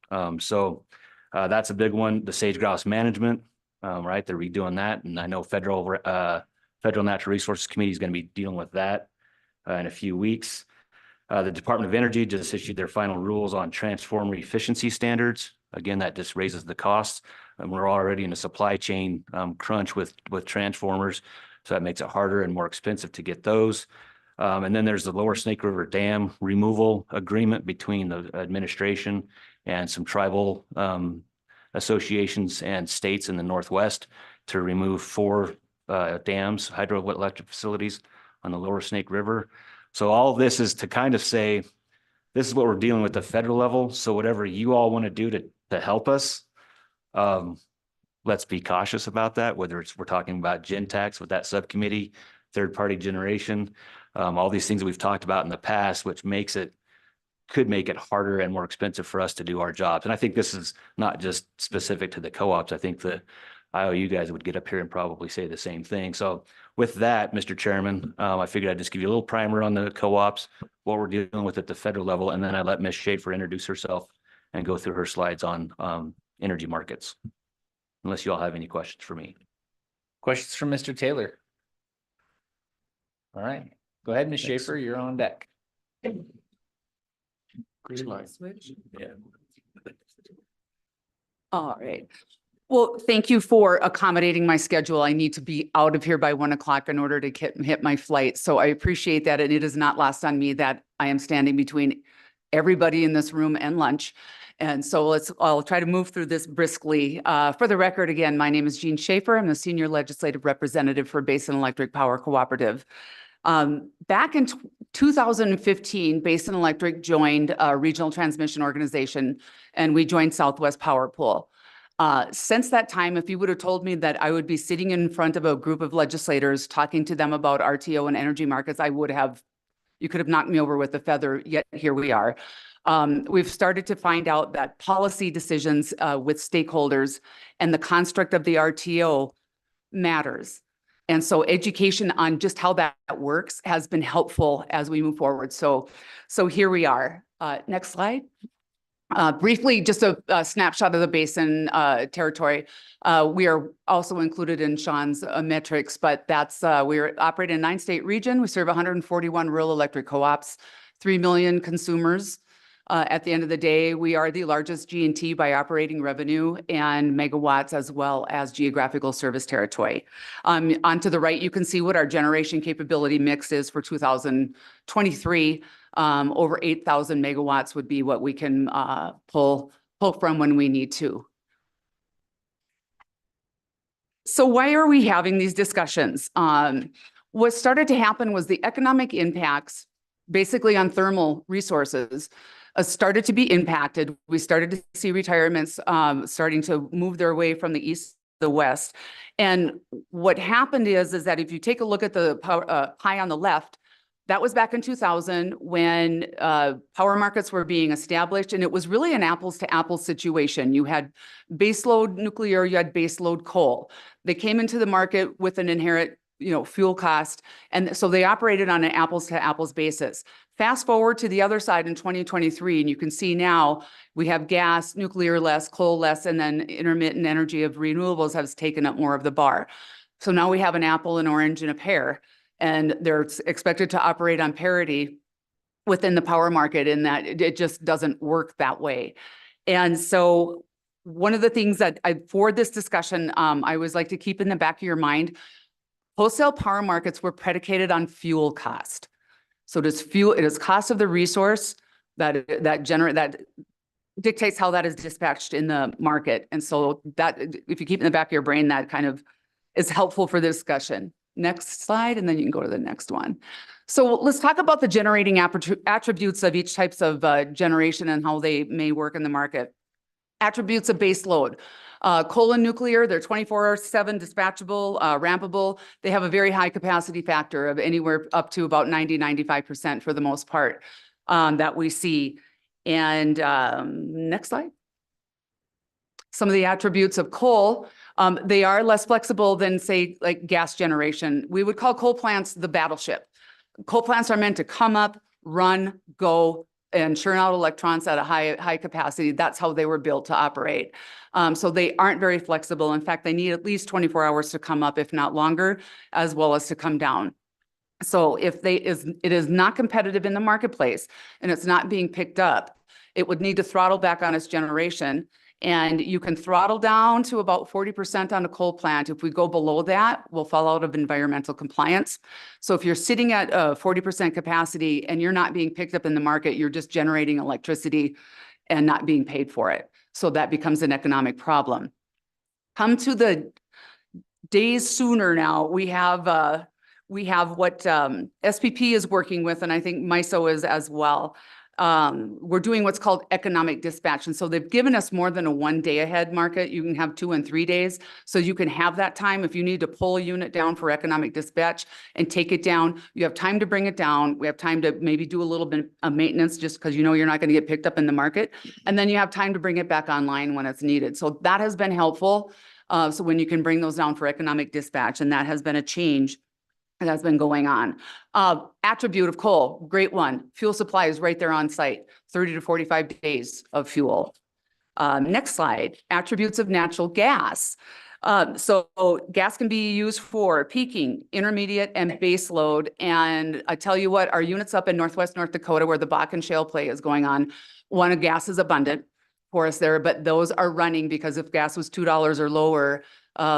So that's a big one. The sage grouse management, right? They're redoing that, and I know Federal Natural Resources Committee is going to be dealing with that in a few weeks. The Department of Energy just issued their final rules on transformer efficiency standards. Again, that just raises the costs, and we're already in a supply chain crunch with transformers, so that makes it harder and more expensive to get those. And then there's the Lower Snake River Dam removal agreement between the administration and some tribal associations and states in the Northwest to remove 4 dams, hydroelectric facilities on the Lower Snake River. So all of this is to kind of say, this is what we're dealing with at the federal level. So whatever you all want to do to help us, let's be cautious about that, whether it's we're talking about gen tax with that subcommittee, third-party generation, all these things that we've talked about in the past, which could make it harder and more expensive for us to do our jobs. And I think this is not just specific to the co-ops. I think the IOU guys would get up here and probably say the same thing. So with that, Mr. Chairman, I figured I'd just give you a little primer on the co-ops, what we're dealing with at the federal level, and then I let Ms. Schaefer introduce herself and go through her slides on energy markets, unless you all have any questions for me. Questions from Mr. Taylor? All right, go ahead, Ms. Thanks. Schaefer, you're on deck. Green light. Yeah. All right. Well, thank you for accommodating my schedule. I need to be out of here by 1 o'clock in order to hit my flight. So I appreciate that. And it is not lost on me that I am standing between everybody in this room and lunch. And so I'll try to move through this briskly. For the record, again, my name is Jean Schaefer. I'm the Senior Legislative Representative for Basin Electric Power Cooperative. Back in 2015, Basin Electric joined a regional transmission organization, and we joined Southwest Power Pool. Since that time, if you would have told me that I would be sitting in front of a group of legislators talking to them about RTO and energy markets, you could have knocked me over with a feather, yet here we are. We've started to find out that policy decisions with stakeholders and the construct of the RTO matters. And so education on just how that works has been helpful as we move forward. So here we are. Next slide. Briefly, just a snapshot of the basin territory. We are also included in Sean's metrics, but we operate in a 9-state region. We serve 141 rural electric co-ops, 3 million consumers. At the end of the day, we are the largest G&T by operating revenue and megawatts, as well as geographical service territory. On to the right, you can see what our generation capability mix is for 2023. Over 8,000 megawatts would be what we can pull from when we need to. So why are we having these discussions? What started to happen was the economic impacts, basically on thermal resources, started to be impacted. We started to see retirements starting to move their way from the east to the west. And what happened is that if you take a look at the pie on the left, That was back in 2000 when power markets were being established, and it was really an apples to apples situation. You had baseload nuclear, you had baseload coal. They came into the market with an inherent, fuel cost, and so they operated on an apples to apples basis. Fast forward to the other side in 2023, and you can see now we have gas, nuclear less, coal less, and then intermittent energy of renewables has taken up more of the bar. So now we have an apple, an orange, and a pear. And they're expected to operate on parity within the power market, in that it just doesn't work that way. And so one of the things that for this discussion, I always like to keep in the back of your mind, wholesale power markets were predicated on fuel cost. So it is cost of the resource that dictates how that is dispatched in the market. And so that, if you keep in the back of your brain, that kind of is helpful for the discussion. Next slide, and then you can go to the next one. So let's talk about the generating attributes of each types of generation and how they may work in the market. Attributes of base load. Coal and nuclear, they're 24/7 dispatchable, rampable. They have a very high capacity factor of anywhere up to about 90–95% for the most part that we see. And next slide. Some of the attributes of coal. They are less flexible than, say, like gas generation. We would call coal plants the battleship. Coal plants are meant to come up, run, go, and churn out electrons at a high capacity. That's how they were built to operate. So they aren't very flexible. In fact, they need at least 24 hours to come up, if not longer, as well as to come down. So if it is not competitive in the marketplace and it's not being picked up, it would need to throttle back on its generation. And you can throttle down to about 40% on a coal plant. If we go below that, we'll fall out of environmental compliance. So if you're sitting at 40% capacity and you're not being picked up in the market, you're just generating electricity and not being paid for it. So that becomes an economic problem. Come to the days sooner now. We have what SPP is working with, and I think MISO is as well. We're doing what's called economic dispatch. And so they've given us more than a 1 day ahead market. You can have 2 and 3 days. So you can have that time. If you need to pull a unit down for economic dispatch and take it down, you have time to bring it down. We have time to maybe do a little bit of maintenance just because you're not going to get picked up in the market. And then you have time to bring it back online when it's needed. So that has been helpful. So when you can bring those down for economic dispatch, and that has been a change that's been going on. Attribute of coal, great one. Fuel supply is right there on site, 30 to 45 days of fuel. Next slide, attributes of natural gas. So gas can be used for peaking, intermediate, and base load. And I tell you what, our units up in Northwest North Dakota, where the Bakken shale play is going on, gas is abundant for us there, but those are running because if gas was $2 or lower,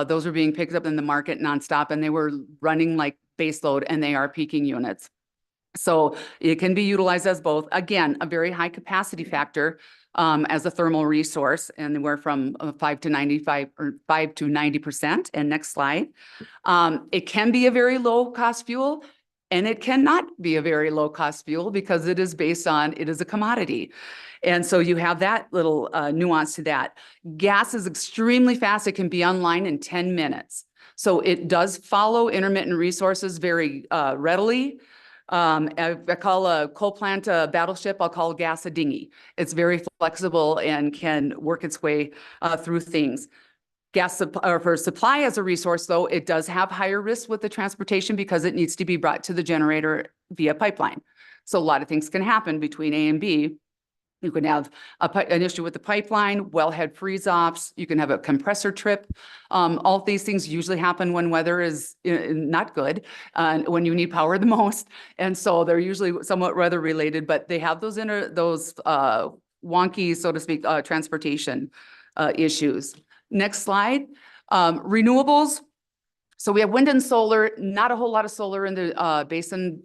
those are being picked up in the market nonstop, and they were running like base load, and they are peaking units. So it can be utilized as both. Again, a very high capacity factor as a thermal resource, and we're from 5 to 90%. And next slide. It can be a very low cost fuel, and it cannot be a very low cost fuel because it is based on, it is a commodity. And so you have that little nuance to that. Gas is extremely fast. It can be online in 10 minutes. So it does follow intermittent resources very readily. I call a coal plant a battleship. I'll call gas a dinghy. It's very flexible and can work its way through things. Gas for supply as a resource, though, it does have higher risk with the transportation because it needs to be brought to the generator via pipeline. So a lot of things can happen between A and B. You can have an issue with the pipeline, wellhead freeze-offs. You can have a compressor trip. All of these things usually happen when weather is not good, when you need power the most. And so they're usually somewhat weather related, but they have those wonky, so to speak, transportation issues. Next slide. Renewables. So we have wind and solar, not a whole lot of solar in the basin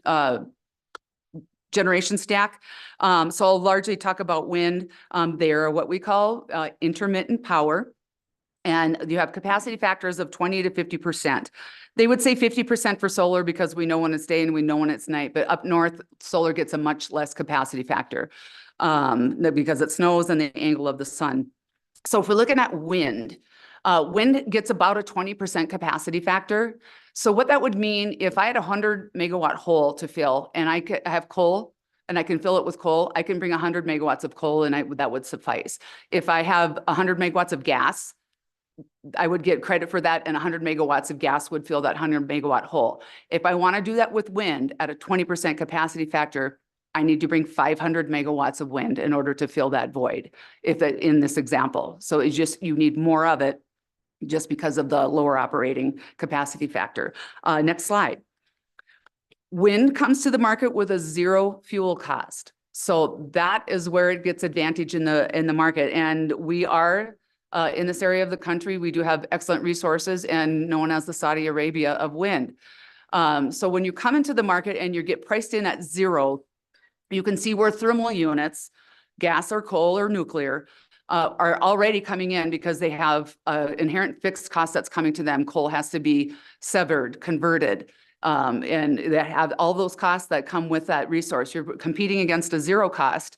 generation stack. So I'll largely talk about wind. They are what we call intermittent power. And you have capacity factors of 20 to 50%. They would say 50% for solar because we know when it's day and we know when it's night. But up north, solar gets a much less capacity factor because it snows and the angle of the sun. So if we're looking at wind, Wind gets about a 20% capacity factor. So what that would mean, if I had a 100 megawatt hole to fill and I have coal and I can fill it with coal, I can bring 100 megawatts of coal and that would suffice. If I have 100 megawatts of gas, I would get credit for that, and 100 megawatts of gas would fill that 100 megawatt hole. If I want to do that with wind at a 20% capacity factor, I need to bring 500 megawatts of wind in order to fill that void, in this example. So it's just, you need more of it just because of the lower operating capacity factor. Next slide. Wind comes to the market with a zero fuel cost. So that is where it gets advantage in the market. And we are in this area of the country, we do have excellent resources and known as the Saudi Arabia of wind. So when you come into the market and you get priced in at zero, you can see where thermal units, gas or coal or nuclear, are already coming in because they have inherent fixed cost that's coming to them. Coal has to be severed, converted, and they have all those costs that come with that resource. You're competing against a zero cost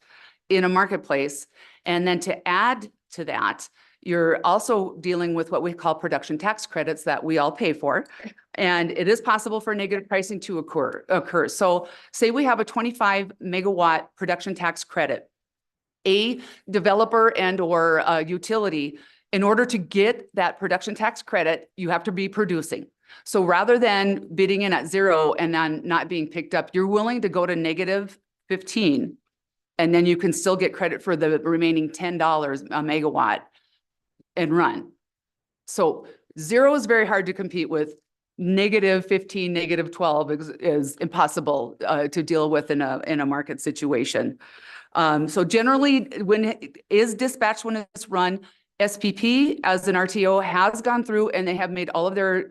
in a marketplace. And then to add to that, you're also dealing with what we call production tax credits that we all pay for. And it is possible for negative pricing to occur. So say we have a 25 megawatt production tax credit. A developer and or a utility, in order to get that production tax credit, you have to be producing. So rather than bidding in at zero and then not being picked up, you're willing to go to negative 15, and then you can still get credit for the remaining $10 a megawatt and run. So zero is very hard to compete with. Negative 15, negative 12 is impossible to deal with in a market situation. So generally, when it is dispatched, when it's run, SPP as an RTO has gone through and they have made all of their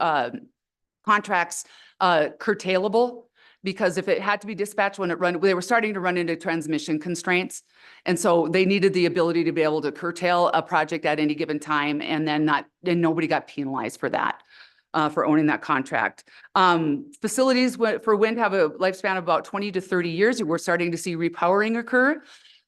contracts curtailable, because if it had to be dispatched when it run, they were starting to run into transmission constraints. And so they needed the ability to be able to curtail a project at any given time, and then nobody got penalized for that. For owning that contract. Facilities for wind have a lifespan of about 20 to 30 years. We're starting to see repowering occur.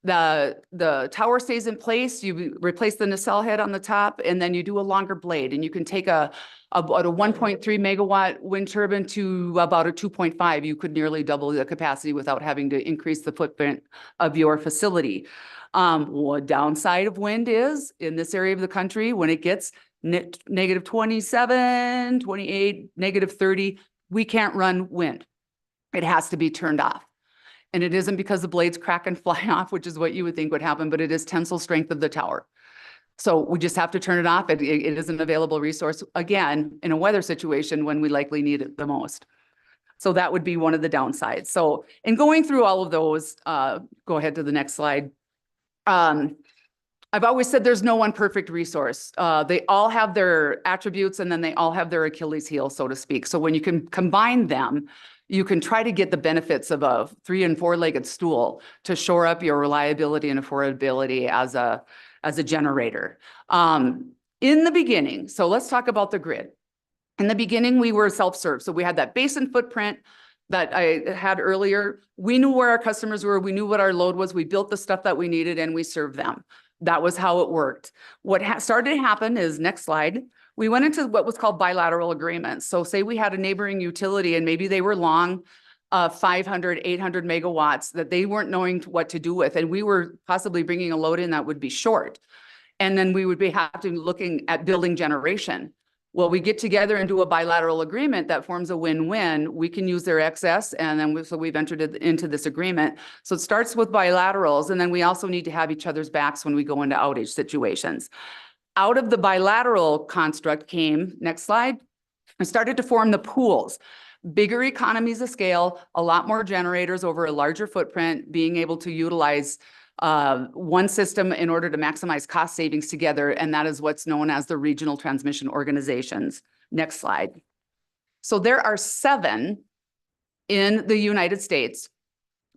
The tower stays in place. You replace the nacelle head on the top, and then you do a longer blade. And you can take about a 1.3 megawatt wind turbine to about a 2.5. You could nearly double the capacity without having to increase the footprint of your facility. One downside of wind is, in this area of the country, when it gets negative 27, 28, negative 30, we can't run wind. It has to be turned off. And it isn't because the blades crack and fly off, which is what you would think would happen, but it is tensile strength of the tower. So we just have to turn it off. It is an available resource, again, in a weather situation when we likely need it the most. So that would be one of the downsides. So in going through all of those, go ahead to the next slide. I've always said there's no one perfect resource. They all have their attributes, and then they all have their Achilles heel, so to speak. So when you can combine them, you can try to get the benefits of a 3- and 4-legged stool to shore up your reliability and affordability as a generator. In the beginning, so let's talk about the grid. In the beginning, we were self-serve. So we had that basin footprint that I had earlier. We knew where our customers were. We knew what our load was. We built the stuff that we needed and we served them. That was how it worked. What started to happen is, next slide, we went into what was called bilateral agreements. So say we had a neighboring utility and maybe they were long 500, 800 megawatts that they weren't knowing what to do with. And we were possibly bringing a load in that would be short. And then we would have to looking at building generation. Well, we get together and do a bilateral agreement that forms a win-win. We can use their excess, and then so we've entered into this agreement. So it starts with bilaterals, and then we also need to have each other's backs when we go into outage situations. Out of the bilateral construct came, next slide, we started to form the pools. Bigger economies of scale, a lot more generators over a larger footprint, being able to utilize one system in order to maximize cost savings together, and that is what's known as the regional transmission organizations. Next slide. So there are 7 in the United States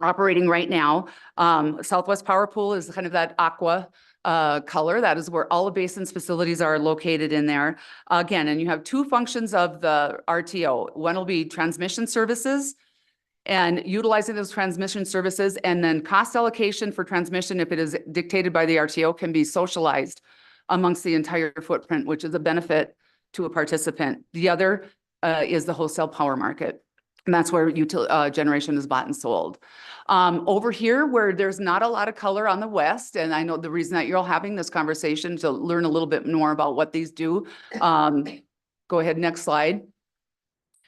operating right now. Southwest Power Pool is kind of that aqua color. That is where all the basins facilities are located in there. Again, and you have 2 functions of the RTO. One will be transmission services, and utilizing those transmission services, and then cost allocation for transmission, if it is dictated by the RTO, can be socialized amongst the entire footprint, which is a benefit to a participant. The other is the wholesale power market. And that's where generation is bought and sold. Over here, where there's not a lot of color on the west, and I know the reason that you're all having this conversation to learn a little bit more about what these do. Go ahead, next slide.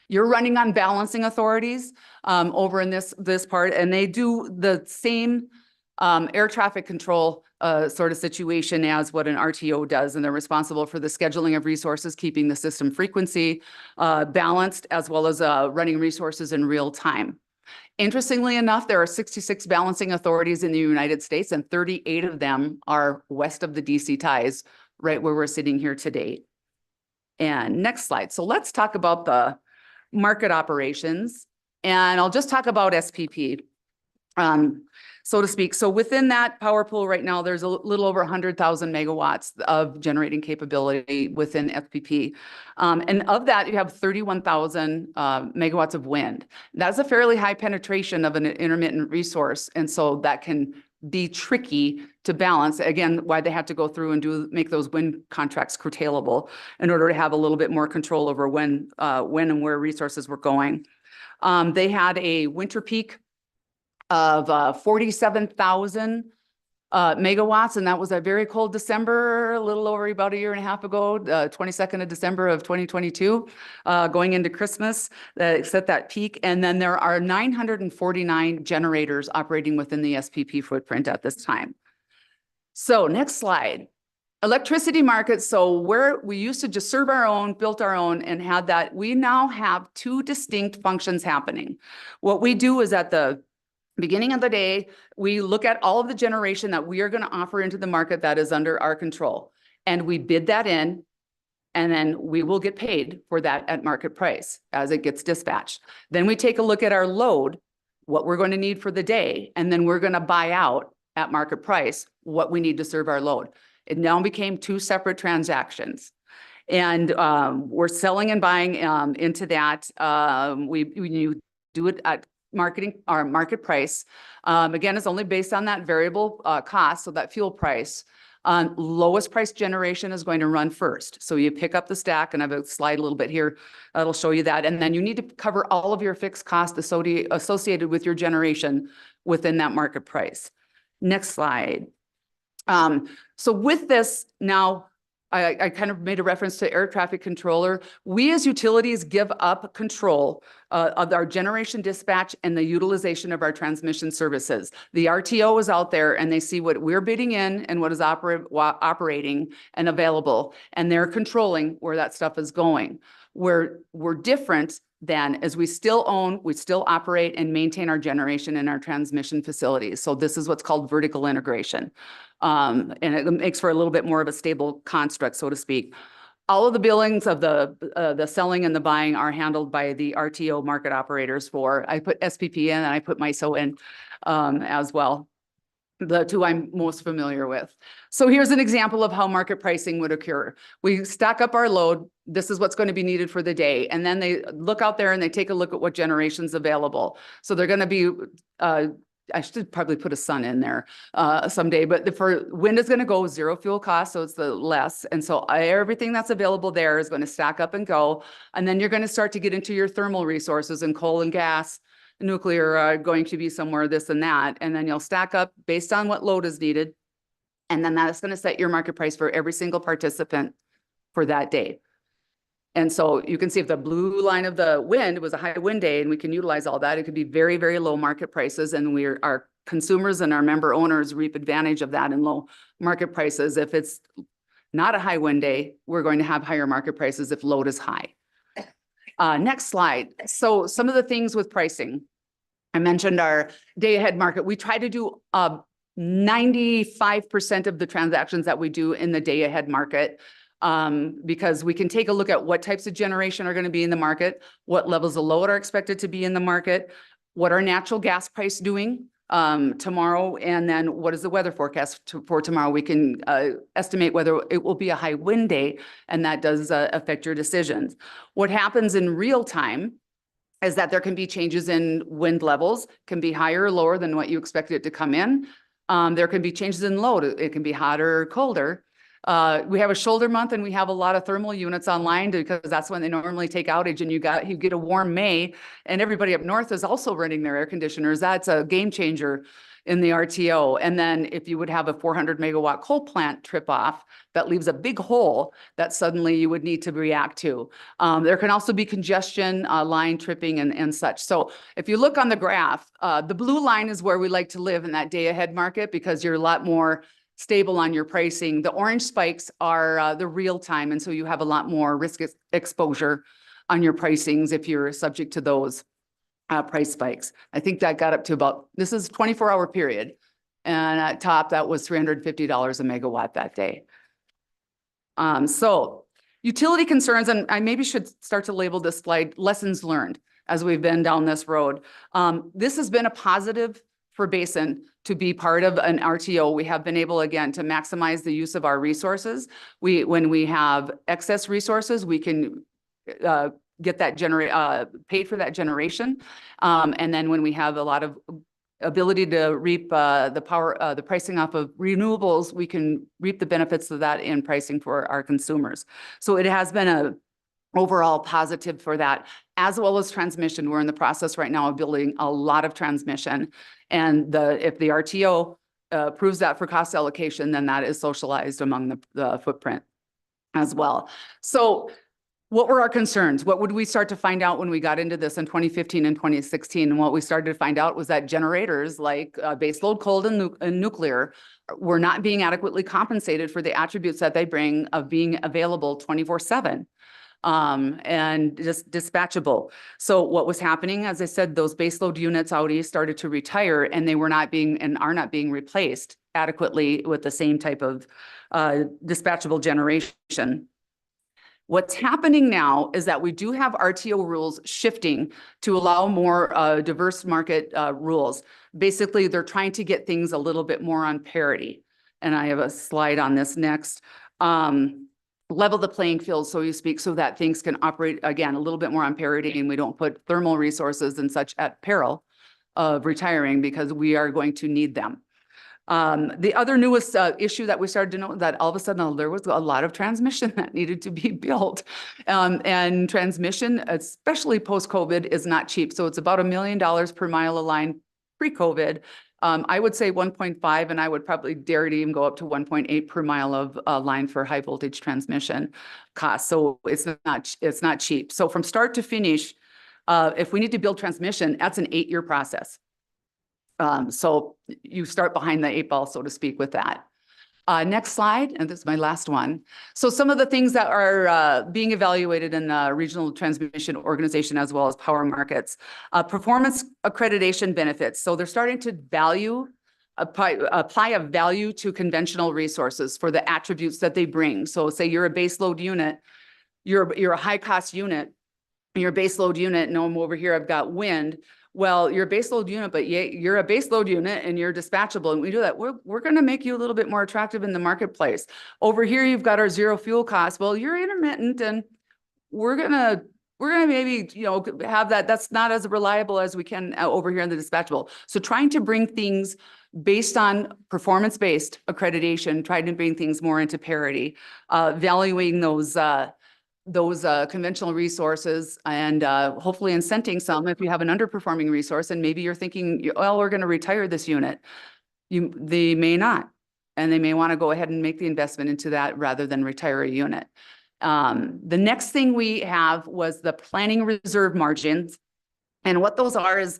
You're running on balancing authorities over in this part, and they do the same air traffic control sort of situation as what an RTO does, and they're responsible for the scheduling of resources, keeping the system frequency balanced, as well as running resources in real time. Interestingly enough, there are 66 balancing authorities in the United States, and 38 of them are west of the DC ties, right where we're sitting here today. And next slide. So let's talk about the market operations, and I'll just talk about SPP. So to speak. So within that power pool right now, there's a little over 100,000 megawatts of generating capability within FPP. And of that, you have 31,000 megawatts of wind. That's a fairly high penetration of an intermittent resource. And so that can be tricky to balance. Again, why they have to go through and make those wind contracts curtailable in order to have a little bit more control over when and where resources were going. They had a winter peak of 47,000 megawatts, and that was a very cold December, a little over about a year and a half ago, 22nd of December of 2022, going into Christmas, that set that peak. And then there are 949 generators operating within the SPP footprint at this time. So next slide. Electricity markets. So where we used to just serve our own, built our own, and had that, we now have two distinct functions happening. What we do is at the beginning of the day, we look at all of the generation that we are going to offer into the market that is under our control. And we bid that in, and then we will get paid for that at market price as it gets dispatched. Then we take a look at our load, what we're going to need for the day, and then we're going to buy out at market price what we need to serve our load. It now became two separate transactions. And we're selling and buying into that. We do it at market price. Again, it's only based on that variable cost, so that fuel price. Lowest price generation is going to run first. So you pick up the stack, and I have a slide a little bit here that'll show you that. And then you need to cover all of your fixed costs associated with your generation within that market price. Next slide. So with this now, I kind of made a reference to air traffic controller. We as utilities give up control of our generation dispatch and the utilization of our transmission services. The RTO is out there, and they see what we're bidding in and what is operating and available, and they're controlling where that stuff is going. We're different than, as we still own, we still operate and maintain our generation and our transmission facilities. So this is what's called vertical integration. And it makes for a little bit more of a stable construct, so to speak. All of the billings of the selling and the buying are handled by the RTO market operators I put SPP in, and I put MISO in as well. The two I'm most familiar with. So here's an example of how market pricing would occur. We stack up our load. This is what's going to be needed for the day. And then they look out there and they take a look at what generation's available. So they're going to be, I should probably put a sun in there someday, but for wind is going to go zero fuel cost, so it's the less. And so everything that's available there is going to stack up and go. And then you're going to start to get into your thermal resources, and coal and gas, nuclear are going to be somewhere this and that. And then you'll stack up based on what load is needed. And then that's going to set your market price for every single participant for that day. And so you can see if the blue line of the wind was a high wind day and we can utilize all that, it could be very, very low market prices. And our consumers and our member owners reap advantage of that in low market prices. If it's not a high wind day, we're going to have higher market prices if load is high. Next slide. So some of the things with pricing. I mentioned our day ahead market. We try to do 95% of the transactions that we do in the day ahead market because we can take a look at what types of generation are going to be in the market, what levels of load are expected to be in the market, what are natural gas price doing tomorrow, and then what is the weather forecast for tomorrow. We can estimate whether it will be a high wind day, and that does affect your decisions. What happens in real time is that there can be changes in wind levels, can be higher or lower than what you expected it to come in. There can be changes in load. It can be hotter or colder. We have a shoulder month and we have a lot of thermal units online because that's when they normally take outage, and you get a warm May, and everybody up north is also running their air conditioners. That's a game changer in the RTO. And then if you would have a 400 megawatt coal plant trip off, that leaves a big hole that suddenly you would need to react to. There can also be congestion, line tripping and such. So if you look on the graph, the blue line is where we like to live in that day ahead market because you're a lot more stable on your pricing. The orange spikes are the real time. And so you have a lot more risk exposure on your pricings if you're subject to those price spikes. I think that got up to about, this is 24-hour period. And at top, that was $350 a megawatt that day. So utility concerns, and I maybe should start to label this slide lessons learned as we've been down this road. This has been a positive for Basin to be part of an RTO. We have been able, again, to maximize the use of our resources. When we have excess resources, we can get that paid for that generation. And then when we have a lot of ability to reap the pricing off of renewables, we can reap the benefits of that in pricing for our consumers. So it has been a overall positive for that, as well as transmission. We're in the process right now of building a lot of transmission. And if the RTO approves that for cost allocation, then that is socialized among the footprint as well. So what were our concerns? What would we start to find out when we got into this in 2015 and 2016? And what we started to find out was that generators like baseload coal and nuclear were not being adequately compensated for the attributes that they bring of being available 24/7 and just dispatchable. So what was happening, as I said, those baseload units out east started to retire, and they were not being and are not being replaced adequately with the same type of dispatchable generation. What's happening now is that we do have RTO rules shifting to allow more diverse market rules. Basically, they're trying to get things a little bit more on parity. And I have a slide on this next. Level the playing field, so to speak, so that things can operate, again, a little bit more on parity, and we don't put thermal resources and such at peril of retiring because we are going to need them. The other newest issue that we started to know that all of a sudden there was a lot of transmission that needed to be built. And transmission, especially post-COVID, is not cheap. So it's about $1 million per mile of line pre-COVID. I would say 1.5, and I would probably dare to even go up to 1.8 per mile of line for high voltage transmission costs. So it's not cheap. So from start to finish, if we need to build transmission, that's an 8-year process. So you start behind the 8 ball, so to speak, with that. Next slide, and this is my last one. So some of the things that are being evaluated in the regional transmission organization as well as power markets, performance accreditation benefits. So they're starting to apply a value to conventional resources for the attributes that they bring. So say you're a baseload unit, you're a high cost unit, your baseload unit, and I'm over here, I've got wind. Well, you're a baseload unit, but you're a baseload unit and you're dispatchable. And we do that. We're going to make you a little bit more attractive in the marketplace. Over here, you've got our zero fuel costs. Well, you're intermittent, and we're gonna maybe, have that. That's not as reliable as we can over here in the dispatchable. So trying to bring things based on performance-based accreditation, trying to bring things more into parity, valuing those conventional resources, and hopefully incenting some if you have an underperforming resource and maybe you're thinking, well, we're going to retire this unit. They may not, and they may want to go ahead and make the investment into that rather than retire a unit. The next thing we have was the planning reserve margins. And what those are is,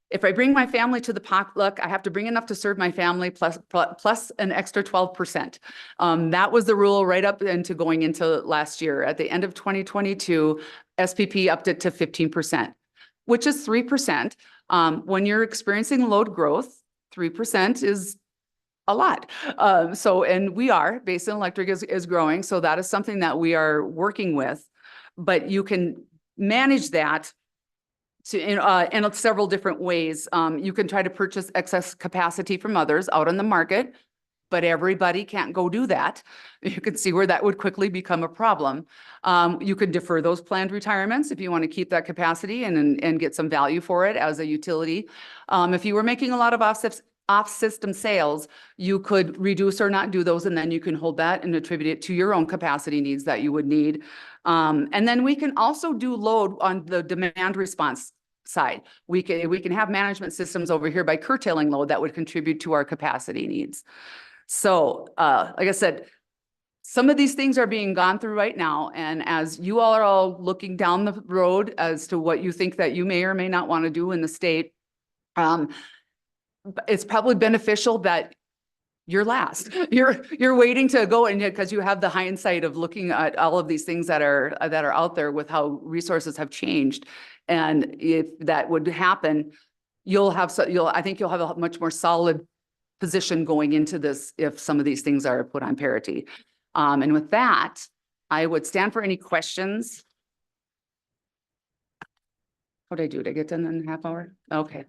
if I bring my family to the potluck, I have to bring enough to serve my family plus an extra 12%. That was the rule right up into going into last year. At the end of 2022, SPP upped it to 15%, which is 3%. When you're experiencing load growth, 3% is a lot. And we are, Basin Electric is growing. So that is something that we are working with, but you can manage that in several different ways. You can try to purchase excess capacity from others out on the market, but everybody can't go do that. You can see where that would quickly become a problem. You could defer those planned retirements if you want to keep that capacity and get some value for it as a utility. If you were making a lot of off-system sales, you could reduce or not do those, and then you can hold that and attribute it to your own capacity needs that you would need. And then we can also do load on the demand response side. We can have management systems over here by curtailing load that would contribute to our capacity needs. So, like I said, some of these things are being gone through right now. And as you all are all looking down the road as to what you think that you may or may not want to do in the state, it's probably beneficial that you're last. You're waiting to go, and because you have the hindsight of looking at all of these things that are out there with how resources have changed. And if that would happen, I think you'll have a much more solid position going into this if some of these things are put on parity. And with that, I would stand for any questions. What did I do? Did I get done in a half hour? Okay.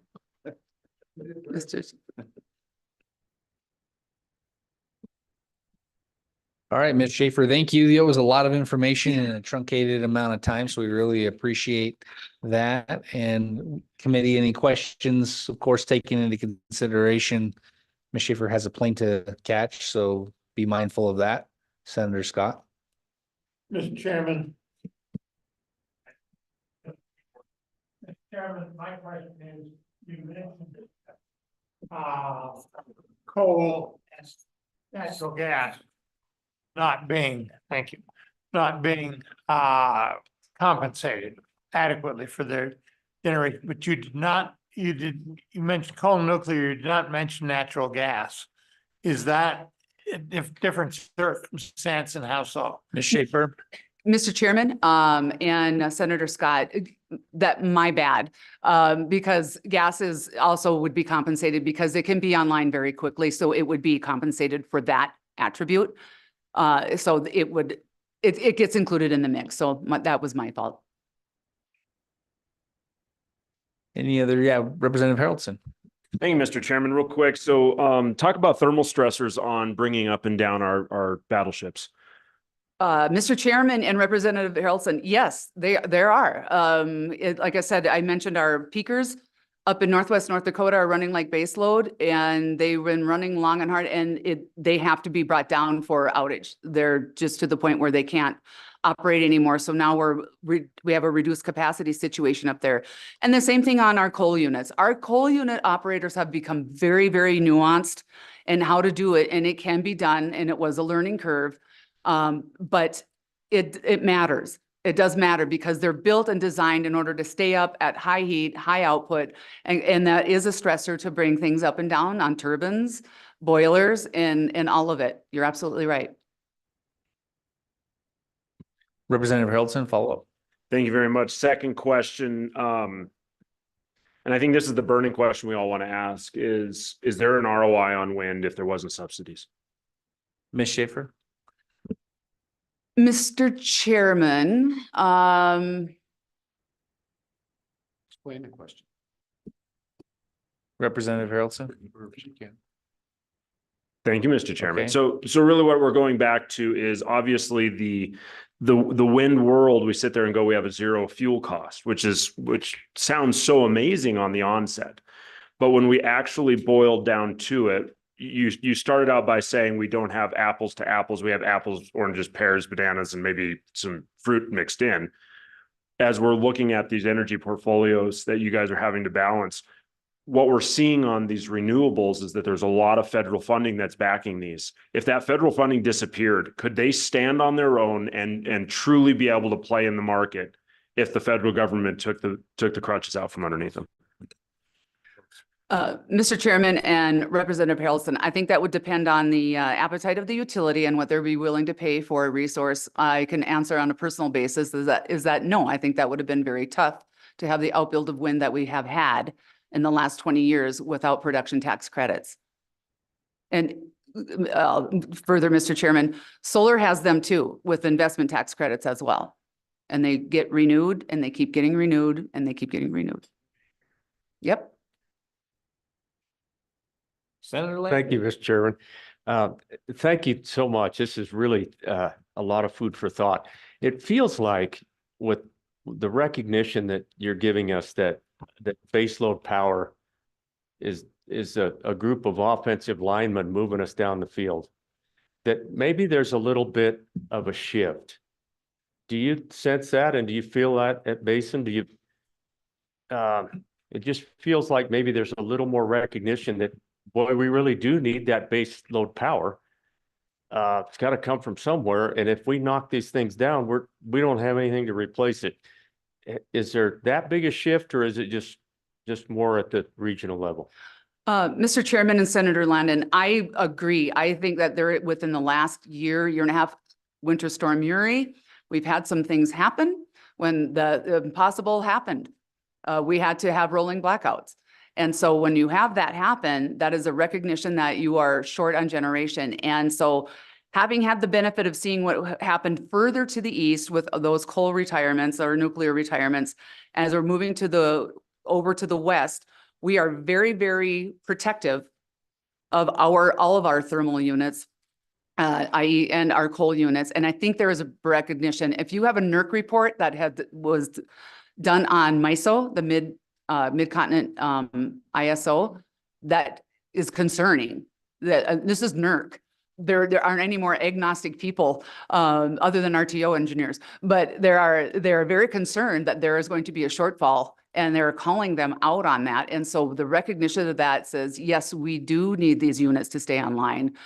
All right, Ms. Schaefer, thank you. That was a lot of information in a truncated amount of time, so we really appreciate that. And committee, any questions, of course, taking into consideration, Ms. Schaefer has a plane to catch, so be mindful of that. Senator Scott. Mr. Chairman. Mr. Chairman, my question is, you mentioned coal and natural gas not being, thank you, not being compensated adequately for their generation, but you mentioned coal and nuclear, you did not mention natural gas. Is that a different circumstance, and how so? Ms. Schaefer. Mr. Chairman, and Senator Scott, that my bad, because gases also would be compensated because it can be online very quickly. So it would be compensated for that attribute. So it gets included in the mix. So that was my fault. Any other, Representative Haroldson. Thank you, Mr. Chairman. Real quick. So talk about thermal stressors on bringing up and down our battleships. Mr. Chairman and Representative Haroldson, yes, there are. Like I said, I mentioned our peakers up in Northwest North Dakota are running like base load, and they've been running long and hard, and they have to be brought down for outage. They're just to the point where they can't operate anymore. So now we have a reduced capacity situation up there. And the same thing on our coal units. Our coal unit operators have become very, very nuanced in how to do it, and it can be done, and it was a learning curve. But it matters. It does matter because they're built and designed in order to stay up at high heat, high output, and that is a stressor to bring things up and down on turbines, boilers, and all of it. You're absolutely right. Representative Haroldson, follow up. Thank you very much. Second question, and I think this is the burning question we all want to ask is there an ROI on wind if there wasn't subsidies? Ms. Schaefer. Mr. Chairman, Explain the question. Representative Haroldson. Thank you, Mr. Chairman. Okay. So really what we're going back to is obviously the wind world, we sit there and go, we have a zero fuel cost, which sounds so amazing on the onset. But when we actually boiled down to it, you started out by saying we don't have apples to apples. We have apples, oranges, pears, bananas, and maybe some fruit mixed in. As we're looking at these energy portfolios that you guys are having to balance, what we're seeing on these renewables is that there's a lot of federal funding that's backing these. If that federal funding disappeared, could they stand on their own and truly be able to play in the market if the federal government took the crutches out from underneath them? Mr. Chairman and Representative Haroldson, I think that would depend on the appetite of the utility and what they'd be willing to pay for a resource. I can answer on a personal basis is that no, I think that would have been very tough to have the outbuild of wind that we have had in the last 20 years without production tax credits. And further, Mr. Chairman, solar has them too with investment tax credits as well. And they get renewed and they keep getting renewed and they keep getting renewed. Yep. Senator Land. Thank you, Mr. Chairman. Thank you so much. This is really a lot of food for thought. It feels like with the recognition that you're giving us that baseload power is is a group of offensive linemen moving us down the field, that maybe there's a little bit of a shift. Do you sense that? And do you feel that at Basin? Do you, it just feels like maybe there's a little more recognition that, boy, we really do need that base load power. It's got to come from somewhere. And if we knock these things down, we don't have anything to replace it. Is there that big a shift, or is it just more at the regional level? Mr. Chairman and Senator Landon, I agree. I think that there, within the last year and a half, Winter Storm Uri, we've had some things happen when the impossible happened. We had to have rolling blackouts. And so when you have that happen, that is a recognition that you are short on generation. And so having had the benefit of seeing what happened further to the east with those coal retirements or nuclear retirements, as we're moving to over to the west, we are very, very protective of all of our thermal units, i.e. and our coal units. And I think there is a recognition. If you have a NERC report that was done on MISO, the Mid-Continent ISO, that is concerning. That this is NERC. There aren't any more agnostic people other than RTO engineers, but they're very concerned that there is going to be a shortfall, and they're calling them out on that. And so the recognition of that says, yes, we do need these units to stay online.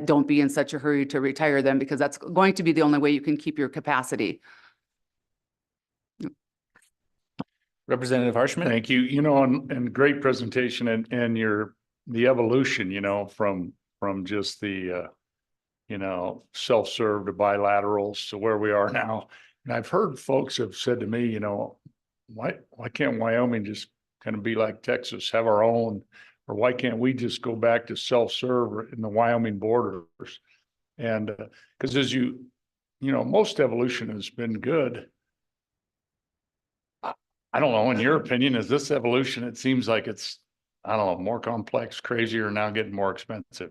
Don't be in such a hurry to retire them, because that's going to be the only way you can keep your capacity. Representative Harshman. Thank you. You know, and great presentation, and the evolution, you know, from just the, you know, self-serve to bilaterals to where we are now. And I've heard folks have said to me, you know, why can't Wyoming just kind of be like Texas, have our own, or why can't we just go back to self-serve in the Wyoming borders? And because as you know, most evolution has been good. I don't know, in your opinion, is this evolution, it seems like it's, I don't know, more complex, crazier, now getting more expensive.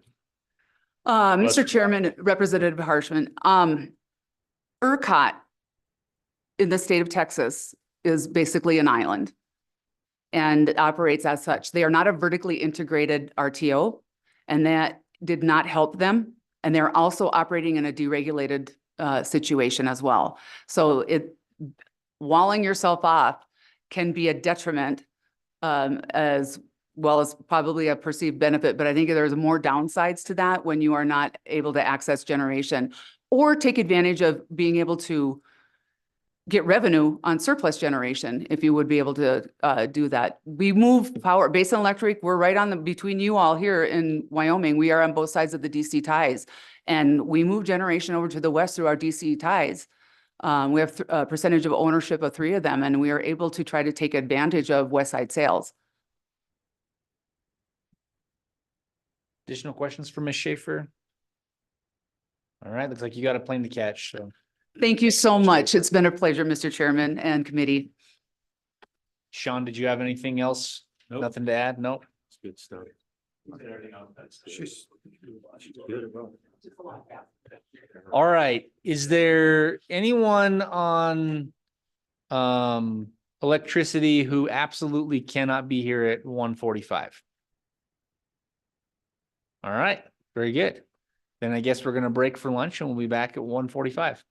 Mr. Chairman, Representative Harshman, ERCOT in the state of Texas is basically an island and operates as such. They are not a vertically integrated RTO, and that did not help them. And they're also operating in a deregulated situation as well. So walling yourself off can be a detriment as well as probably a perceived benefit. But I think there's more downsides to that when you are not able to access generation or take advantage of being able to get revenue on surplus generation, if you would be able to do that. We move power, Basin Electric, we're right on between you all here in Wyoming. We are on both sides of the DC ties, and we move generation over to the west through our DC ties. We have a percentage of ownership of 3 of them, and we are able to try to take advantage of west side sales. Additional questions for Ms. Schaefer? All right, looks like you got a plane to catch, so. Thank you so much. It's been a pleasure, Mr. Chairman and committee. Sean, did you have anything else? Nope. Nothing to add? Nope. It's good stuff. All right. Is there anyone on electricity who absolutely cannot be here at 1:45? All right, very good. Then I guess we're going to break for lunch, and we'll be back at 1:45.